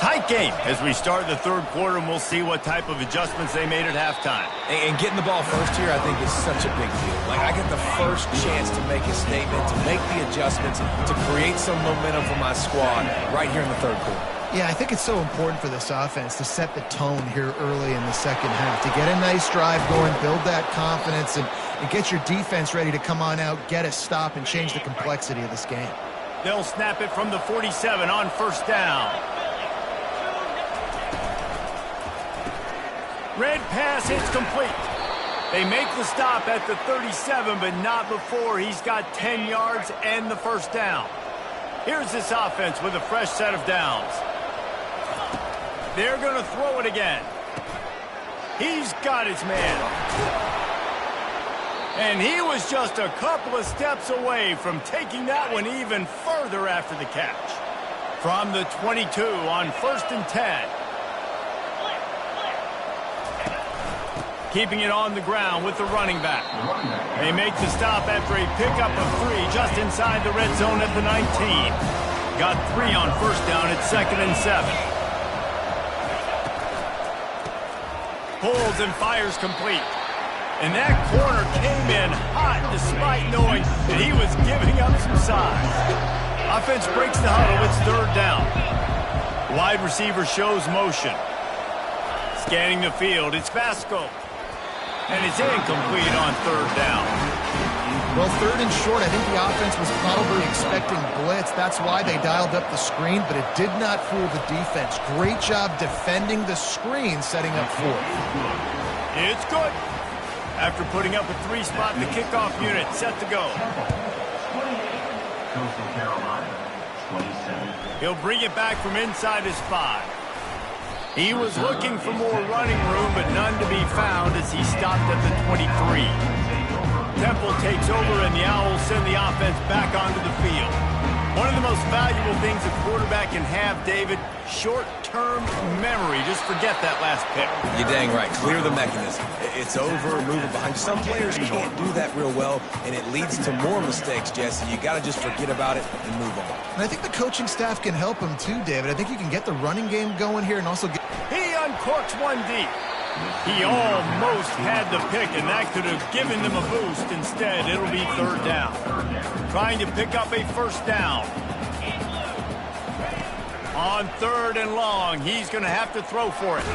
Tight game as we start the third quarter, and we'll see what type of adjustments they made at halftime. And getting the ball first here, I think, is such a big deal. Like, I get the first chance to make a statement, to make the adjustments, to create some momentum for my squad right here in the third quarter. Yeah, I think it's so important for this offense to set the tone here early in the second half, to get a nice drive going, build that confidence, and get your defense ready to come on out, get a stop, and change the complexity of this game. They'll snap it from the 47 on first down. Red pass hits complete. They make the stop at the 37, but not before he's got 10 yards and the first down. Here's this offense with a fresh set of downs. They're going to throw it again. He's got his man. And he was just a couple of steps away from taking that one even further after the catch. From the 22 on first and 10. Keeping it on the ground with the running back. They make the stop after a pickup of 3 just inside the red zone at the 19. Got 3 on first down at second and 7. Pulls and fires complete. And that corner came in hot despite knowing that he was giving up some size. Offense breaks the huddle. It's third down. Wide receiver shows motion. Scanning the field. It's Vasco. And it's incomplete on third down. Well, third and short, I think the offense was probably expecting blitz. That's why they dialed up the screen, but it did not fool the defense. Great job defending the screen, setting up fourth. It's good. After putting up a 3-spot, the kickoff unit set to go. Coastal Carolina, 27. He'll bring it back from inside his 5. He was looking for more running room, but none to be found as he stopped at the 23. Temple takes over, and the Owls send the offense back onto the field. One of the most valuable things a quarterback can have, David, short-term memory. Just forget that last pick. You're dang right. Clear the mechanism. It's over, move it behind. Some players can't do that real well, and it leads to more mistakes, Jesse. You got to just forget about it and move on. And I think the coaching staff can help him too, David. I think you can get the running game going here and also get... He uncorks one deep. He almost had the pick, and that could have given them a boost. Instead, it'll be third down. Trying to pick up a first down. On third and long, he's going to have to throw for it.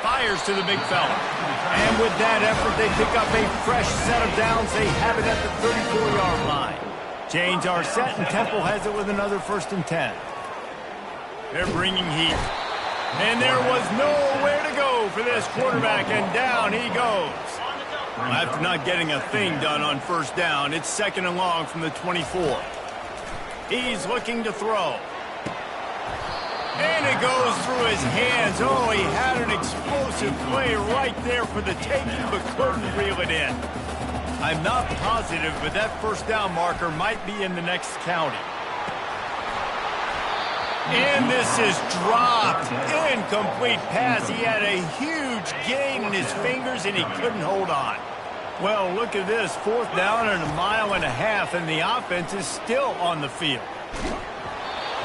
Fires to the big fella. And with that effort, they pick up a fresh set of downs. They have it at the 34-yard line. Chains are set, and Temple has it with another first and 10. They're bringing heat. And there was nowhere to go for this quarterback, and down he goes. Well, after not getting a thing done on first down, it's second and long from the 24. He's looking to throw. And it goes through his hands. Oh, he had an explosive play right there for the taking, but couldn't reel it in. I'm not positive, but that first down marker might be in the next county. And this is dropped. Incomplete pass. He had a huge gain in his fingers, and he couldn't hold on. Well, look at this. Fourth down and 1.5 miles, and the offense is still on the field.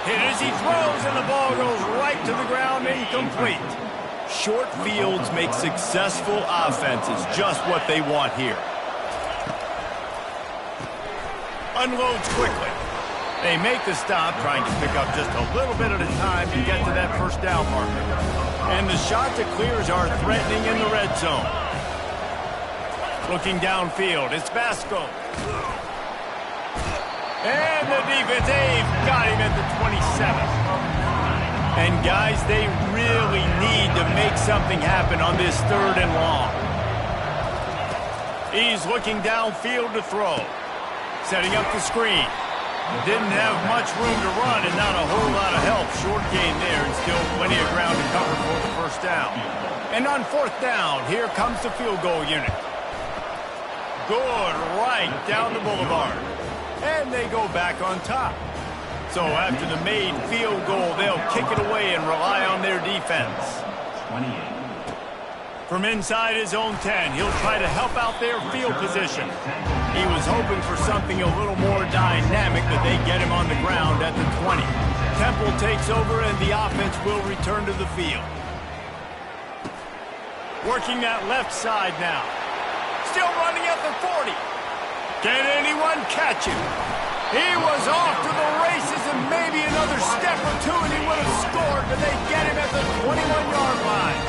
Hit as he throws, and the ball goes right to the ground, incomplete. Short fields make successful offenses, just what they want here. Unloads quickly. They make the stop, trying to pick up just a little bit at a time to get to that first down marker. And the shot that clears are threatening in the red zone. Looking downfield, it's Vasco. And the defense, they've got him at the 27. And guys, they really need to make something happen on this 3rd and long. He's looking downfield to throw. Setting up the screen. Didn't have much room to run and not a whole lot of help. Short gain there and still plenty of ground to cover for the first down. And on 4th down, here comes the field goal unit. Good right down the boulevard. And they go back on top. So after the made field goal, they'll kick it away and rely on their defense. 28. From inside his own 10, he'll try to help out their field position. He was hoping for something a little more dynamic, but they get him on the ground at the 20. Temple takes over and the offense will return to the field. Working that left side now. Still running at the 40. Can anyone catch him? He was off to the races and maybe another step or two and he would have scored, but they get him at the 21-yard line.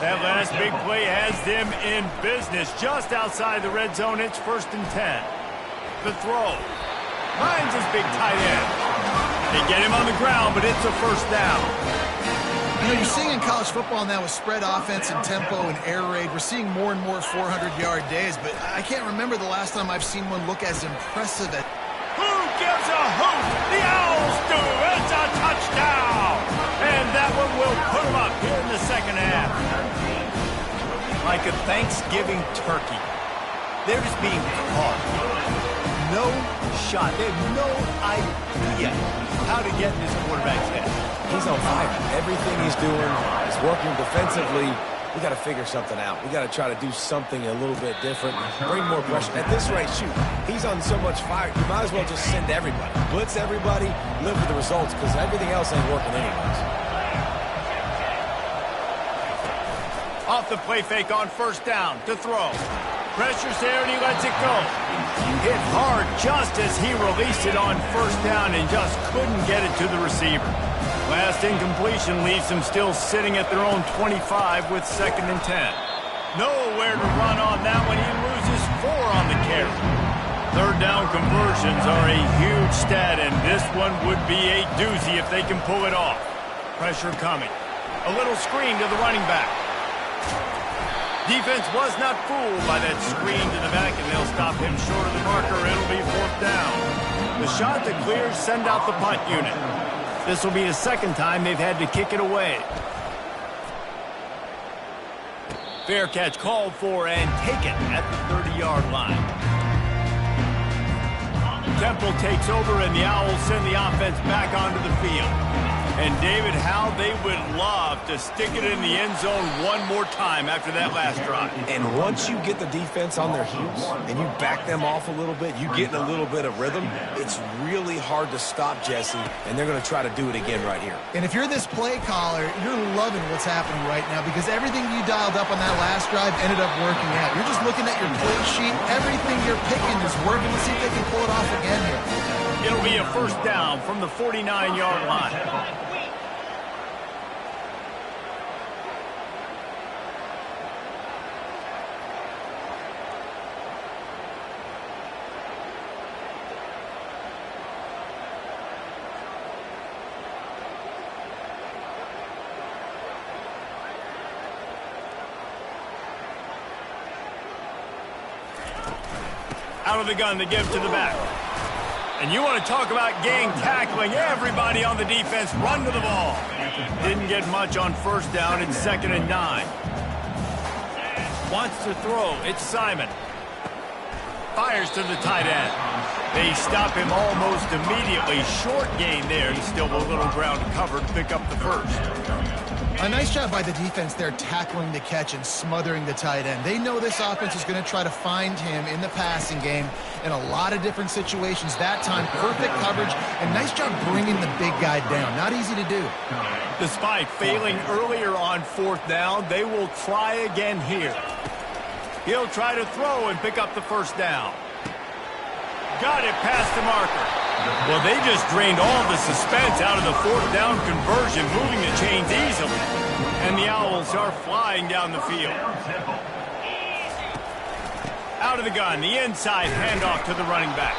That last big play has them in business just outside the red zone. It's 1st and 10. The throw. Finds his big tight end. They get him on the ground, but it's a first down. You know, you're seeing in college football now with spread offense and tempo and air raid, we're seeing more and more 400-yard days, but I can't remember the last time I've seen one look as impressive as... Who gives a hoot? The Owls do. It's a touchdown. And that one will put them up here in the second half. Like a Thanksgiving turkey. They're just being caught. No shot. They have no idea how to get in this quarterback's head. He's on fire. Everything he's doing is working defensively. We got to figure something out. We got to try to do something a little bit different. Bring more pressure. At this rate, shoot, he's on so much fire. You might as well just send everybody. Blitz everybody, live with the results, because everything else ain't working anyways. Off the play fake on 1st down to throw. Pressure's there and he lets it go. Hit hard just as he released it on 1st down and just couldn't get it to the receiver. Last incompletion leaves them still sitting at their own 25 with 2nd and 10. Nowhere to run on that one. He loses 4 on the carry. 3rd down conversions are a huge stat, and this one would be a doozy if they can pull it off. Pressure coming. A little screen to the running back. Defense was not fooled by that screen to the back, and they'll stop him short of the marker. It'll be 4th down. The shot that clears send out the punt unit. This will be the 2nd time they've had to kick it away. Fair catch called for and taken at the 30-yard line. Temple takes over and the Owls send the offense back onto the field. And David, how they would love to stick it in the end zone one more time after that last drive. And once you get the defense on their heels and you back them off a little bit, you get in a little bit of rhythm, it's really hard to stop Jesse, and they're going to try to do it again right here. And if you're this play caller, you're loving what's happening right now because everything you dialed up on that last drive ended up working out. You're just looking at your play sheet. Everything you're picking is working. Let's see if they can pull it off again here. It'll be a first down from the 49-yard line. Out of the gun, they give to the back. And you want to talk about gang tackling. Everybody on the defense run to the ball. Didn't get much on 1st down. It's 2nd and 9. Wants to throw. It's Simon. Fires to the tight end. They stop him almost immediately. Short gain there. He's still a little ground covered to pick up the first. A nice job by the defense there tackling the catch and smothering the tight end. They know this offense is going to try to find him in the passing game in a lot of different situations. That time, perfect coverage, and nice job bringing the big guy down. Not easy to do. Despite failing earlier on 4th down, they will try again here. He'll try to throw and pick up the 1st down. Got it past the marker. Well, they just drained all the suspense out of the 4th down conversion, moving the chains easily. And the Owls are flying down the field. Out of the gun, the inside handoff to the running back.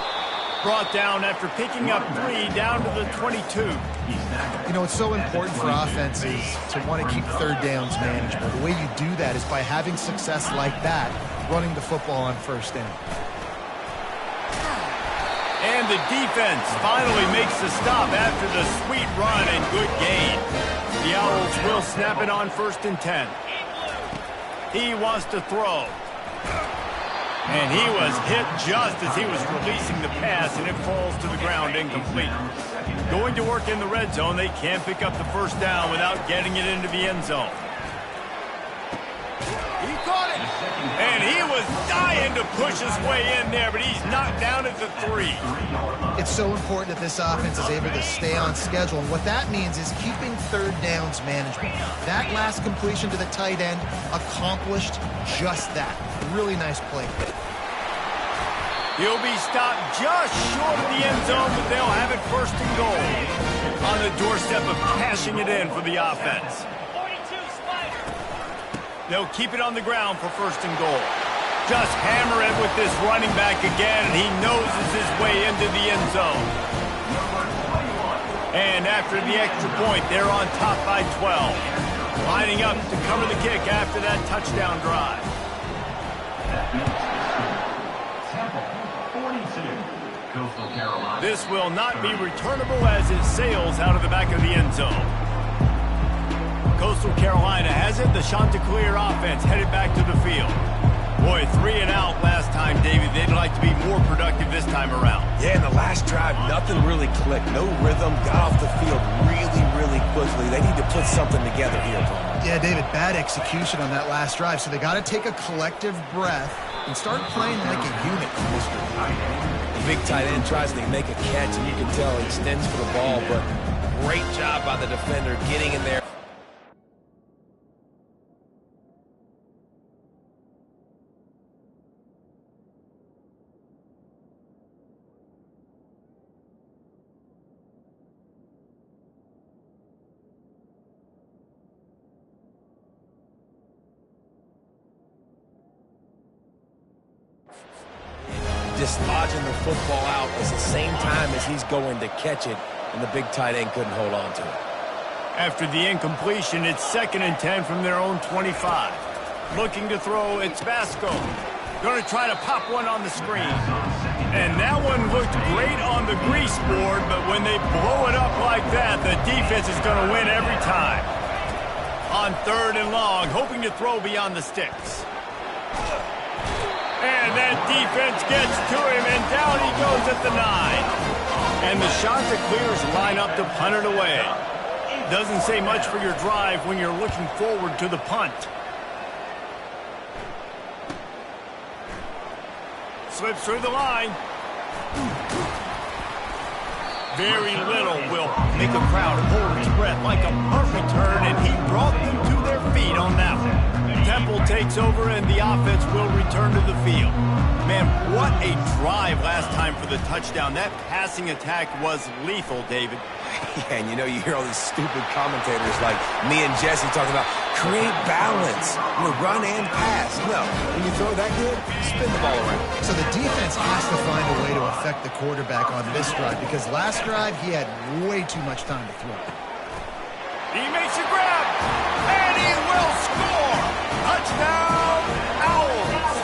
Brought down after picking up 3 down to the 22. You know, it's so important for offenses to want to keep 3rd downs manageable. The way you do that is by having success like that, running the football on 1st down. And the defense finally makes the stop after the sweet run and good gain. The Owls will snap it on 1st and 10. He wants to throw. And he was hit just as he was releasing the pass, and it falls to the ground incomplete. Going to work in the red zone, they can't pick up the 1st down without getting it into the end zone. He caught it! And he was dying to push his way in there, but he's knocked down at the 3. It's so important that this offense is able to stay on schedule, and what that means is keeping 3rd downs manageable. That last completion to the tight end accomplished just that. Really nice play. He'll be stopped just short of the end zone, but they'll have it 1st and goal. On the doorstep of cashing it in for the offense. They'll keep it on the ground for 1st and goal. Just hammer it with this running back again, and he noses his way into the end zone. And after the extra point, they're on top by 12. Lining up to cover the kick after that touchdown drive. This will not be returnable as it sails out of the back of the end zone. Coastal Carolina has it. The Chanticleer offense headed back to the field. Boy, 3 and out last time, David. They'd like to be more productive this time around. Yeah, in the last drive, nothing really clicked. No rhythm. Got off the field really, really quickly. They need to put something together here, Paul. Yeah, David, bad execution on that last drive. So they got to take a collective breath and start playing like a unit. The big tight end tries to make a catch, and you can tell he extends for the ball, but great job by the defender getting in there. Dislodging the football out at the same time as he's going to catch it, and the big tight end couldn't hold on to it. After the incompletion, it's 2nd and 10 from their own 25. Looking to throw, it's Vasco. Going to try to pop one on the screen. And that one looked great on the grease board, but when they blow it up like that, the defense is going to win every time. On 3rd and long, hoping to throw beyond the sticks. And that defense gets to him, and down he goes at the 9. And the Chanticleers line up to punt it away. Doesn't say much for your drive when you're looking forward to the punt. Slips through the line. Very little will make a crowd hold its breath like a punt return, and he brought them to their feet on that one. Temple takes over, and the offense will return to the field. Man, what a drive last time for the touchdown. That passing attack was lethal, David. Yeah, and you know, you hear all these stupid commentators like me and Jesse talking about create balance, run and pass. No, when you throw that good, spin the ball around. So the defense has to find a way to affect the quarterback on this drive, because last drive he had way too much time to throw. He makes a grab, and he will score. Touchdown, Owls.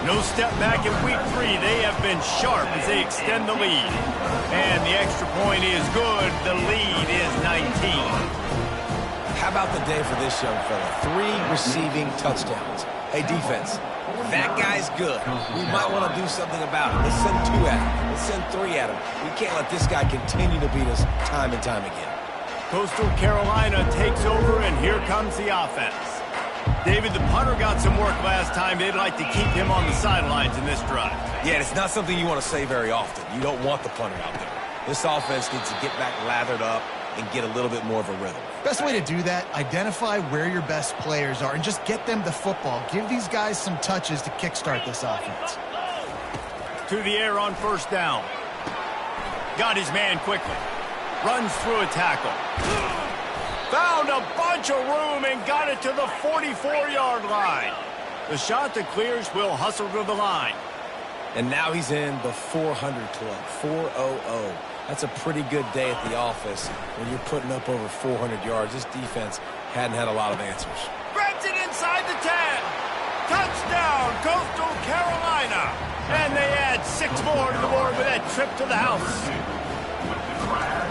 No step back in week 3. They have been sharp as they extend the lead. And the extra point is good. The lead is 19. How about the day for this young fella? 3 receiving touchdowns. Hey, defense, that guy's good. We might want to do something about it. Let's send 2 at him. Let's send 3 at him. We can't let this guy continue to beat us time and time again. Coastal Carolina takes over, and here comes the offense. David, the punter got some work last time. They'd like to keep him on the sidelines in this drive. Yeah, it's not something you want to say very often. You don't want the punter out there. This offense needs to get back lathered up and get a little bit more of a rhythm. Best way to do that, identify where your best players are and just get them the football. Give these guys some touches to kickstart this offense. To the air on first down. Got his man quickly. Runs through a tackle. Found a bunch of room and got it to the 44-yard line. The shot that clears will hustle to the line. And now he's in the 400 club, 400. That's a pretty good day at the office when you're putting up over 400 yards. This defense hadn't had a lot of answers. Grabs it inside the 10. Touchdown, Coastal Carolina. And they add 6 more to the board with that trip to the house.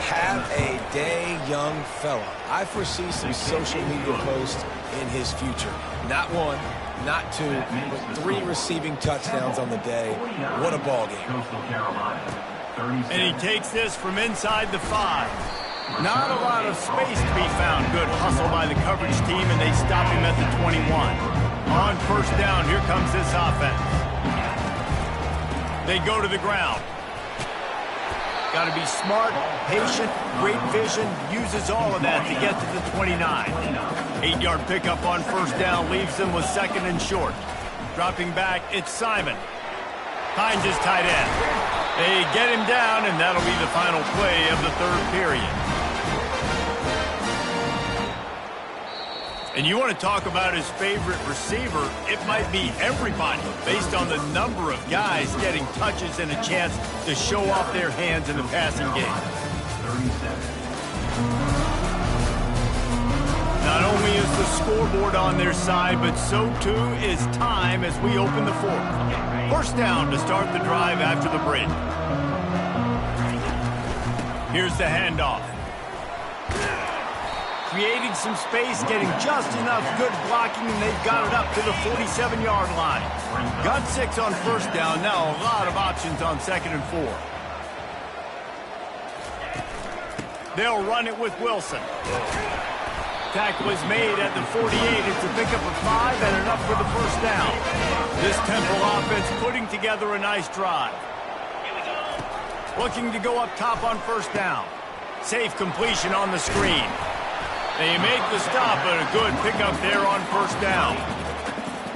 Have a day, young fella. I foresee some social media posts in his future. Not 1, not 2, but 3 receiving touchdowns on the day. What a ball game. And he takes this from inside the 5. Not a lot of space to be found. Good hustle by the coverage team, and they stop him at the 21. On first down, here comes this offense. They go to the ground. Got to be smart, patient, great vision, uses all of that to get to the 29. 8-yard pickup on first down leaves them with second and short. Dropping back, it's Simon. Finds his tight end. They get him down, and that'll be the final play of the third period. And you want to talk about his favorite receiver, it might be everybody, based on the number of guys getting touches and a chance to show off their hands in the passing game. Not only is the scoreboard on their side, but so too is time as we open the fourth. First down to start the drive after the break. Here's the handoff. Creating some space, getting just enough good blocking, and they've got it up to the 47-yard line. Got 6 on first down. Now a lot of options on second and 4. They'll run it with Wilson. Tackle is made at the 48. It's a pickup of 5 and enough for the first down. This Temple offense putting together a nice drive. Looking to go up top on first down. Safe completion on the screen. They make the stop, but a good pickup there on first down.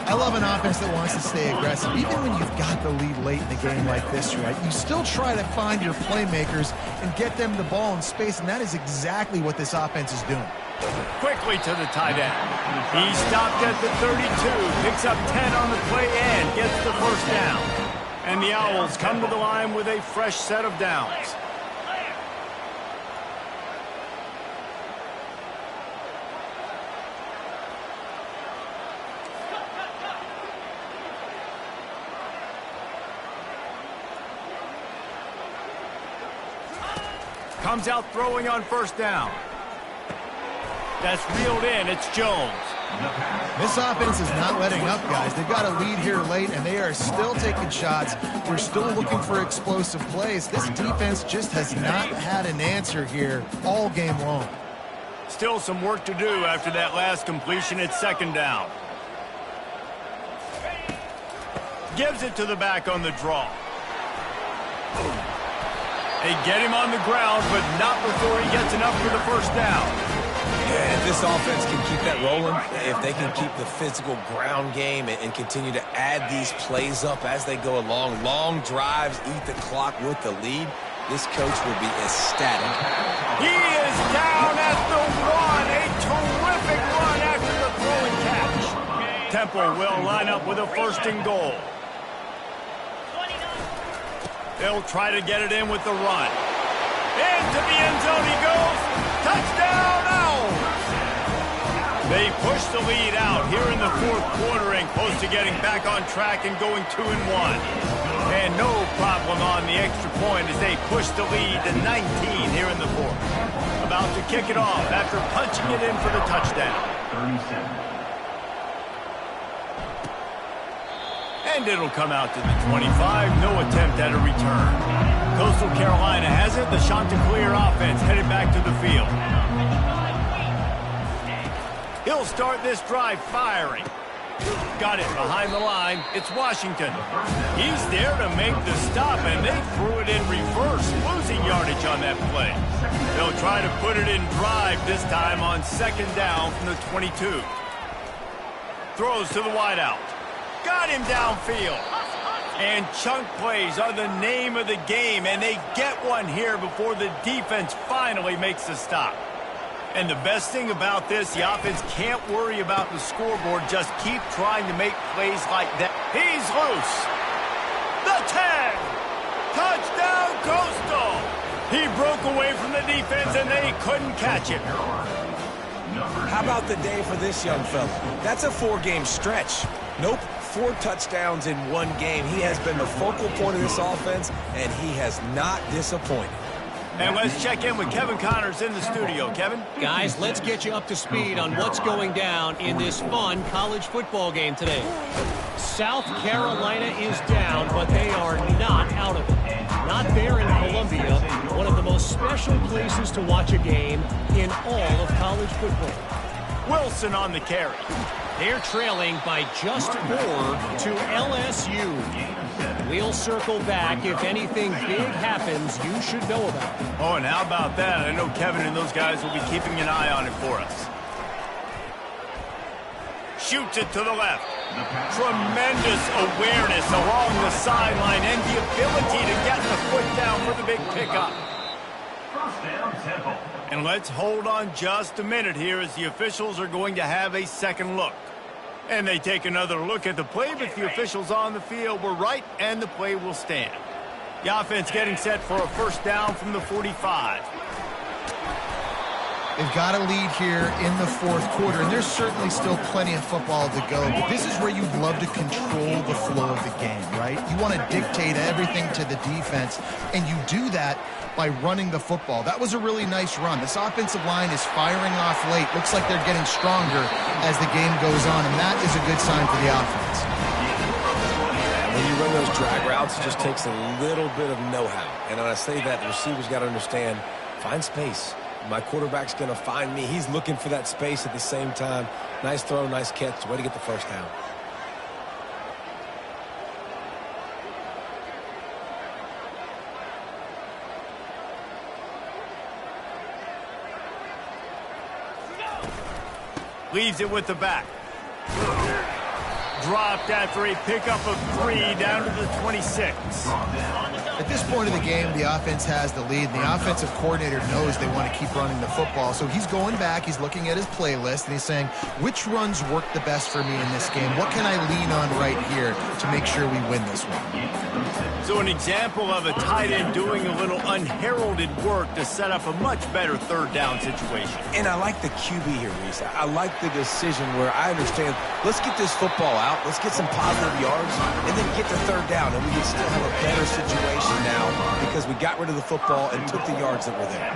I love an offense that wants to stay aggressive. Even when you've got the lead late in the game like this, right, you still try to find your playmakers and get them the ball in space, and that is exactly what this offense is doing. Quickly to the tight end. He stopped at the 32, picks up 10 on the play and gets the first down. And the Owls come to the line with a fresh set of downs. Comes out throwing on first down. That's reeled in. It's Jones. This offense is not letting up, guys. They've got a lead here late, and they are still taking shots. They're still looking for explosive plays. This defense just has not had an answer here all game long. Still some work to do after that last completion. It's second down. Gives it to the back on the draw. They get him on the ground, but not before he gets enough for the first down. Yeah, if this offense can keep that rolling, if they can keep the physical ground game and continue to add these plays up as they go along, long drives, eat the clock with the lead, this coach will be ecstatic. He is down at the 1. A terrific run after the throwing catch. Temple will line up with a first and goal. They'll try to get it in with the run. Into the end zone he goes. Touchdown, Owls! They push the lead out here in the fourth quarter and close to getting back on track and going 2-1. And no problem on the extra point as they push the lead to 19 here in the fourth. About to kick it off after punching it in for the touchdown. 37. And it'll come out to the 25. No attempt at a return. Coastal Carolina has it the Chanticleer offense headed back to the field. He'll start this drive firing. Got it behind the line. It's Washington. He's there to make the stop, and they threw it in reverse, losing yardage on that play. They'll try to put it in drive this time on second down from the 22. Throws to the wideout. Got him downfield. And chunk plays are the name of the game, and they get one here before the defense finally makes the stop. And the best thing about this, the offense can't worry about the scoreboard. Just keep trying to make plays like that. He's loose. The 10. Touchdown, Coastal. He broke away from the defense, and they couldn't catch him. How about the day for this young fella? That's a 4-game stretch. Nope, 4 touchdowns in 1 game. He has been the focal point of this offense, and he has not disappointed. And let's check in with Kevin Connors in the studio. Kevin? Guys, let's get you up to speed on what's going down in this fun college football game today. South Carolina is down, but they are not out of it. Not there in Columbia, one of the most special places to watch a game in all of college football. Wilson on the carry. They're trailing by just 4 to LSU. We'll circle back. If anything big happens, you should know about it. Oh, and how about that? I know Kevin and those guys will be keeping an eye on it for us. Shoots it to the left. Tremendous awareness along the sideline and the ability to get the foot down for the big pickup. First down, Temple. And let's hold on just a minute here as the officials are going to have a second look. And they take another look at the play, but the officials on the field were right, and the play will stand. The offense getting set for a first down from the 45. They've got a lead here in the fourth quarter, and there's certainly still plenty of football to go, but this is where you'd love to control the flow of the game, right? You want to dictate everything to the defense, and you do that by running the football. That was a really nice run. This offensive line is firing off late. Looks like they're getting stronger as the game goes on, and that is a good sign for the offense. When you run those drag routes, it just takes a little bit of know-how. And when I say that, the receivers got to understand, find space. My quarterback's going to find me. He's looking for that space at the same time. Nice throw, nice catch. Way to get the first down. Leaves it with the back. Dropped after a pickup of 3 down to the 26. At this point of the game, the offense has the lead, and the offensive coordinator knows they want to keep running the football. So he's going back, he's looking at his playlist, and he's saying, which runs work the best for me in this game? What can I lean on right here to make sure we win this one? So an example of a tight end doing a little unheralded work to set up a much better third down situation. And I like the QB here, Reese. I like the decision where I understand, let's get this football out, let's get some positive yards, and then get the third down, and we can still have a better situation now because we got rid of the football and took the yards that were there.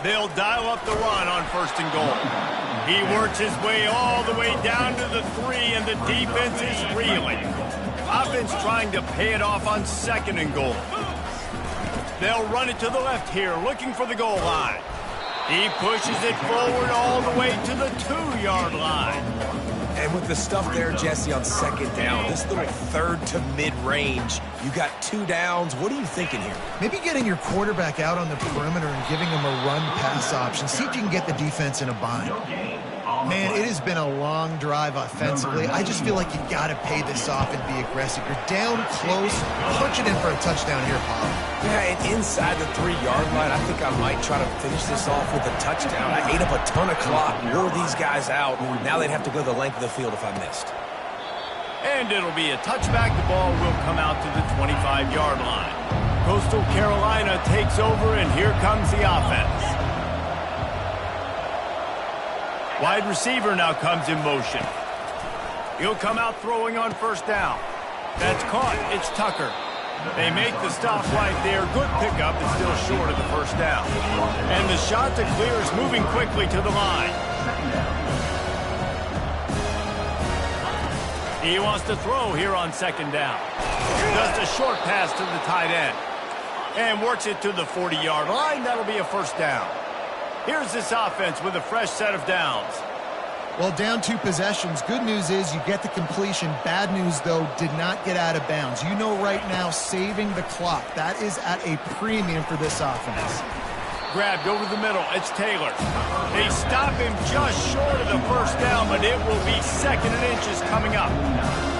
They'll dial up the run on first and goal. He works his way all the way down to the 3, and the defense is reeling. Offense trying to pay it off on second and goal. They'll run it to the left here, looking for the goal line. He pushes it forward all the way to the 2-yard line. And with the stuff there, Jesse, on second down, this little third to mid-range, you got 2 downs. What are you thinking here? Maybe getting your quarterback out on the perimeter and giving him a run-pass option. See if you can get the defense in a bind. Man, it has been a long drive offensively. I just feel like you got to pay this off and be aggressive. You're down close. Punch it in for a touchdown here, Paul. Yeah, and inside the 3-yard line, I think I might try to finish this off with a touchdown. I ate up a ton of clock, wore these guys out. Now they'd have to go the length of the field if I missed. And it'll be a touchback. The ball will come out to the 25-yard line. Coastal Carolina takes over, and here comes the offense. Wide receiver now comes in motion. He'll come out throwing on first down. That's caught. It's Tucker. They make the stop right there. Good pickup. It's still short of the first down. And the Chanticleer is moving quickly to the line. He wants to throw here on second down. Just a short pass to the tight end. And works it to the 40-yard line. That'll be a first down. Here's this offense with a fresh set of downs. Well, down 2 possessions. Good news is you get the completion. Bad news, though, did not get out of bounds. You know right now, saving the clock. That is at a premium for this offense. Grabbed over the middle. It's Taylor. They stop him just short of the first down, but it will be 2nd and inches coming up.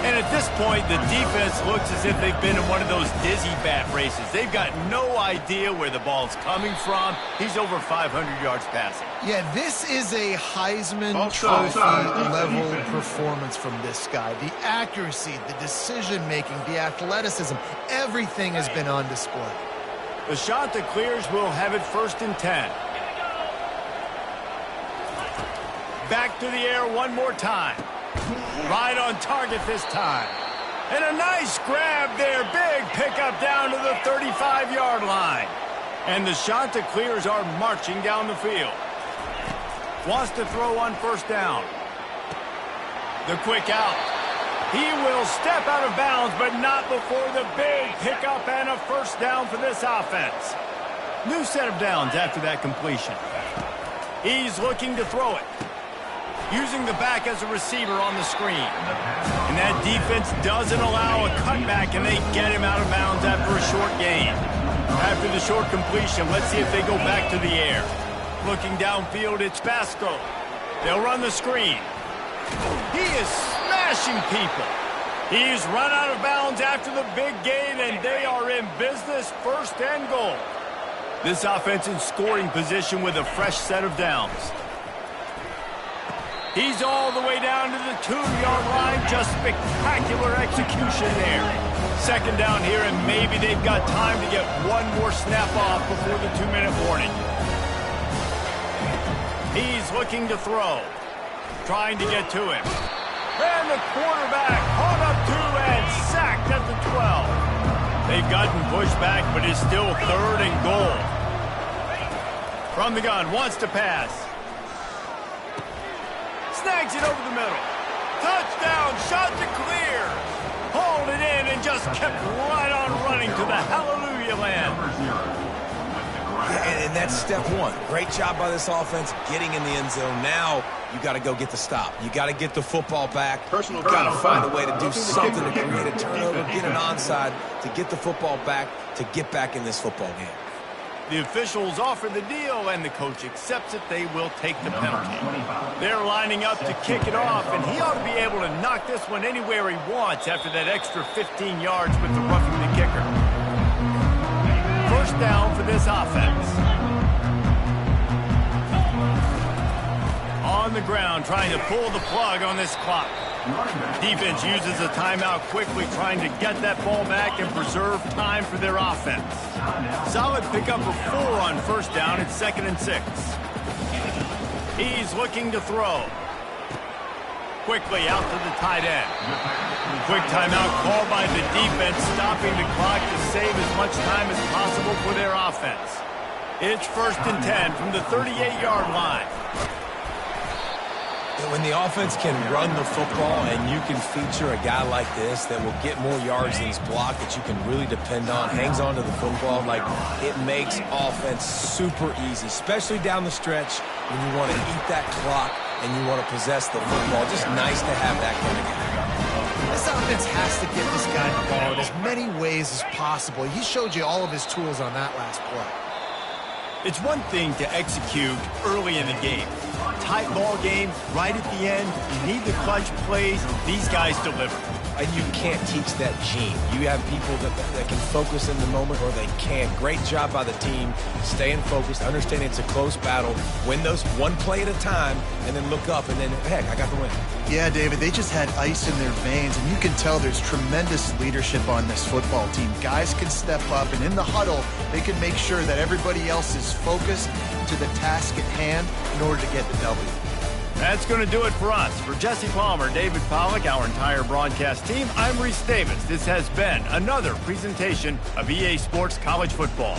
And at this point, the defense looks as if they've been in one of those dizzy bat races. They've got no idea where the ball's coming from. He's over 500 yards passing. Yeah, this is a Heisman Trophy-level performance from this guy. The accuracy, the decision-making, the athleticism, everything has been on display. The shot that clears will have it 1st and 10. Back to the air one more time. Right on target this time. And a nice grab there. Big pickup down to the 35-yard line. And the shot that clears are marching down the field. Wants to throw on 1st down. The quick out. He will step out of bounds, but not before the big pickup and a 1st down for this offense. New set of downs after that completion. He's looking to throw it. Using the back as a receiver on the screen. And that defense doesn't allow a cutback, and they get him out of bounds after a short gain. After the short completion, let's see if they go back to the air. Looking downfield, it's Basco. They'll run the screen. He is smashing people. He's run out of bounds after the big gain, and they are in business, 1st and goal. This offense in scoring position with a fresh set of downs. He's all the way down to the 2-yard line. Just spectacular execution there. 2nd down here, and maybe they've got time to get one more snap off before the 2-minute warning. He's looking to throw. Trying to get to him. And the quarterback caught up to and sacked at the 12. They've gotten pushed back, but it's still 3rd and goal. From the gun, wants to pass. Snags it over the middle. Touchdown, shot to clear. Hauled it in and just kept right on running to the hallelujah land. And that's step 1. Great job by this offense getting in the end zone. Now you got to go get the stop. You got to get the football back. You got to find a way to do something to create a turnover, get an onside, to get the football back, to get back in this football game. The officials offer the deal, and the coach accepts it. They will take the penalty. They're lining up to kick it off, and he ought to be able to knock this one anywhere he wants after that extra 15 yards with the roughing the kicker. 1st down for this offense. On the ground, trying to pull the plug on this clock. Defense uses a timeout quickly, trying to get that ball back and preserve time for their offense. Solid pickup of 4 on 1st down. It's 2nd and 6. He's looking to throw. Quickly out to the tight end. Quick timeout called by the defense, stopping the clock to save as much time as possible for their offense. It's 1st and 10 from the 38-yard line. When the offense can run the football and you can feature a guy like this that will get more yards than his block, that you can really depend on, hangs on to the football, like it makes offense super easy, especially down the stretch when you want to eat that clock and you want to possess the football. Just nice to have that kind of guy. This offense has to get this guy the ball in as many ways as possible. He showed you all of his tools on that last play. It's one thing to execute early in the game. Tight ball game, right at the end. You need the clutch plays. These guys deliver. And you can't teach that gene. You have people that can focus in the moment or they can't. Great job by the team, staying focused, understanding it's a close battle, win those one play at a time, and then look up and then, heck, I got the win. Yeah, David, they just had ice in their veins, and you can tell there's tremendous leadership on this football team. Guys can step up, and in the huddle, they can make sure that everybody else is focused to the task at hand in order to get the W. That's going to do it for us. For Jesse Palmer, David Pollack, our entire broadcast team, I'm Reese Davis. This has been another presentation of EA Sports College Football.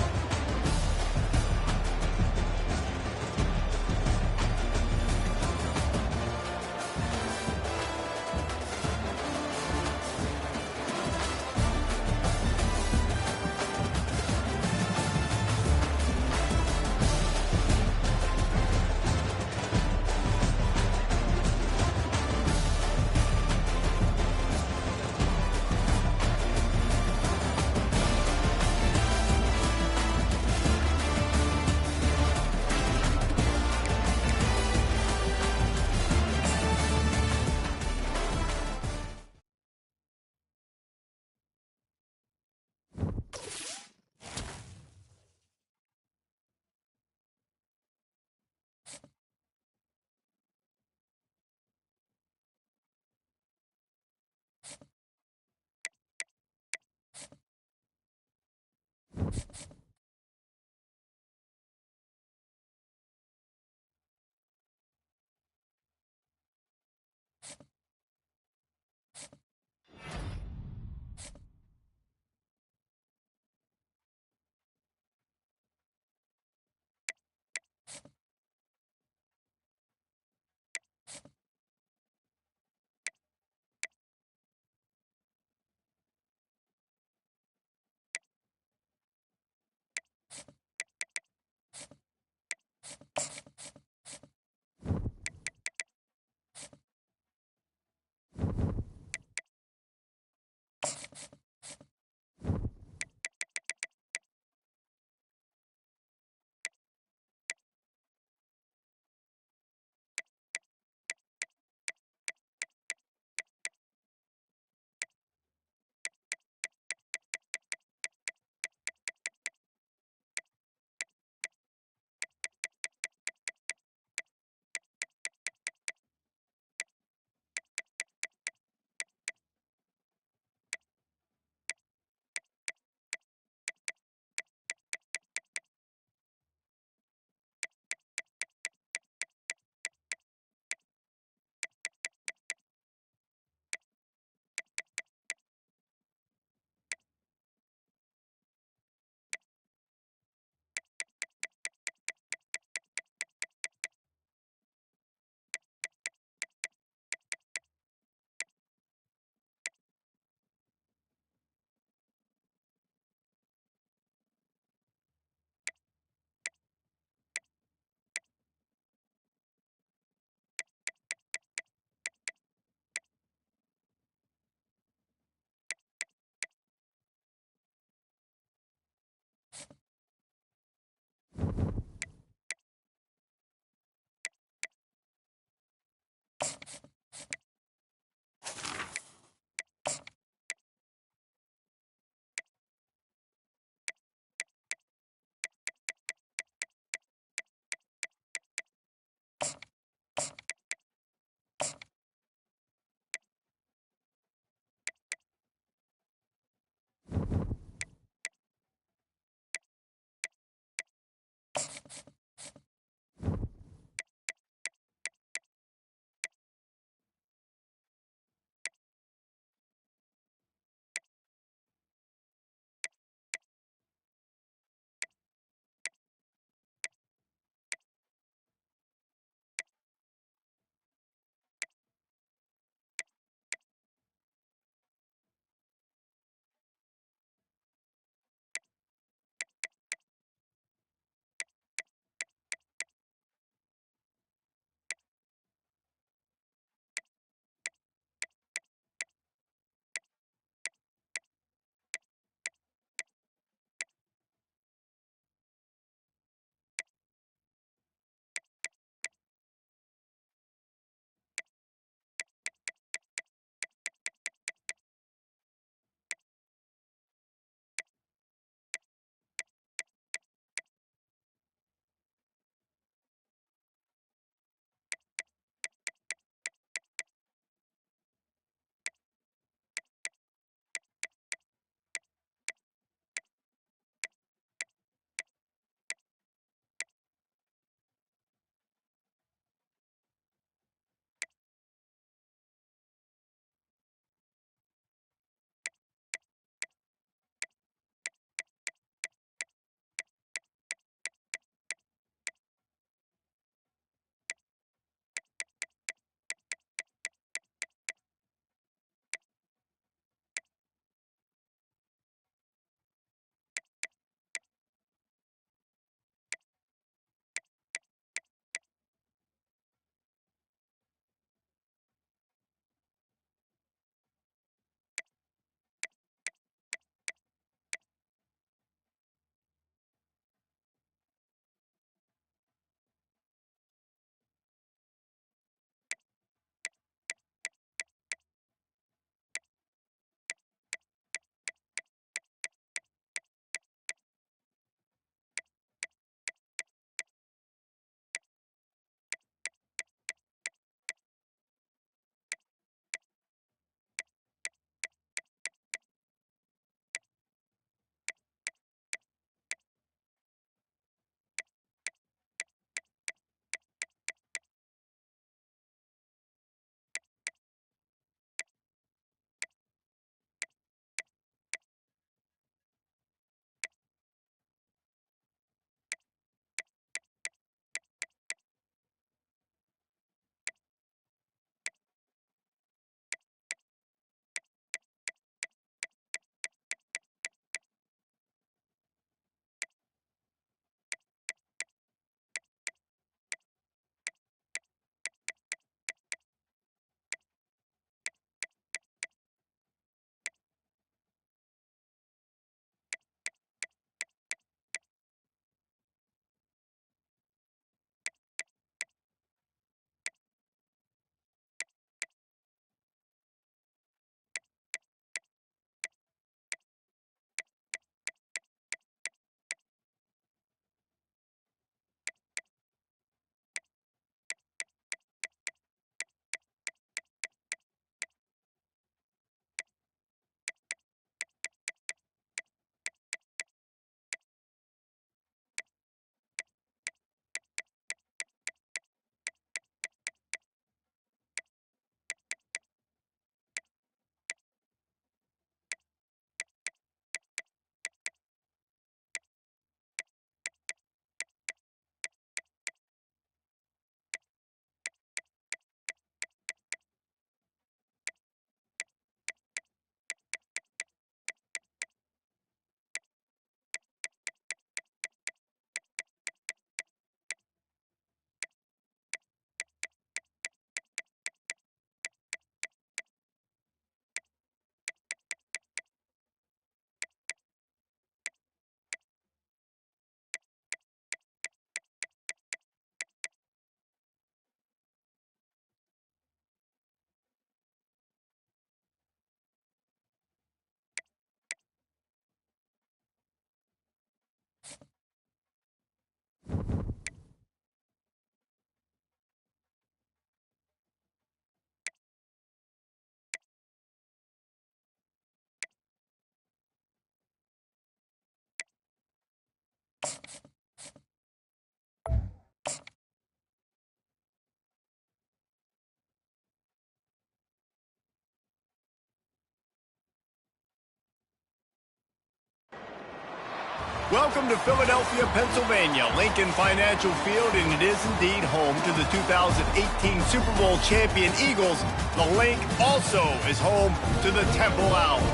Welcome to Philadelphia, Pennsylvania, Lincoln Financial Field, and it is indeed home to the 2018 Super Bowl champion Eagles. The Link also is home to the Temple Owls.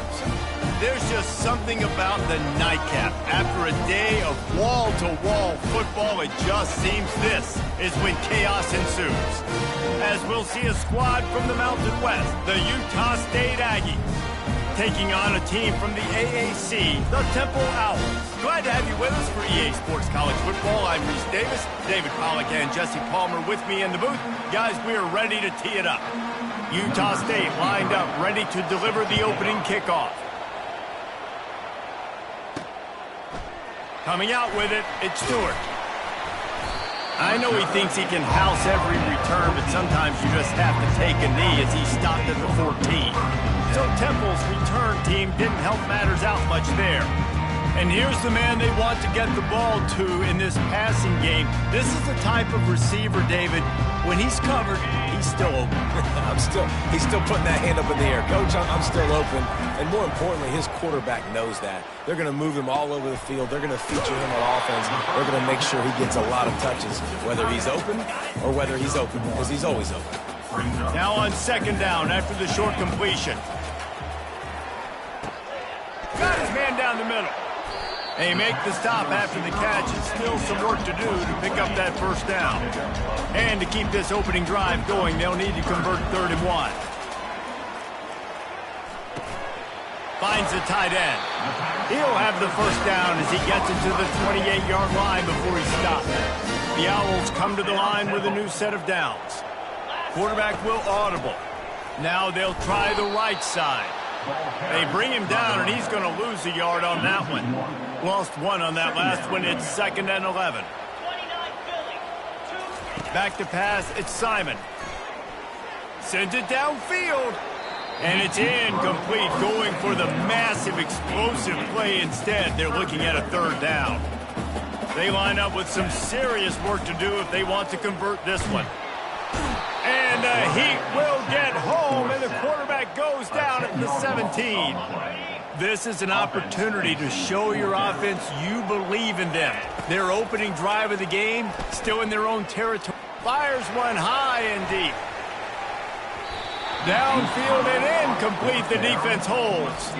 There's just something about the nightcap. After a day of wall-to-wall football, it just seems this is when chaos ensues. As we'll see a squad from the Mountain West, the Utah State Aggies, taking on a team from the AAC, the Temple Owls. Glad to have you with us for EA Sports College Football. I'm Reese Davis, David Pollack and Jesse Palmer with me in the booth. Guys, we are ready to tee it up. Utah State lined up, ready to deliver the opening kickoff. Coming out with it, it's Stewart. I know he thinks he can house every return, but sometimes you just have to take a knee as he stopped at the 14. So Temple's return team didn't help matters out much there. And here's the man they want to get the ball to in this passing game. This is the type of receiver, David, when he's covered, he's still open. He's still putting that hand up in the air. Coach, I'm still open. And more importantly, his quarterback knows that. They're going to move him all over the field. They're going to feature him on offense. They're going to make sure he gets a lot of touches, whether he's open or whether he's open, because he's always open. Now on second down after the short completion. Got his man down the middle. They make the stop after the catch. It's still some work to do to pick up that first down. And to keep this opening drive going, they'll need to convert 3rd and 1. Finds the tight end. He'll have the first down as he gets into the 28-yard line before he stops. The Owls come to the line with a new set of downs. Quarterback will audible. Now they'll try the right side. They bring him down, and he's going to lose a yard on that one. Lost 1 on that last one. It's 2nd and 11. Back to pass. It's Simon. Sends it downfield. And it's incomplete, going for the massive explosive play instead. They're looking at a 3rd down. They line up with some serious work to do if they want to convert this one. And the Heat will get home, and the quarterback goes down at the 17. This is an opportunity to show your offense you believe in them. Their opening drive of the game, still in their own territory. Fires one high and deep. Downfield and incomplete. The defense holds.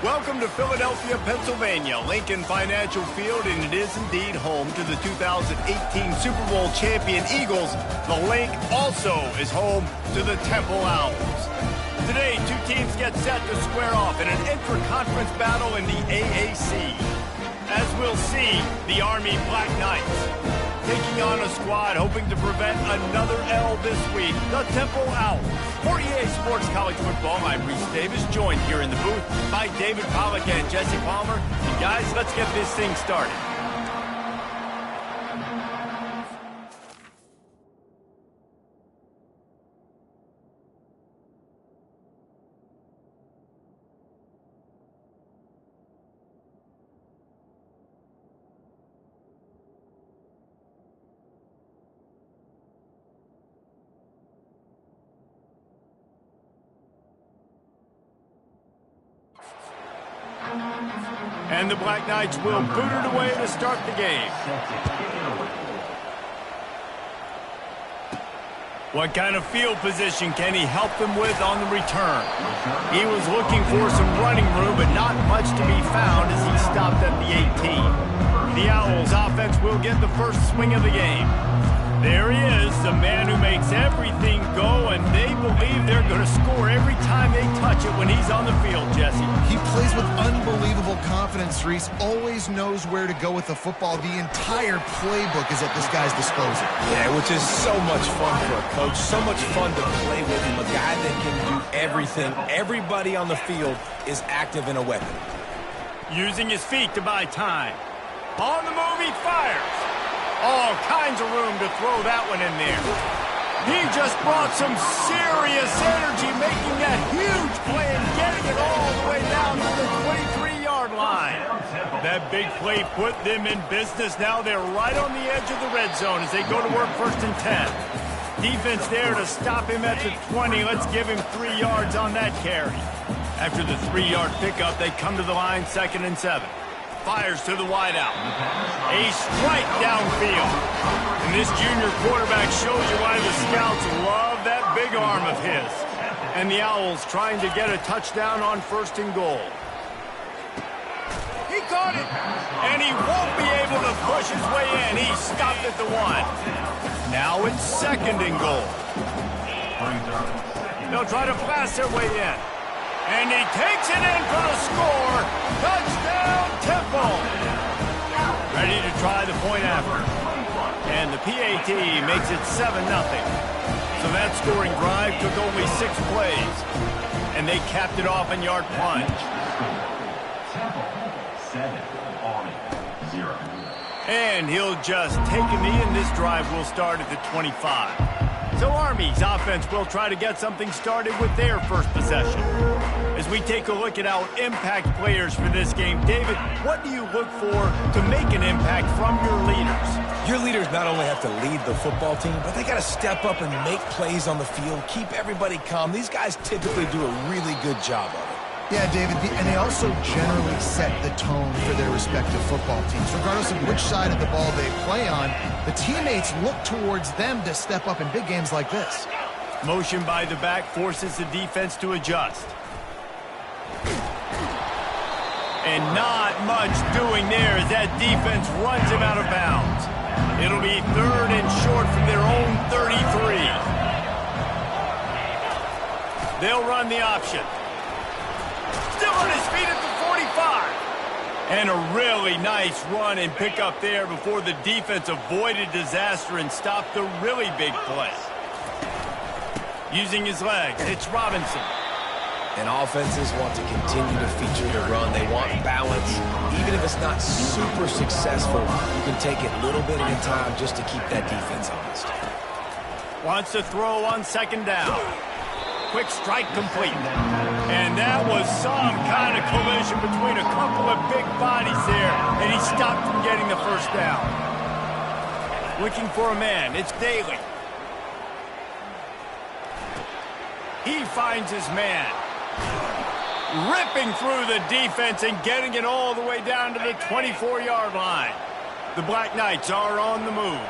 Welcome to Philadelphia, Pennsylvania, Lincoln Financial Field, and it is indeed home to the 2018 Super Bowl champion Eagles. The Link also is home to the Temple Owls. Today, 2 teams get set to square off in an intra-conference battle in the AAC. As we'll see, the Army Black Knights taking on a squad hoping to prevent another L this week, the Temple Owls. For EA Sports College Football, I'm Reese Davis, joined here in the booth by David Pollack and Jesse Palmer. And guys, let's get this thing started. And the Black Knights will boot it away to start the game. What kind of field position can he help them with on the return? He was looking for some running room, but not much to be found as he stopped at the 18. The Owls offense will get the first swing of the game. There he is, the man who makes everything go, and they believe they're going to score every time they touch it when he's on the field, Jesse. He plays with unbelievable confidence, Reese. Always knows where to go with the football. The entire playbook is at this guy's disposal. Yeah, which is so much fun for a coach. So much fun to play with him. A guy that can do everything. Everybody on the field is active in a weapon. Using his feet to buy time. On the move, he fires. All kinds of room to throw that one in there. He just brought some serious energy, making that huge play and getting it all the way down to the 23-yard line. That big play put them in business. Now they're right on the edge of the red zone as they go to work 1st and 10. Defense there to stop him at the 20. Let's give him 3 yards on that carry. After the 3-yard pickup, they come to the line 2nd and 7. Fires to the wideout. A strike downfield. And this junior quarterback shows you why the scouts love that big arm of his. And the Owls trying to get a touchdown on 1st and goal. He caught it. And he won't be able to push his way in. He stopped at the 1. Now it's 2nd and goal. They'll try to blast their way in. And he takes it in for the score. Touchdown, Temple. Ready to try the point after. And the PAT makes it 7-0. So that scoring drive took only 6 plays. And they capped it off in yard plunge. Temple, 7, Army, 0. And he'll just take a knee, and this drive will start at the 25. So Army's offense will try to get something started with their first possession. As we take a look at our impact players for this game, David, what do you look for to make an impact from your leaders? Your leaders not only have to lead the football team, but they got to step up and make plays on the field, keep everybody calm. These guys typically do a really good job of it. Yeah, David, and they also generally set the tone for their respective football teams. Regardless of which side of the ball they play on, the teammates look towards them to step up in big games like this. Motion by the back forces the defense to adjust. And not much doing there as that defense runs him out of bounds. It'll be 3rd and short from their own 33. They'll run the option. Still on his feet at the 45. And a really nice run and pick up there before the defense avoided disaster and stopped the really big play. Using his legs, it's Robinson. And offenses want to continue to feature the run. They want balance. Even if it's not super successful, you can take it little bit at a time just to keep that defense honest. Wants to throw on 2nd down. Quick strike complete. And that was some kind of collision between a couple of big bodies there, and he stopped from getting the 1st down. Looking for a man, it's Daly. He finds his man. Ripping through the defense and getting it all the way down to the 24-yard line. The Black Knights are on the move.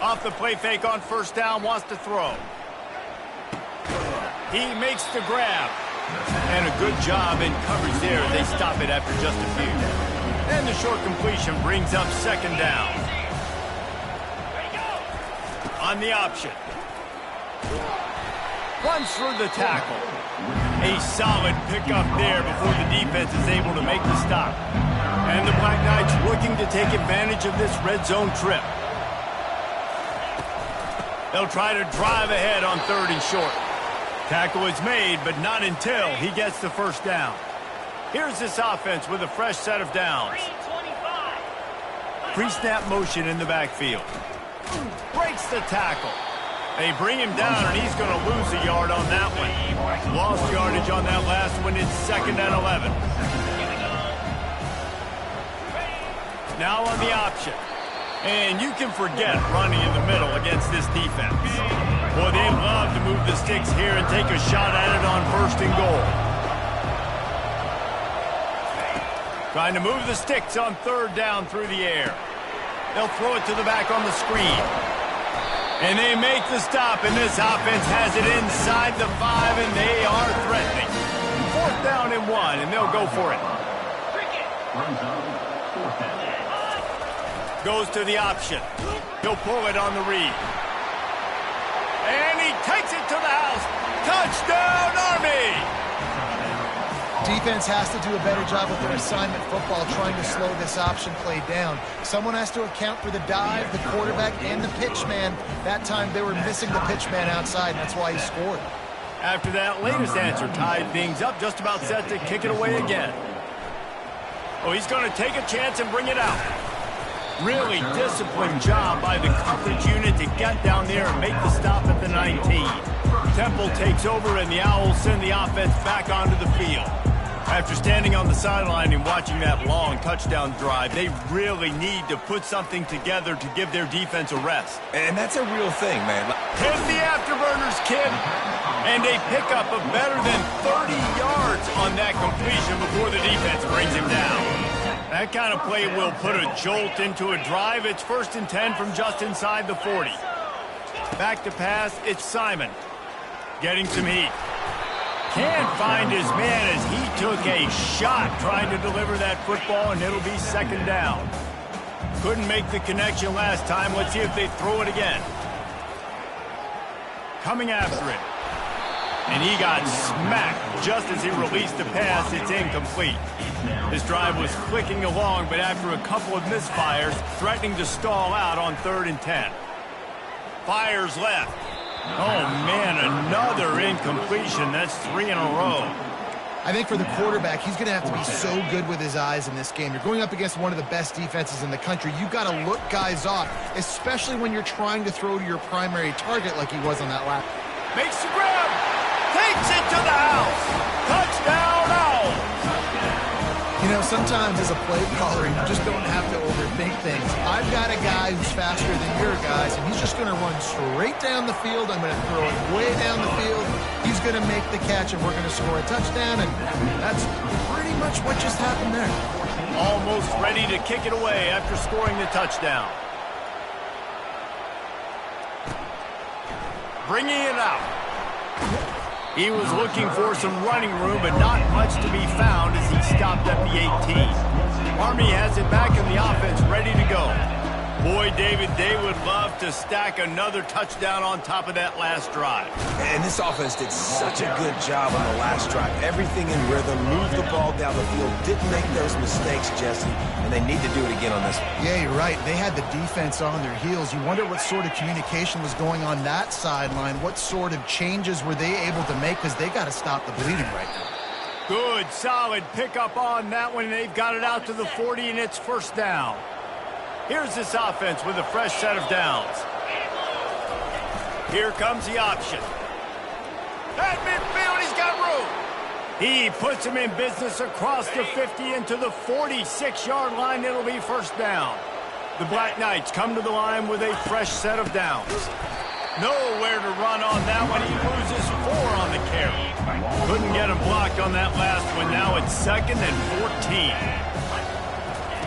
Off the play fake on 1st down, wants to throw. He makes the grab. And a good job in coverage there. They stop it after just a few. And the short completion brings up 2nd down. On the option. Runs through the tackle. A solid pickup there before the defense is able to make the stop. And the Black Knights looking to take advantage of this red zone trip. They'll try to drive ahead on 3rd and short. Tackle is made, but not until he gets the first down. Here's this offense with a fresh set of downs. Pre-snap motion in the backfield. Breaks the tackle. They bring him down, and he's going to lose a yard on that one. Lost yardage on that last one. It's 2nd and 11. Now on the option. And you can forget running in the middle against this defense. Boy, they love to move the sticks here and take a shot at it on 1st and goal. Trying to move the sticks on 3rd down through the air. They'll throw it to the back on the screen. And they make the stop, and this offense has it inside the 5, and they are threatening. 4th down and 1, and they'll go for it. Goes to the option. He'll pull it on the read. And he takes it to the house. Touchdown, Army! Defense has to do a better job with their assignment football, trying to slow this option play down. Someone has to account for the dive, the quarterback, and the pitch man. That time they were missing the pitch man outside, and that's why he scored. After that latest answer tied things up, just about set to kick it away again. Oh, he's going to take a chance and bring it out. Really disciplined job by the coverage unit to get down there and make the stop at the 19. Temple takes over, and the Owls send the offense back onto the field. After standing on the sideline and watching that long touchdown drive, they really need to put something together to give their defense a rest. And that's a real thing, man. Hit the afterburners, kid. And a pickup of better than 30 yards on that completion before the defense brings him down. That kind of play will put a jolt into a drive. It's 1st and 10 from just inside the 40. Back to pass, it's Simon. Getting some heat. Can't find his man as he took a shot trying to deliver that football, and it'll be 2nd down. Couldn't make the connection last time. Let's see if they throw it again. Coming after it. And he got smacked just as he released the pass. It's incomplete. This drive was clicking along, but after a couple of misfires, threatening to stall out on 3rd and 10. Fires left. Oh, man, another incompletion. That's 3 in a row. I think for the quarterback, he's going to have to be so good with his eyes in this game. You're going up against one of the best defenses in the country. You've got to look guys off, especially when you're trying to throw to your primary target like he was on that last. Makes the grab. Takes it to the house. Touchdown, Owls. You know, sometimes as a play caller, you just don't have to overthink things. I've got a guy who's faster than your guys, and he's just going to run straight down the field. I'm going to throw it way down the field. He's going to make the catch, and we're going to score a touchdown, and that's pretty much what just happened there. Almost ready to kick it away after scoring the touchdown. Bringing it out. He was looking for some running room, but not much to be found as he stopped at the 18. Army has it back in the offense, ready to go. Boy, David, they would love to stack another touchdown on top of that last drive. And this offense did such a good job on the last drive. Everything in rhythm, moved the ball down the field, didn't make those mistakes, Jesse, and they need to do it again on this one. Yeah, you're right. They had the defense on their heels. You wonder what sort of communication was going on that sideline. What sort of changes were they able to make, because they got to stop the bleeding right now. Good, solid pickup on that one. They've got it out to the 40, and it's 1st down. Here's this offense with a fresh set of downs. Here comes the option. At midfield, he's got room. He puts him in business across the 50 into the 46-yard line. It'll be 1st down. The Black Knights come to the line with a fresh set of downs. Nowhere to run on that one. He loses 4 on the carry. Couldn't get him blocked on that last one. Now it's 2nd and 14.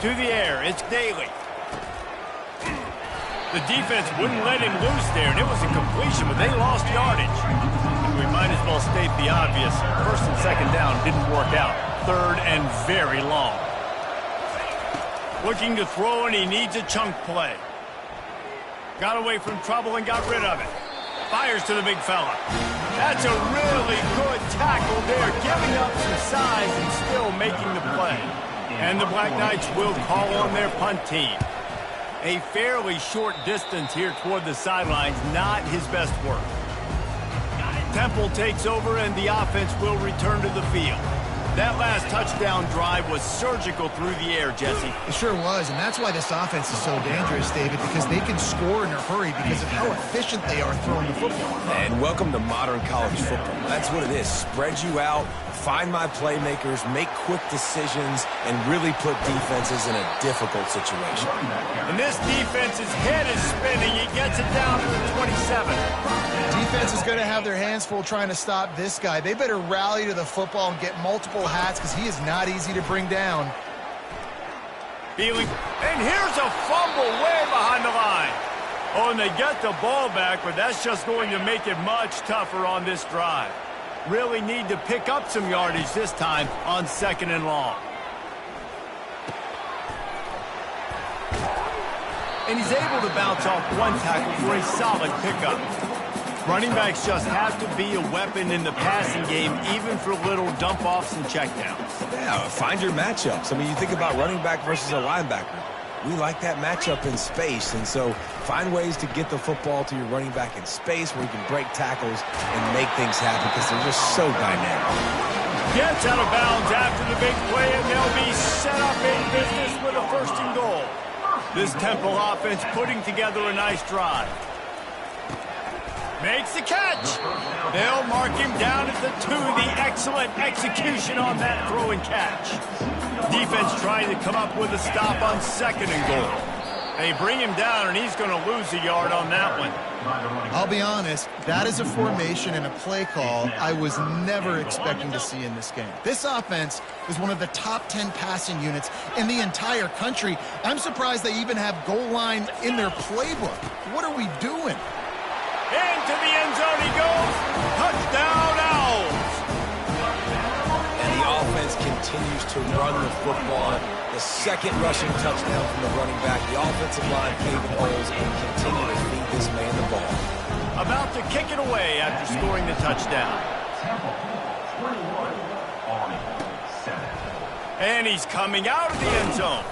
To the air, it's Daly. The defense wouldn't let him loose there, and it was a completion, but they lost yardage. We might as well state the obvious. 1st and 2nd down didn't work out. 3rd and very long. Looking to throw, and he needs a chunk play. Got away from trouble and got rid of it. Fires to the big fella. That's a really good tackle there, giving up some size and still making the play. And the Black Knights will call on their punt team. A fairly short distance here toward the sidelines, not his best work. Temple takes over and the offense will return to the field. That last touchdown drive was surgical through the air, Jesse. It sure was, and that's why this offense is so dangerous, David, because they can score in a hurry because of how efficient they are throwing the football. And welcome to modern college football. That's what it is. Spread you out, find my playmakers, make quick decisions, and really put defenses in a difficult situation. And this defense's head is spinning. He gets it down to the 27. Defense is going to have their hands full trying to stop this guy. They better rally to the football and get multiple hats because he is not easy to bring down. And here's a fumble way behind the line. Oh, and they get the ball back, but that's just going to make it much tougher on this drive. Really need to pick up some yardage this time on 2nd and long. And he's able to bounce off one tackle for a solid pickup. Running backs just have to be a weapon in the passing game, even for little dump-offs and checkdowns. Yeah, find your matchups. I mean, you think about running back versus a linebacker. We like that matchup in space, and so find ways to get the football to your running back in space where you can break tackles and make things happen because they're just so dynamic. Gets out of bounds after the big play, and they'll be set up in business with a 1st and goal. This Temple offense putting together a nice drive. Makes the catch. They'll mark him down at the 2. The excellent execution on that throw and catch. Defense trying to come up with a stop on 2nd and goal. They bring him down, and he's going to lose a yard on that one. I'll be honest, that is a formation and a play call I was never expecting to see in this game. This offense is one of the top 10 passing units in the entire country. I'm surprised they even have goal line in their playbook. What are we doing? Into the end zone he goes. Touchdown, Owls. And the offense continues to run the football. The 2nd rushing touchdown from the running back. The offensive line paving holes and continue to feed this man the ball. About to kick it away after scoring the touchdown. Temple, 21 on 7. And he's coming out of the end zone.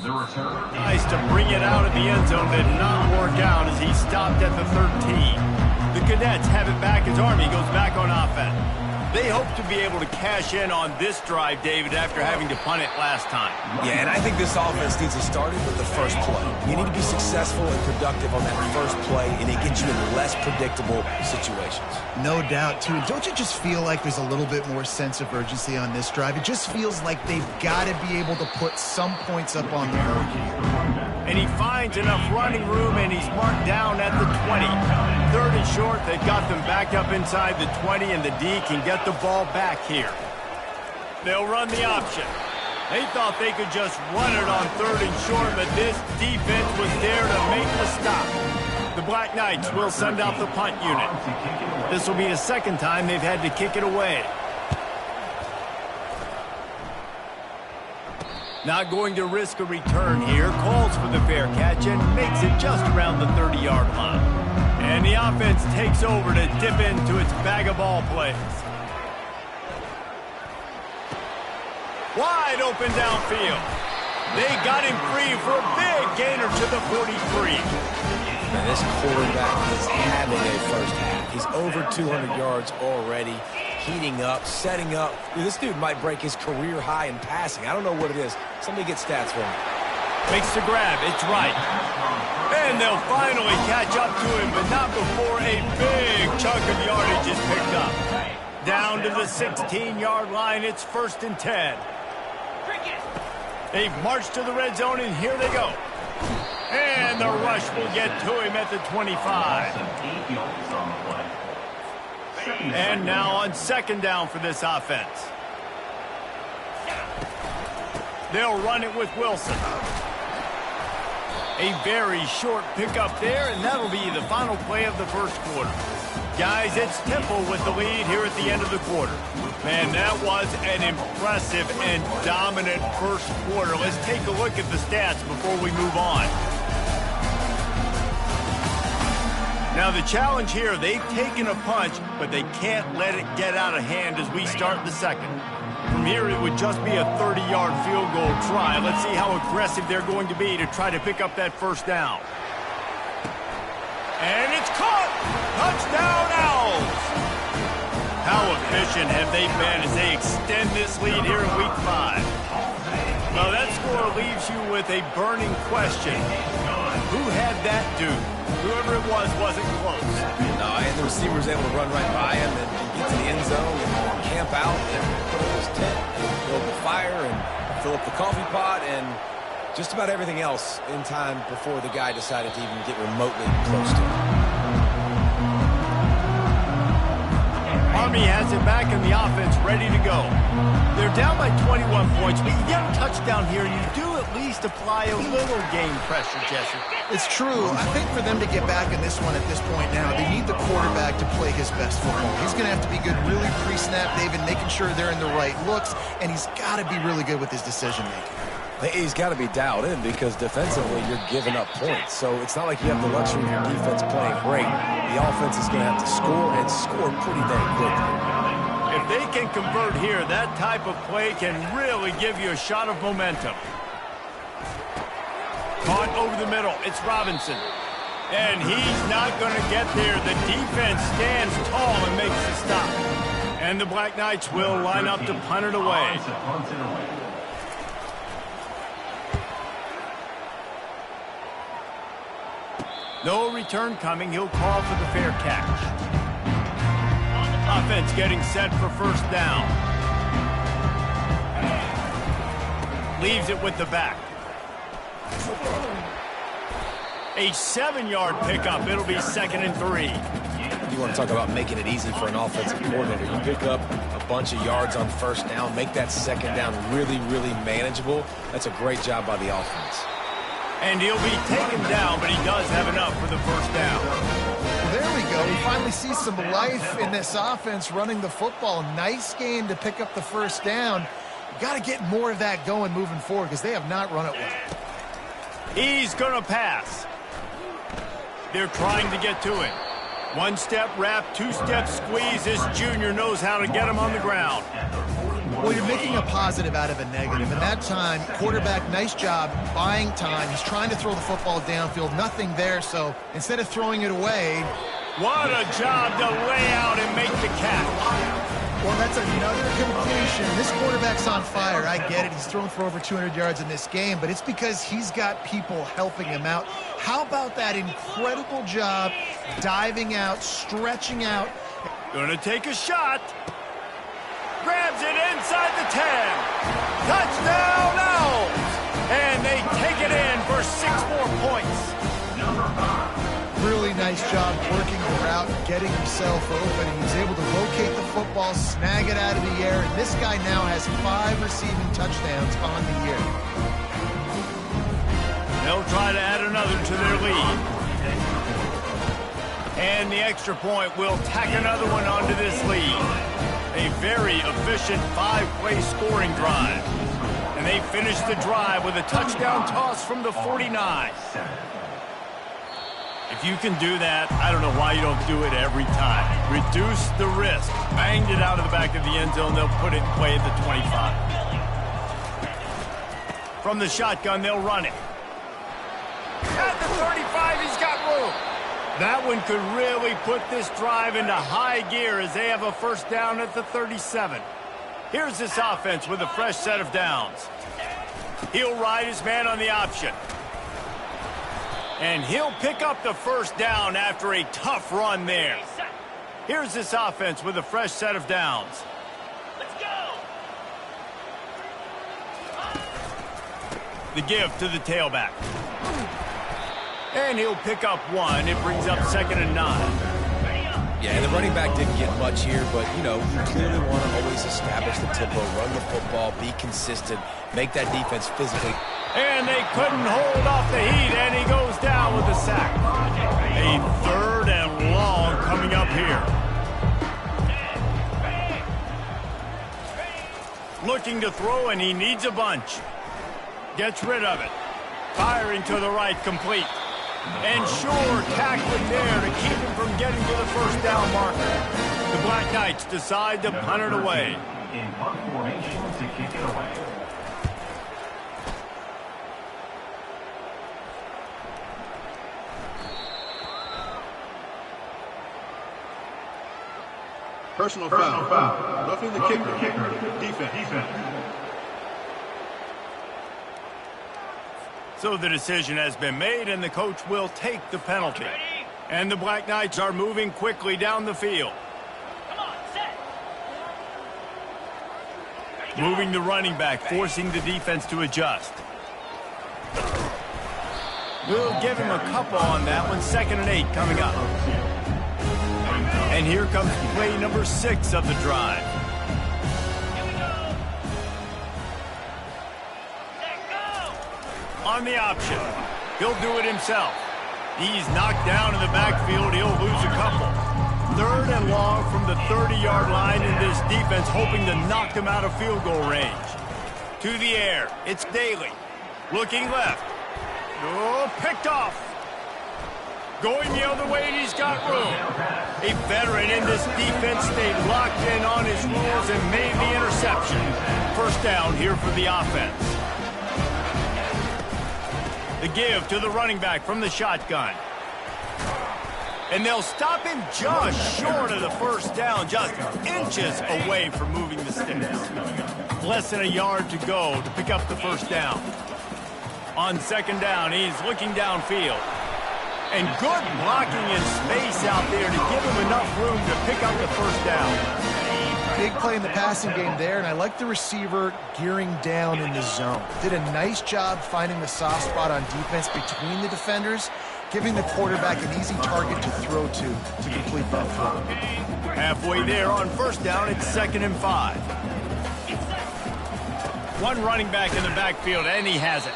The return. Nice to bring it out of the end zone. Did not work out as he stopped at the 13. The Cadets have it back as Army goes back on offense. They hope to be able to cash in on this drive, David, after having to punt it last time. Yeah, and I think this offense needs to start it with the first play. You need to be successful and productive on that first play, and it gets you in less predictable situations. No doubt, too. Don't you just feel like there's a little bit more sense of urgency on this drive? It just feels like they've got to be able to put some points up on the board here. And he finds enough running room, and he's marked down at the 20. Third and short, they've got them back up inside the 20, and the D can get the ball back here. They'll run the option. They thought they could just run it on third and short, but this defense was there to make the stop. The Black Knights will send out the punt unit. This will be the second time they've had to kick it away. Not going to risk a return here. Calls for the fair catch and makes it just around the 30-yard line. And the offense takes over to dip into its bag of ball plays. Wide open downfield. They got him free for a big gainer to the 43. Man, this quarterback is having a first half. He's over 200 yards already, heating up, setting up. Dude, this dude might break his career high in passing. I don't know what it is. Somebody get stats for him. Makes the grab. It's right. And they'll finally catch up to him, but not before a big chunk of yardage is picked up. Down to the 16-yard line. It's 1st and 10. They've marched to the red zone, and here they go. And the rush will get to him at the 25. And now on 2nd down for this offense. They'll run it with Wilson. A very short pickup there, and that'll be the final play of the first quarter. Guys, it's Temple with the lead here at the end of the quarter. Man, that was an impressive and dominant first quarter. Let's take a look at the stats before we move on. Now, the challenge here, they've taken a punch, but they can't let it get out of hand as we start the second. From here, it would just be a 30-yard field goal try. Let's see how aggressive they're going to be to try to pick up that first down. And it's caught! Touchdown, Owls! How efficient have they been as they extend this lead here in Week 5? Well, that score leaves you with a burning question. Who had that dude? Whoever it was wasn't close. No, and the receiver was able to run right by him and get to the end zone and camp out and put up his tent and build the fire and fill up the coffee pot and just about everything else in time before the guy decided to even get remotely close to him. Army has it back in the offense, ready to go. They're down by 21 points, but you get a touchdown here, and you do at least apply a little game pressure, Jesse. It's true. I think for them to get back in this one at this point now, they need the quarterback to play his best football. He's going to have to be good really pre-snap, David, making sure they're in the right looks, and he's got to be really good with his decision-making. He's got to be dialed in because defensively you're giving up points. So it's not like you have the luxury of your defense playing great. The offense is going to have to score and score pretty dang quickly. If they can convert here, that type of play can really give you a shot of momentum. Caught over the middle. It's Robinson. And he's not going to get there. The defense stands tall and makes the stop. And the Black Knights will line up to punt it away. No return coming. He'll call for the fair catch. Offense getting set for 1st down. Leaves it with the back. A 7-yard pickup. It'll be 2nd and 3. You want to talk about making it easy for an offensive coordinator. You pick up a bunch of yards on 1st down, make that 2nd down really, really manageable. That's a great job by the offense. And he'll be taken down, but he does have enough for the 1st down. Well, there we go. We finally see some life in this offense running the football. Nice game to pick up the 1st down. Got to get more of that going moving forward because they have not run it well. He's going to pass. They're trying to get to him. 1-step wrap, 2-step squeeze. This junior knows how to get him on the ground. Well, you're making a positive out of a negative. And that time, quarterback, nice job buying time. He's trying to throw the football downfield. Nothing there, so instead of throwing it away... What a job to lay out and make the catch. Well, that's another completion. This quarterback's on fire. I get it. He's thrown for over 200 yards in this game, but it's because he's got people helping him out. How about that incredible job diving out, stretching out? Gonna take a shot. Grabs it inside the 10. Touchdown Owls! And they take it in for 6 more points. Really nice job working the route, getting himself open, and he's able to locate the football, snag it out of the air, and this guy now has 5 receiving touchdowns on the year. They'll try to add another to their lead. And the extra point will tack another one onto this lead. A very efficient 5-play scoring drive. And they finish the drive with a touchdown toss from the 49. If you can do that, I don't know why you don't do it every time. Reduce the risk. Banged it out of the back of the end zone. They'll put it in play at the 25. From the shotgun, they'll run it. At the 35, he's got room. That one could really put this drive into high gear as they have a first down at the 37. Here's this offense with a fresh set of downs. He'll ride his man on the option. And he'll pick up the first down after a tough run there. Here's this offense with a fresh set of downs. Let's go! The give to the tailback. And he'll pick up 1. It brings up 2nd and 9. Yeah, the running back didn't get much here, but, you know, you clearly want to always establish the tempo, run the football, be consistent, make that defense physically. And they couldn't hold off the heat, and he goes down with a sack. A 3rd and long coming up here. Looking to throw, and he needs a bunch. Gets rid of it. Firing to the right, complete. And sure, tackling there to keep him from getting to the first down marker. The Black Knights decide to punt it away. In punt formation to kick it away. Personal foul. Roughing the kicker. Defense. So the decision has been made, and the coach will take the penalty. And the Black Knights are moving quickly down the field. Come on, set. Moving the running back, forcing the defense to adjust. We'll give him a couple on that one. 2nd and 8 coming up. And here comes play number 6 of the drive. On the option. He'll do it himself. He's knocked down in the backfield. He'll lose a couple. 3rd and long from the 30-yard line, in this defense hoping to knock them out of field goal range. To the air. It's Daly. Looking left. Oh, picked off. Going the other way, and he's got room. A veteran in this defense stayed locked in on his rules and made the interception. First down here for the offense. The give to the running back from the shotgun. And they'll stop him just short of the first down, just inches away from moving the sticks. Less than a yard to go to pick up the first down. On 2nd down, he's looking downfield. And good blocking in space out there to give him enough room to pick up the first down. Big play in the passing game there, and I like the receiver gearing down in the zone. Did a nice job finding the soft spot on defense between the defenders, giving the quarterback an easy target to throw to complete that throw. Halfway there on first down, it's 2nd and 5. One running back in the backfield, and he has it.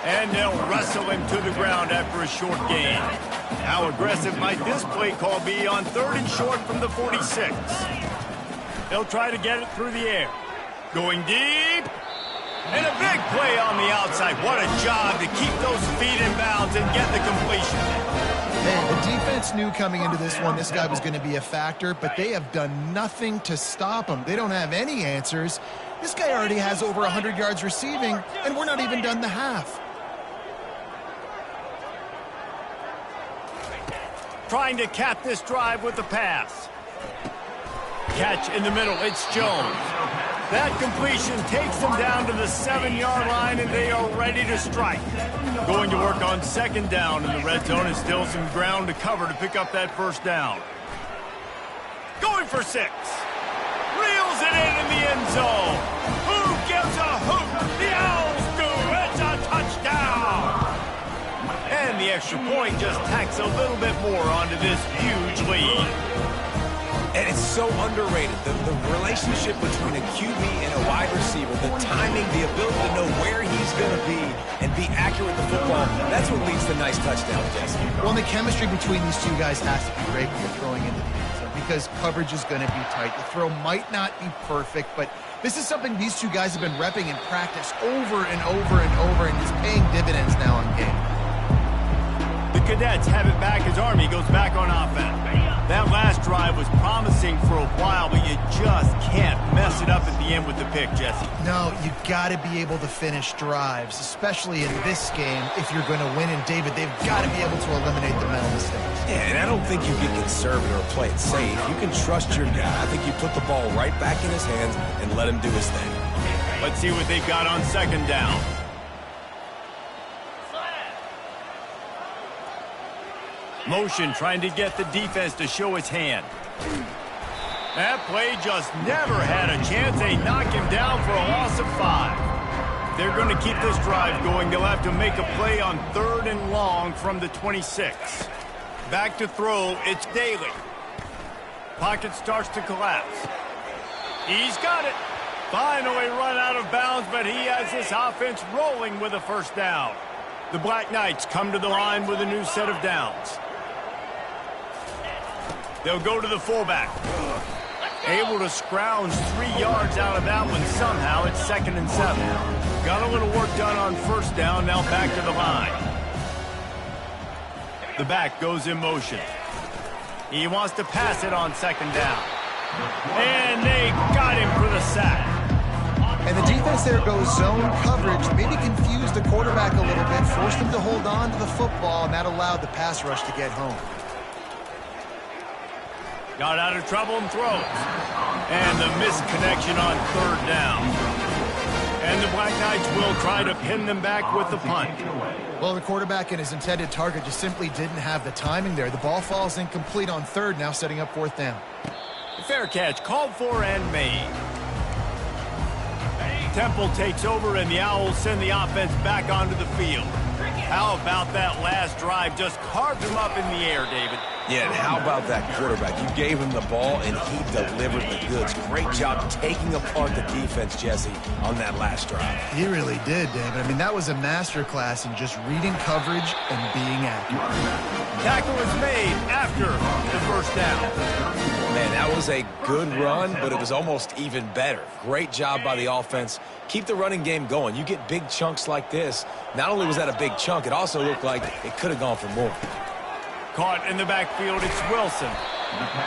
And they'll wrestle him to the ground after a short gain. How aggressive might this play call be on 3rd and short from the 46? They'll try to get it through the air. Going deep. And a big play on the outside. What a job to keep those feet in bounds and get the completion. Man, the defense knew coming into this one this guy was going to be a factor, but they have done nothing to stop him. They don't have any answers. This guy already has over 100 yards receiving, and we're not even done the half. Trying to cap this drive with the pass. Catch in the middle, it's Jones. That completion takes them down to the 7-yard line, and they are ready to strike. Going to work on second down in the red zone, and still some ground to cover to pick up that first down. Going for 6. Reels it in the end zone. Who gives a hoot? The Owls do. It's a touchdown. And the extra point just tacks a little bit more onto this huge lead. And it's so underrated. The relationship between a QB and a wide receiver, the timing, the ability to know where he's going to be and be accurate with the football, that's what leads to nice touchdowns, Jesse. Well, and the chemistry between these two guys has to be great when you're throwing into the end zone because coverage is going to be tight. The throw might not be perfect, but this is something these two guys have been repping in practice over and over and over, and it's paying dividends now in game. The Cadets have it back as Army goes back on offense. That last drive was promising for a while, but you just can't mess it up at the end with the pick, Jesse. No, you got to be able to finish drives, especially in this game if you're going to win. And, David, they've got to be able to eliminate the mental mistakes. Yeah, and I don't think you get conservative or play it safe. You can trust your guy. I think you put the ball right back in his hands and let him do his thing. Let's see what they've got on second down. Motion trying to get the defense to show its hand. That play just never had a chance. They knock him down for a loss of 5. They're going to keep this drive going. They'll have to make a play on 3rd and long from the 26. Back to throw, it's Daly. Pocket starts to collapse. He's got it. Finally run out of bounds, but he has this offense rolling with a first down. The Black Knights come to the line with a new set of downs. They'll go to the fullback. Able to scrounge 3 yards out of that one somehow. It's 2nd and 7. Got a little work done on first down. Now back to the line. The back goes in motion. He wants to pass it on second down. And they got him for the sack. And the defense there goes zone coverage, maybe confused the quarterback a little bit, forced him to hold on to the football, and that allowed the pass rush to get home. Got out of trouble and throws. And the misconnection on 3rd down. And the Black Knights will try to pin them back with the punt. Well, the quarterback and his intended target just simply didn't have the timing there. The ball falls incomplete on 3rd, now setting up 4th down. Fair catch called for and made. Temple takes over, and the Owls send the offense back onto the field. How about that last drive? Just carved him up in the air, David. Yeah, and how about that quarterback? You gave him the ball, and he delivered the goods. Great job taking apart the defense, Jesse, on that last drive. He really did, David. I mean, that was a masterclass in just reading coverage and being accurate. Tackle is made after the first down. Man, that was a good run, but it was almost even better. Great job by the offense. Keep the running game going. You get big chunks like this. Not only was that a big chunk, it also looked like it could have gone for more. Caught in the backfield, it's Wilson.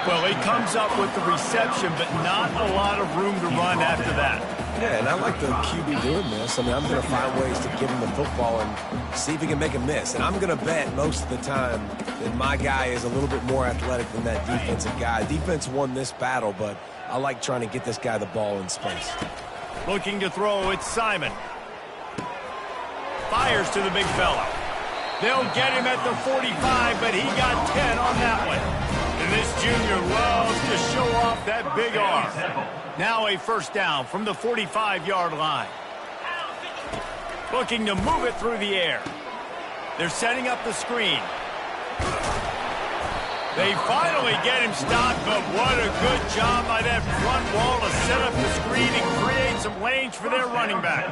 Well, he comes up with the reception, but not a lot of room to run after that. Yeah, and I like the QB doing this. I mean, I'm going to find ways to give him the football and see if he can make a miss. And I'm going to bet most of the time that my guy is a little bit more athletic than that defensive guy. Defense won this battle, but I like trying to get this guy the ball in space. Looking to throw, it's Simon. Fires to the big fella. They'll get him at the 45, but he got 10 on that one. And this junior loves to show off that big arm. Now a first down from the 45-yard line. Looking to move it through the air. They're setting up the screen. They finally get him stopped, but what a good job by that front wall to set up the screen and create some lanes for their running back.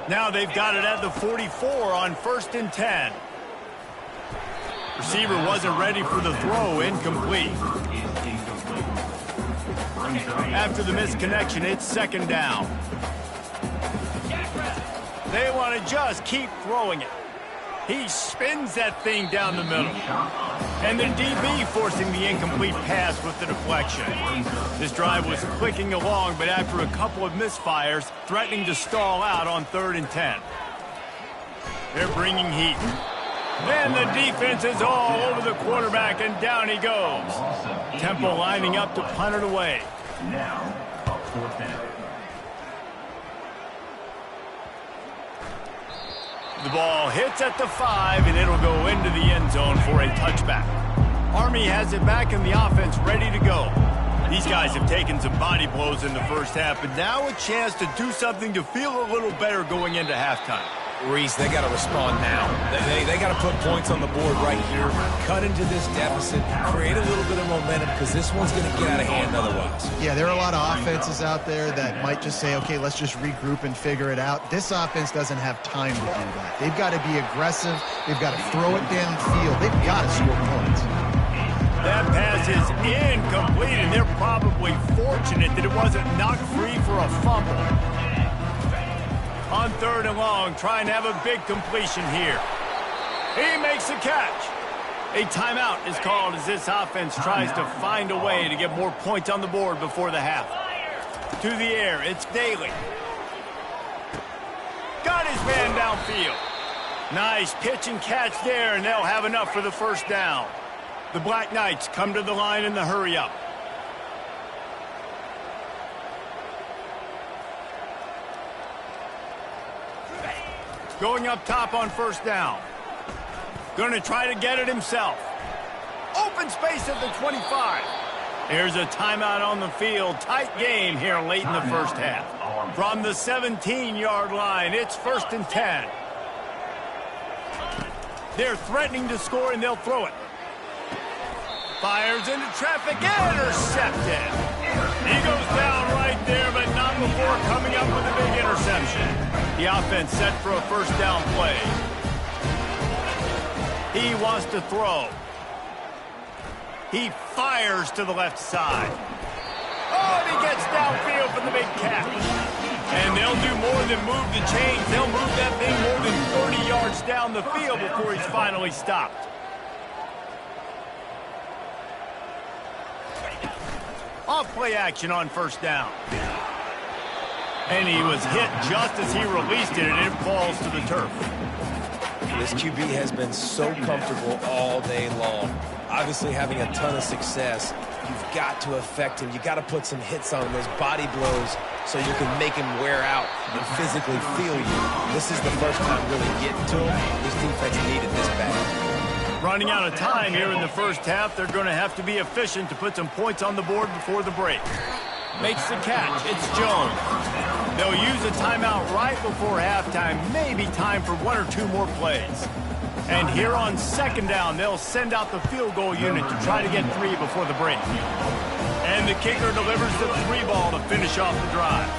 Now they've got it at the 44 on 1st and 10. Receiver wasn't ready for the throw, incomplete. After the misconnection, it's 2nd down. They want to just keep throwing it. He spins that thing down the middle. And the DB forcing the incomplete pass with the deflection. This drive was clicking along, but after a couple of misfires, threatening to stall out on 3rd and 10. They're bringing heat. And the defense is all over the quarterback, and down he goes. Temple lining up to punt it away. Now, a 4th down. The ball hits at the 5, and it'll go into the end zone for a touchback. Army has it back in the offense, ready to go. These guys have taken some body blows in the first half, but now a chance to do something to feel a little better going into halftime. Reese, they got to respond now. They got to put points on the board right here, cut into this deficit, create a little bit of momentum, because this one's going to get out of hand otherwise. Yeah, there are a lot of offenses out there that might just say, okay, let's just regroup and figure it out. This offense doesn't have time to do that. They've got to be aggressive. They've got to throw it downfield. They've got to score points. That pass is incomplete, and they're probably fortunate that it wasn't knocked free for a fumble. On 3rd and long, trying to have a big completion here. He makes the catch. A timeout is called as this offense tries to find a way to get more points on the board before the half. To the air, it's Daly. Got his man downfield. Nice pitch and catch there, and they'll have enough for the 1st down. The Black Knights come to the line in the hurry-up. Going up top on 1st down. Going to try to get it himself. Open space at the 25. There's a timeout on the field. Tight game here late in the first half. From the 17-yard line, it's 1st and 10. They're threatening to score, and they'll throw it. Fires into traffic, intercepted. He goes down right there, but not before coming up with a big interception. The offense set for a 1st down play. He wants to throw. He fires to the left side. Oh, and he gets downfield for the big catch. And they'll do more than move the chains. They'll move that thing more than 30 yards down the field before he's finally stopped. Off play action on 1st down. And he was hit just as he released it, and it falls to the turf. This QB has been so comfortable all day long. Obviously having a ton of success. You've got to affect him. You've got to put some hits on him, those body blows, so you can make him wear out and physically feel you. This is the first time really getting to him. This defense needed this bad. Running out of time here in the first half, they're going to have to be efficient to put some points on the board before the break. Makes the catch. It's Jones. They'll use a timeout right before halftime. Maybe time for 1 or 2 more plays. And here on 2nd down, they'll send out the field goal unit to try to get 3 before the break. And the kicker delivers the 3 ball to finish off the drive.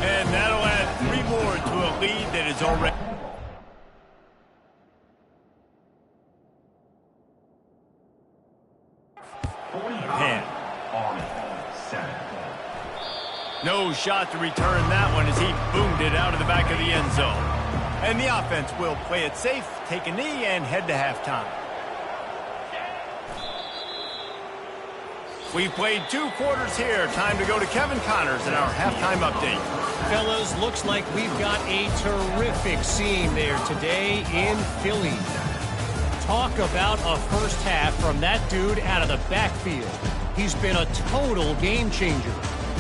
And that'll add 3 more to a lead that is already... No shot to return that one as he boomed it out of the back of the end zone. And the offense will play it safe, take a knee, and head to halftime. We've played 2 quarters here. Time to go to Kevin Connors in our halftime update. Fellas, looks like we've got a terrific scene there today in Philly. Talk about a first half from that dude out of the backfield. He's been a total game changer.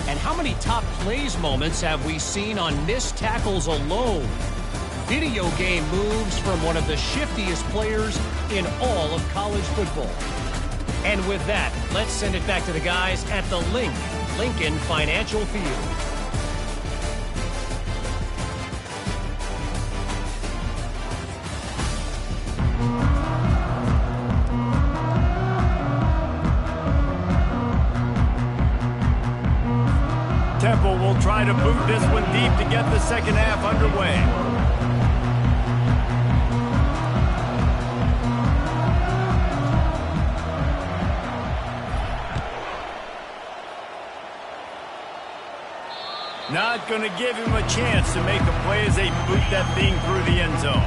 And how many top plays moments have we seen on missed tackles alone? Video game moves from one of the shiftiest players in all of college football. And with that, let's send it back to the guys at the Lincoln Financial Field. Temple will try to boot this one deep to get the second half underway. Not going to give him a chance to make a play as they boot that thing through the end zone.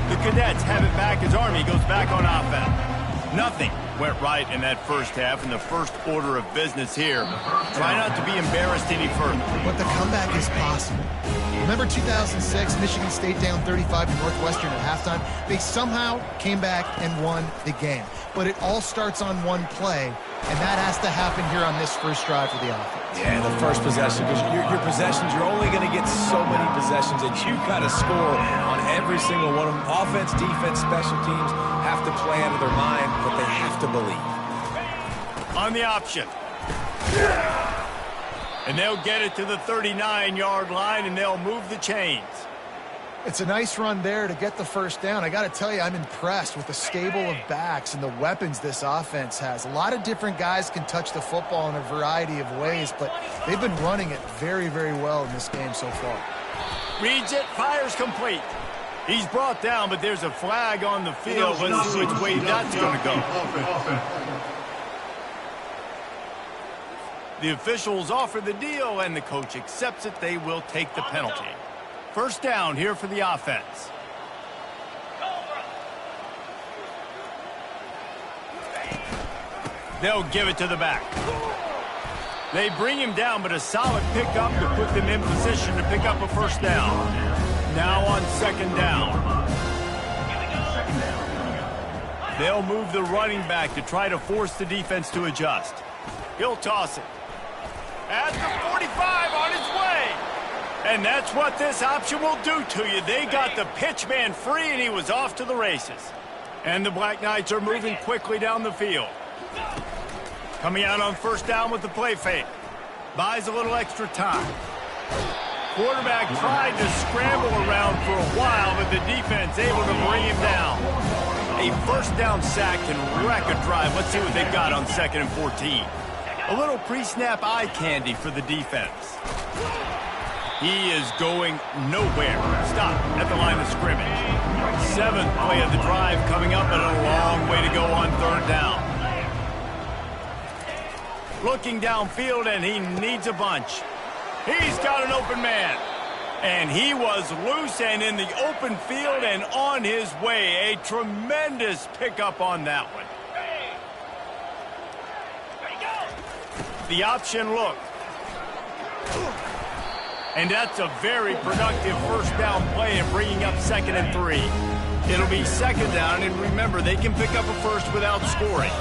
The Cadets have it back as Army goes back on offense. Nothing. went right in that first half, and the first order of business here. Try not to be embarrassed any further. But the comeback is possible. Remember 2006, Michigan State down 35 to Northwestern at halftime? They somehow came back and won the game. But it all starts on one play, and that has to happen here on this first drive for the offense. Yeah, the first possession, because your possessions, you're only going to get so many possessions, and you've got to score on every single one of them. Offense, defense, special teams have to play out of their mind, but they have to believe. On the option. And they'll get it to the 39-yard line, and they'll move the chains. It's a nice run there to get the first down. I got to tell you, I'm impressed with the stable of backs and the weapons this offense has. A lot of different guys can touch the football in a variety of ways, but they've been running it very, very well in this game so far. Reads it, fires complete. He's brought down, but there's a flag on the field. Let's see which way that's going to go. The officials offer the deal, and the coach accepts it. They will take the penalty. First down here for the offense. They'll give it to the back. They bring him down, but a solid pickup to put them in position to pick up a first down. Now on second down. They'll move the running back to try to force the defense to adjust. He'll toss it. At the 45, on his way. And that's what this option will do to you. They got the pitch man free, and he was off to the races. And the Black Knights are moving quickly down the field. Coming out on first down with the play fake. Buys a little extra time. Quarterback tried to scramble around for a while, but the defense able to bring him down. A first down sack can wreck a drive. Let's see what they've got on 2nd and 14. A little pre-snap eye candy for the defense. He is going nowhere. Stop at the line of scrimmage. 7th play of the drive coming up, and a long way to go on third down. Looking downfield, and he needs a bunch. He's got an open man. And he was loose and in the open field and on his way. A tremendous pickup on that one. The option look. And that's a very productive first down play and bringing up 2nd and 3. It'll be 2nd down, and remember, they can pick up a first without scoring.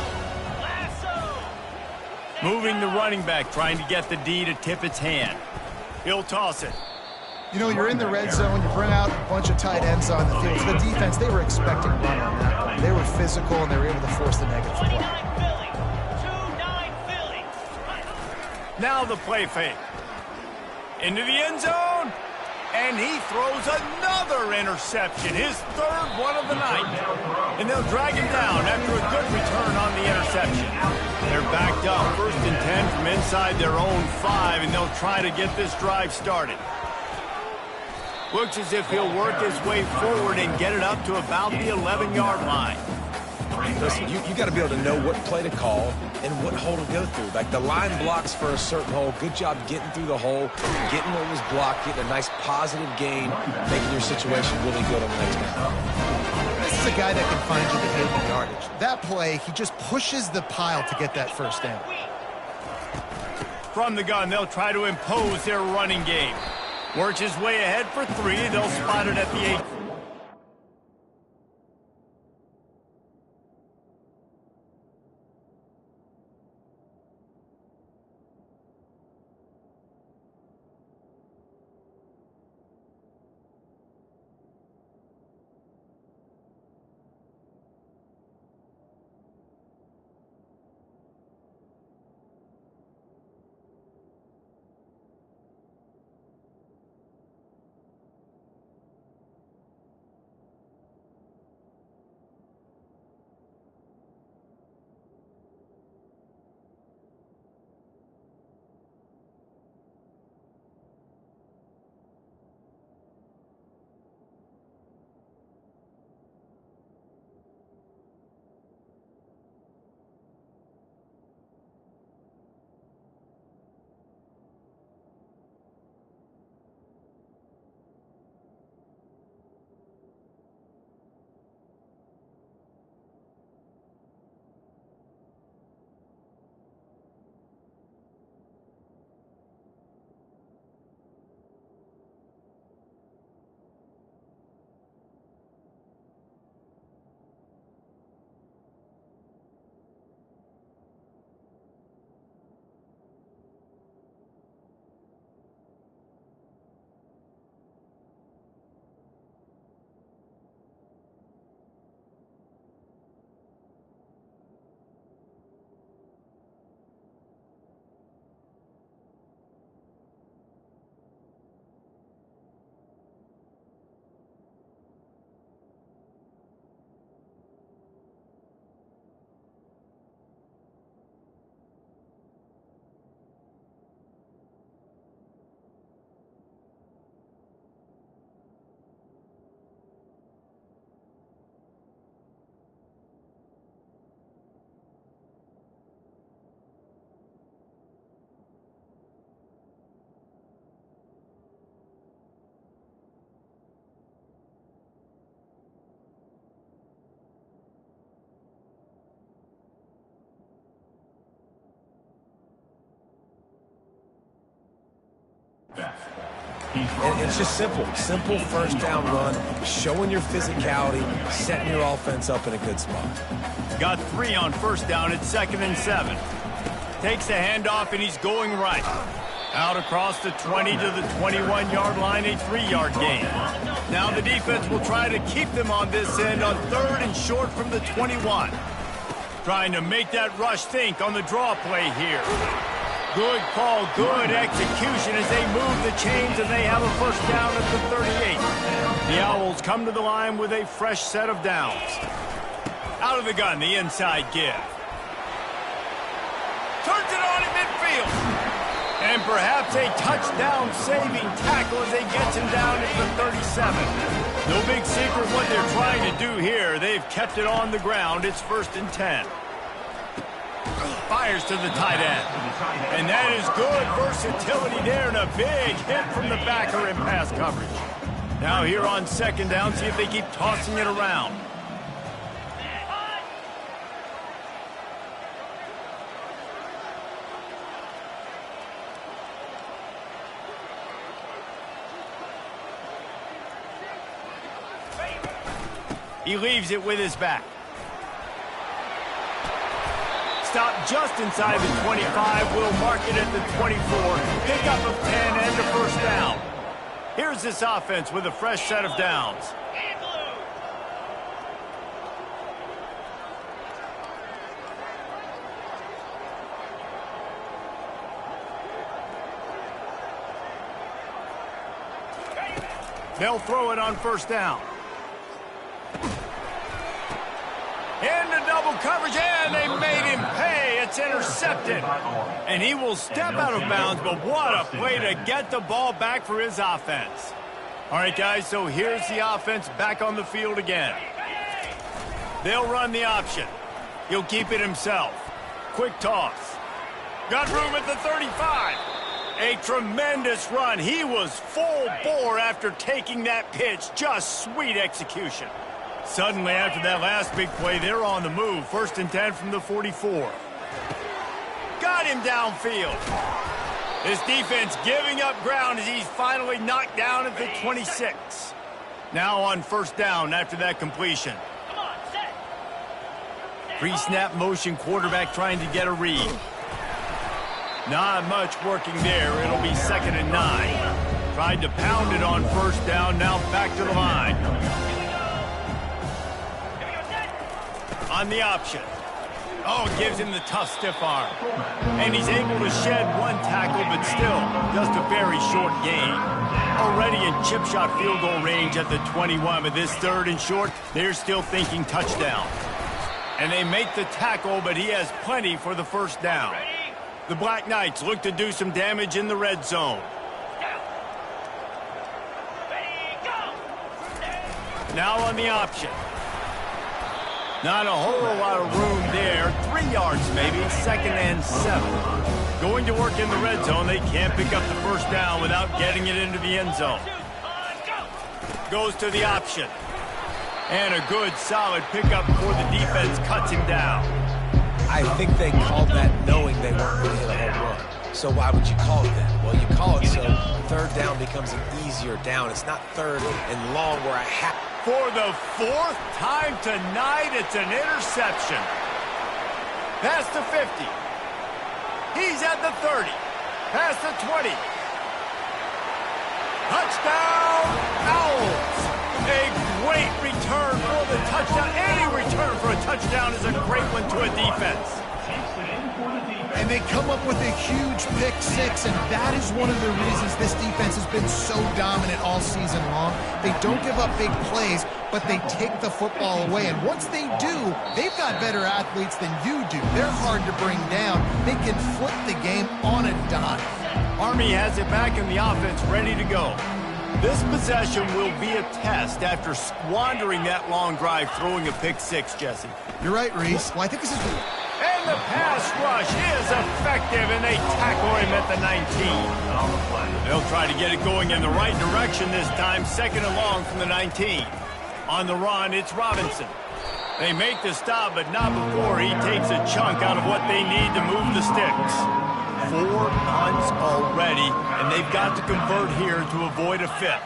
Moving the running back, trying to get the D to tip its hand. He'll toss it. You know, you're in the red zone, you bring out a bunch of tight ends on the field. So the defense, they were expecting run on that play. They were physical, and they were able to force the negative play. Now the play fake. Into the end zone, and he throws another interception, his 3rd one of the night. And they'll drag him down after a good return on the interception. They're backed up, 1st and 10 from inside their own 5, and they'll try to get this drive started. Looks as if he'll work his way forward and get it up to about the 11-yard line. Listen, you got to be able to know what play to call and what hole to go through. Like the line blocks for a certain hole. Good job getting through the hole, getting what was blocked, getting a nice positive gain, making your situation really good on the next down. This is a guy that can find you the hidden yardage. That play, he just pushes the pile to get that first down. From the gun, they'll try to impose their running game. Works his way ahead for 3. They'll spot it at the 8. And it's just simple. Simple first down run, showing your physicality, setting your offense up in a good spot. Got 3 on first down at 2nd and 7. Takes the handoff, and he's going right. Out across the 20 to the 21-yard line, a 3-yard gain. Now the defense will try to keep them on this end on 3rd and short from the 21. Trying to make that rush think on the draw play here. Good call, good execution as they move the chains, and they have a first down at the 38. The Owls come to the line with a fresh set of downs. Out of the gun, the inside give. Turns it on at midfield. And perhaps a touchdown-saving tackle as they gets him down at the 37. No big secret what they're trying to do here. They've kept it on the ground. It's 1st and 10. Fires to the tight end. And that is good versatility there, and a big hit from the backer in pass coverage. Now here on 2nd down, see if they keep tossing it around. He leaves it with his back. Stop just inside the 25. Will mark it at the 24. Pickup of 10 and a first down. Here's this offense with a fresh set of downs. They'll throw it on first down. Into double coverage, and they made him pay. It's intercepted. And he will step out of bounds, but what a play to get the ball back for his offense. All right, guys, so here's the offense back on the field again. They'll run the option. He'll keep it himself. Quick toss. Got room at the 35. A tremendous run. He was full bore after taking that pitch. Just sweet execution. Suddenly, after that last big play, they're on the move. 1st and 10 from the 44. Got him downfield. This defense giving up ground as he's finally knocked down at the 26. Now on first down after that completion. Pre-snap motion, quarterback trying to get a read. Not much working there. It'll be 2nd and 9. Tried to pound it on first down, now back to the line. On the option. Oh, gives him the tough stiff arm. And he's able to shed one tackle, but still just a very short gain. Already in chip shot field goal range at the 21, but this 3rd and short, they're still thinking touchdown. And they make the tackle, but he has plenty for the first down. The Black Knights look to do some damage in the red zone. Now on the option. Not a whole lot of room there. 3 yards maybe, 2nd and 7. Going to work in the red zone. They can't pick up the first down without getting it into the end zone. Goes to the option. And a good, solid pickup before the defense cuts him down. I think they called that knowing they weren't going to hit a home run. So why would you call it that? Well, you call it so 3rd down becomes an easier down. It's not 3rd and long where I have... For the 4th time tonight, it's an interception. Past the 50. He's at the 30. Past the 20. Touchdown, Owls. A great return for the touchdown. Any return for a touchdown is a great one to a defense. And they come up with a huge pick 6, and that is one of the reasons this defense has been so dominant all season long. They don't give up big plays, but they take the football away. And once they do, they've got better athletes than you do. They're hard to bring down. They can flip the game on a dime. Army has it back in the offense, ready to go. This possession will be a test after squandering that long drive, throwing a pick 6, Jesse. You're right, Reese. Well, I think this is... And the pass rush is effective, and they tackle him at the 19. They'll try to get it going in the right direction this time, 2nd and long from the 19. On the run, it's Robinson. They make the stop, but not before he takes a chunk out of what they need to move the sticks. 4 punts already, and they've got to convert here to avoid a 5th.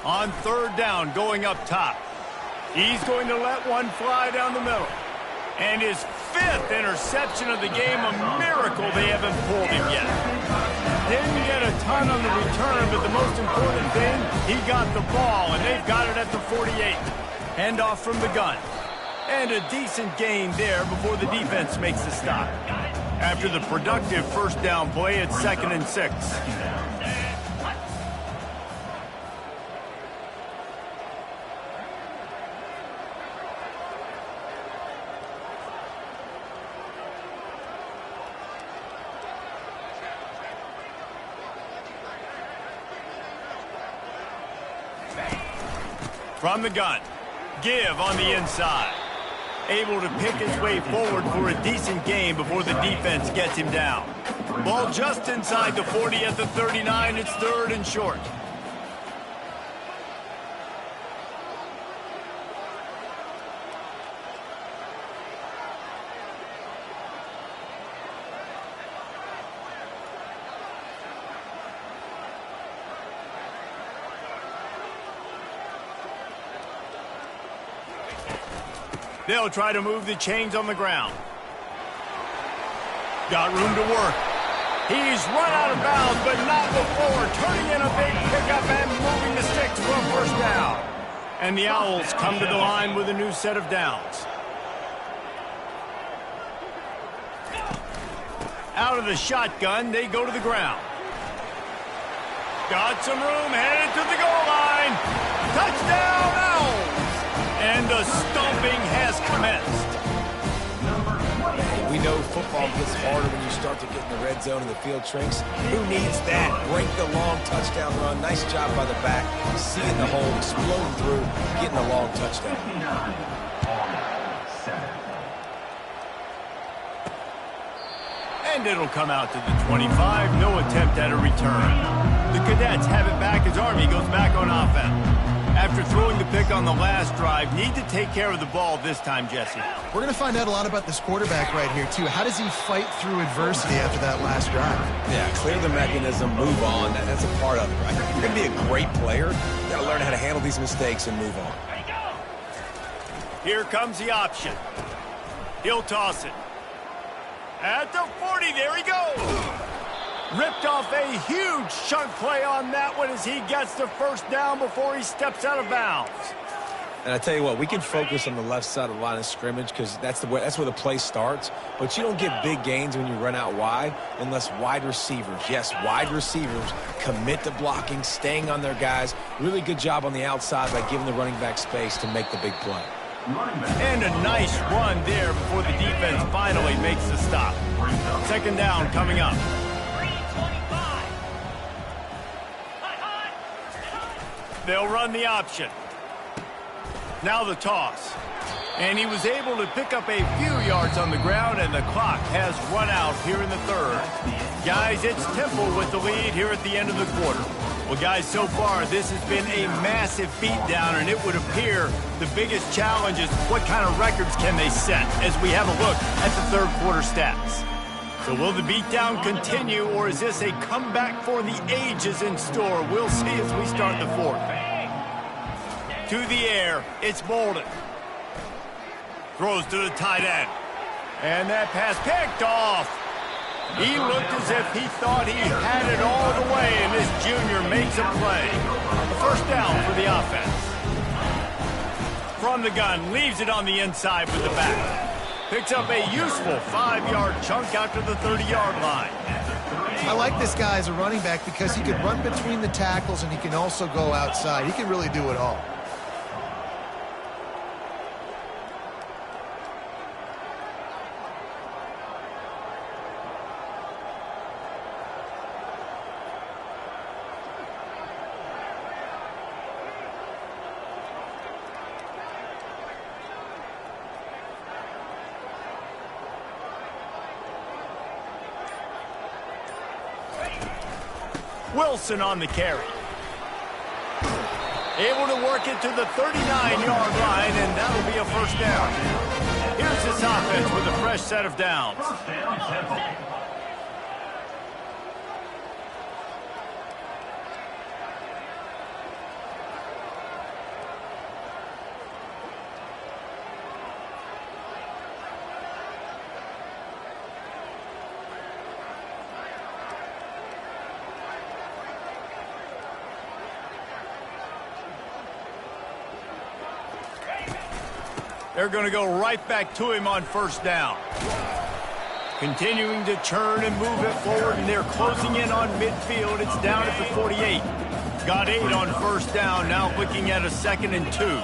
On 3rd down, going up top. He's going to let one fly down the middle. And his 5th interception of the game, a miracle they haven't pulled him yet. Didn't get a ton on the return, but the most important thing, he got the ball, and they've got it at the 48. Handoff from the gun. And a decent gain there before the defense makes the stop. After the productive 1st down play, it's 2nd and 6. From the gun, Give on the inside. Able to pick his way forward for a decent gain before the defense gets him down. Ball just inside the 40 at the 39. It's 3rd and short. They'll try to move the chains on the ground. Got room to work. He's run out of bounds, but not before turning in a big pickup and moving the sticks for a 1st down. And the Owls come to the line with a new set of downs. Out of the shotgun, they go to the ground. Got some room, headed to the goal line. Touchdown, Owls! And the stomping has commenced. We know football gets harder when you start to get in the red zone and the field shrinks. Who needs that? Break the long touchdown run. Nice job by the back. Seeing the hole, exploding through, getting a long touchdown. And it'll come out to the 25. No attempt at a return. The Cadets have it back as Army goes back on offense. After throwing the pick on the last drive, need to take care of the ball this time, Jesse. We're going to find out a lot about this quarterback right here, too. How does he fight through adversity after that last drive? Yeah, clear the mechanism, move on. That's a part of it, right? If you're going to be a great player, you got to learn how to handle these mistakes and move on. Here comes the option. He'll toss it. At the 40, there he goes. Ripped off a huge chunk play on that one as he gets the 1st down before he steps out of bounds. And I tell you what, we can focus on the left side of the line of scrimmage because that's where the play starts. But you don't get big gains when you run out wide unless wide receivers, yes, wide receivers, commit to blocking, staying on their guys. Really good job on the outside by giving the running back space to make the big play. And a nice run there before the defense finally makes the stop. 2nd down coming up. They'll run the option. Now the toss. And he was able to pick up a few yards on the ground, and the clock has run out here in the 3rd. Guys, it's Temple with the lead here at the end of the quarter. Well, guys, so far, this has been a massive beatdown, and it would appear the biggest challenge is what kind of records can they set as we have a look at the 3rd quarter stats. So will the beatdown continue, or is this a comeback for the ages in store? We'll see as we start the 4th. To the air, it's Bolden. Throws to the tight end. And that pass picked off. He looked as if he thought he had it all the way, and this junior makes a play. The 1st down for the offense. From the gun, leaves it on the inside with the back. Picks up a useful 5-yard chunk out to the 30-yard line. I like this guy as a running back because he can run between the tackles and he can also go outside. He can really do it all. Wilson on the carry. Able to work it to the 39-yard line, and that'll be a 1st down. Here's this offense with a fresh set of downs. They're going to go right back to him on first down. Continuing to churn and move it forward, and they're closing in on midfield. It's down at the 48. Got 8 on first down, now looking at a 2nd and 2.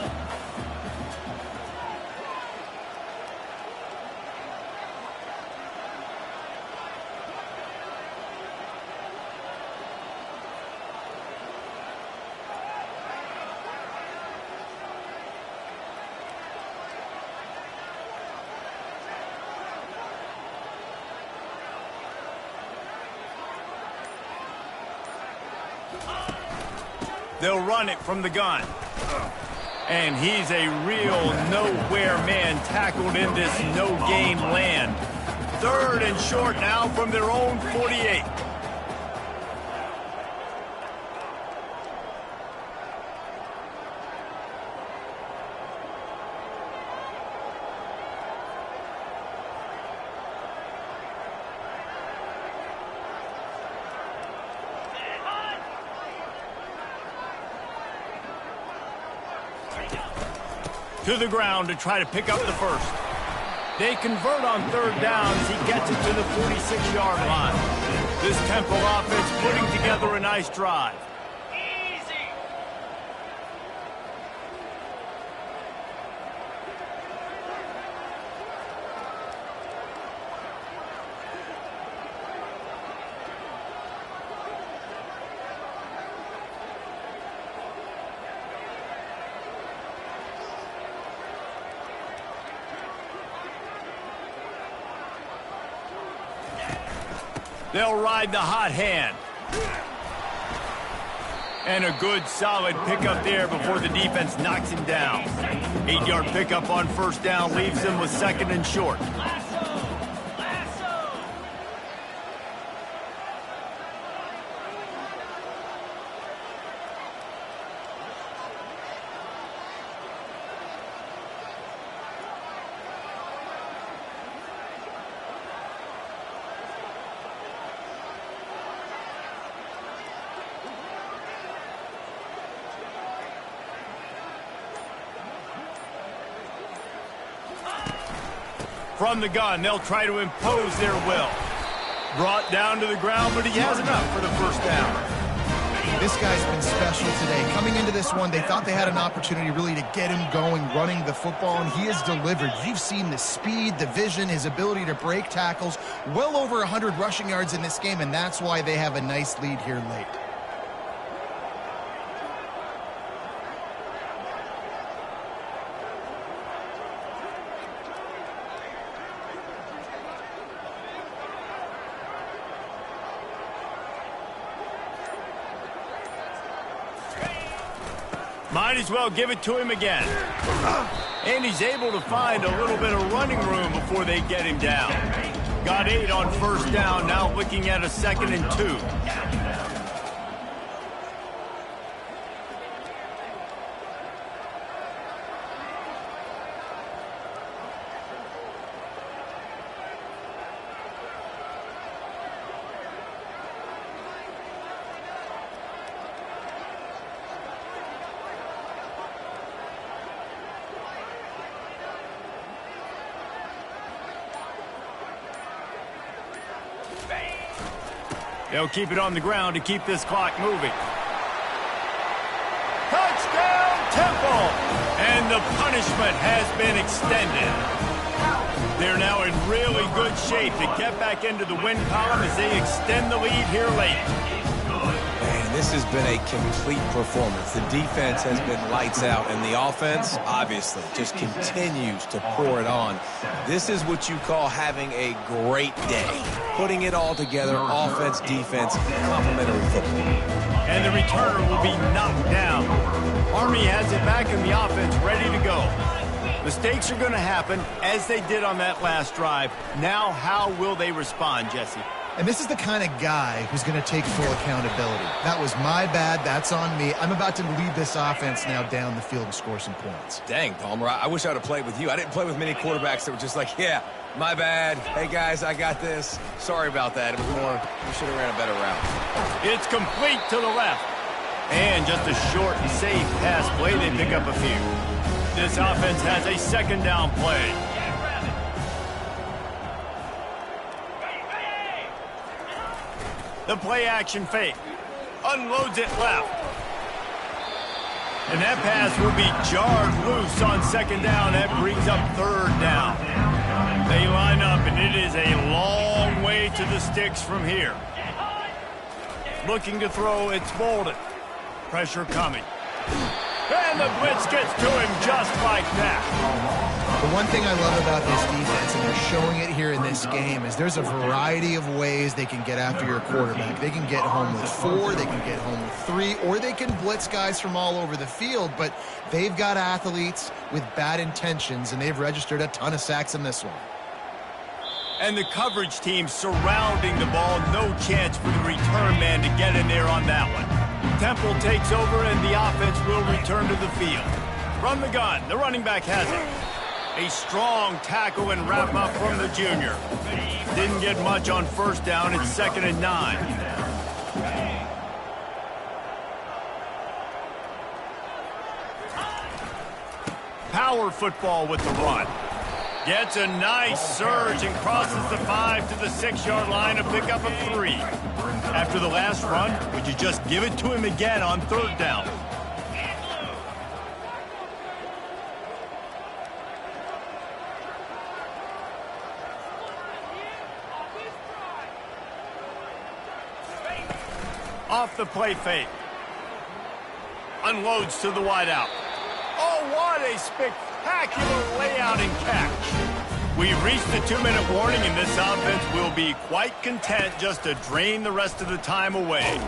They'll run it from the gun. And he's a real nowhere man tackled in this no-game land. 3rd and short now from their own 48. To the ground to try to pick up the first. They convert on 3rd down as he gets it to the 46-yard line. This Temple offense putting together a nice drive. They'll ride the hot hand. And a good, solid pickup there before the defense knocks him down. 8-yard pickup on first down leaves them with 2nd and short. From the gun, they'll try to impose their will. Brought down to the ground, but he has enough for the first down. This guy's been special today. Coming into this one, they thought they had an opportunity really to get him going, running the football, and he has delivered. You've seen the speed, the vision, his ability to break tackles. Well over 100 rushing yards in this game, and that's why they have a nice lead here late. Might as well give it to him again. And he's able to find a little bit of running room before they get him down. Got 8 on first down, now looking at a 2nd and 2. They'll keep it on the ground to keep this clock moving. Touchdown, Temple! And the punishment has been extended. They're now in really good shape to get back into the win column as they extend the lead here late. Man, this has been a complete performance. The defense has been lights out, and the offense, obviously, just continues to pour it on. This is what you call having a great day. Putting it all together, offense, defense, complementary football. And the returner will be knocked down. Army has it back in the offense, ready to go. Mistakes are going to happen, as they did on that last drive. Now, how will they respond, Jesse? And this is the kind of guy who's going to take full accountability. That was my bad. That's on me. I'm about to lead this offense now down the field and score some points. Dang, Palmer, I wish I would have played with you. I didn't play with many quarterbacks that were just like, yeah, my bad. Hey, guys, I got this. Sorry about that. It was more, we should have ran a better route. It's complete to the left. And just a short and safe pass play. They pick up a few. This offense has a second down play. The play action fake. Unloads it left. And that pass will be jarred loose on second down. That brings up third down. They line up, and it is a long way to the sticks from here. Looking to throw, it's Bolden. Pressure coming. And the blitz gets to him just like that. The one thing I love about this defense, and they're showing it here in this game, is there's a variety of ways they can get after your quarterback. They can get home with 4, they can get home with 3, or they can blitz guys from all over the field, but they've got athletes with bad intentions, and they've registered a ton of sacks in this one. And the coverage team surrounding the ball, no chance for the return man to get in there on that one. Temple takes over, and the offense will return to the field. From the gun, the running back has it. A strong tackle and wrap up from the junior. Didn't get much on first down. It's 2nd and 9. Power football with the run. Gets a nice surge and crosses the 5 to the 6-yard line, a pickup of 3. After the last run, would you just give it to him again on third down? Off the play fake. Unloads to the wideout. Oh, what a spectacular layout and catch. We've reached the 2-minute warning, and this offense will be quite content just to drain the rest of the time away.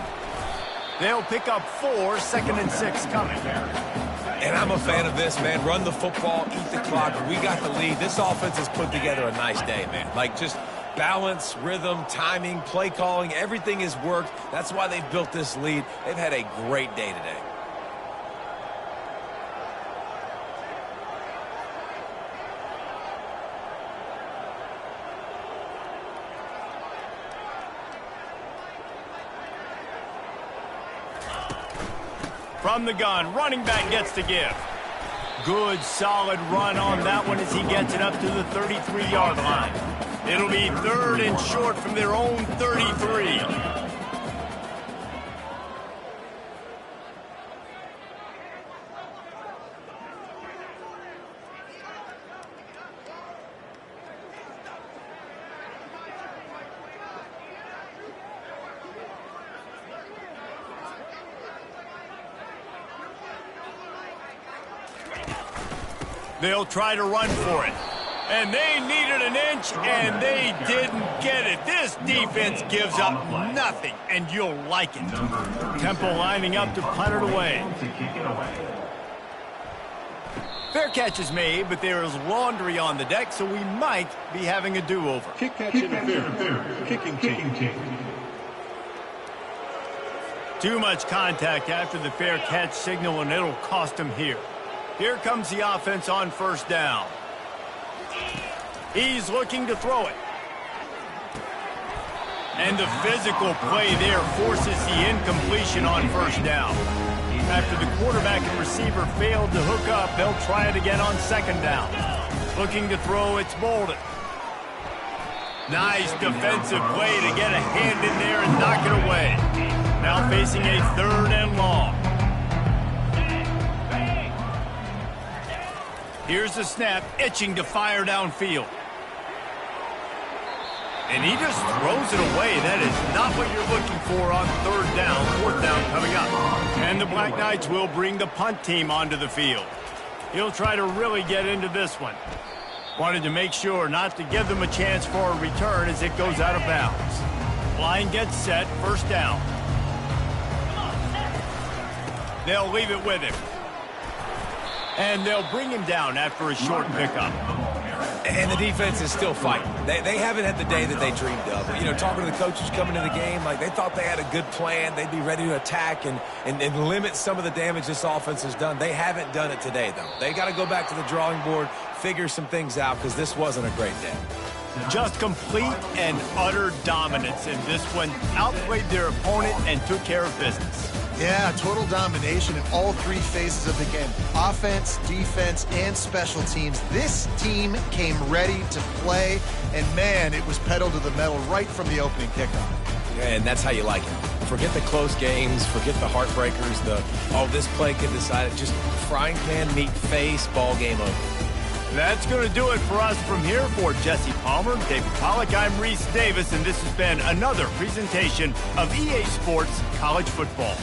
They'll pick up 4, 2nd and 6 coming. And I'm a fan of this, man. Run the football, eat the clock. We got the lead. This offense has put together a nice day, man. Like, just balance, rhythm, timing, play calling, everything has worked. That's why they've built this lead. They've had a great day today. From the gun, running back gets to give. Good, solid run on that one as he gets it up to the 33-yard line. It'll be 3rd and short from their own 33. They'll try to run for it. And they needed an inch, and they didn't get it. This defense gives up nothing, and you'll like it. Temple lining up to punt it away. Fair catch is made, but there is laundry on the deck, so we might be having a do-over. Kick catch interference. Kicking team. Too much contact after the fair catch signal, and it'll cost them here. Here comes the offense on first down. He's looking to throw it. And the physical play there forces the incompletion on first down. After the quarterback and receiver failed to hook up, they'll try it again on second down. Looking to throw, it's Bolden. Nice defensive play to get a hand in there and knock it away. Now facing a 3rd and long. Here's the snap, itching to fire downfield. And he just throws it away. That is not what you're looking for on 3rd down, 4th down coming up. And the Black Knights will bring the punt team onto the field. He'll try to really get into this one. Wanted to make sure not to give them a chance for a return as it goes out of bounds. Line gets set, 1st down. They'll leave it with him. And they'll bring him down after a short pickup. And the defense is still fighting. They haven't had the day that they dreamed of. You know, talking to the coaches coming into the game, like they thought they had a good plan. They'd be ready to attack and limit some of the damage this offense has done. They haven't done it today, though. They got to go back to the drawing board, figure some things out, because this wasn't a great day. Just complete and utter dominance in this one. Outplayed their opponent and took care of business. Yeah, total domination in all three phases of the game. Offense, defense, and special teams. This team came ready to play, and man, it was pedal to the metal right from the opening kickoff. And that's how you like it. Forget the close games, forget the heartbreakers, this play could decide it. Just frying pan, meat face, ball game over. That's going to do it for us from here. For Jesse Palmer, David Pollack, I'm Reese Davis, and this has been another presentation of EA Sports College Football.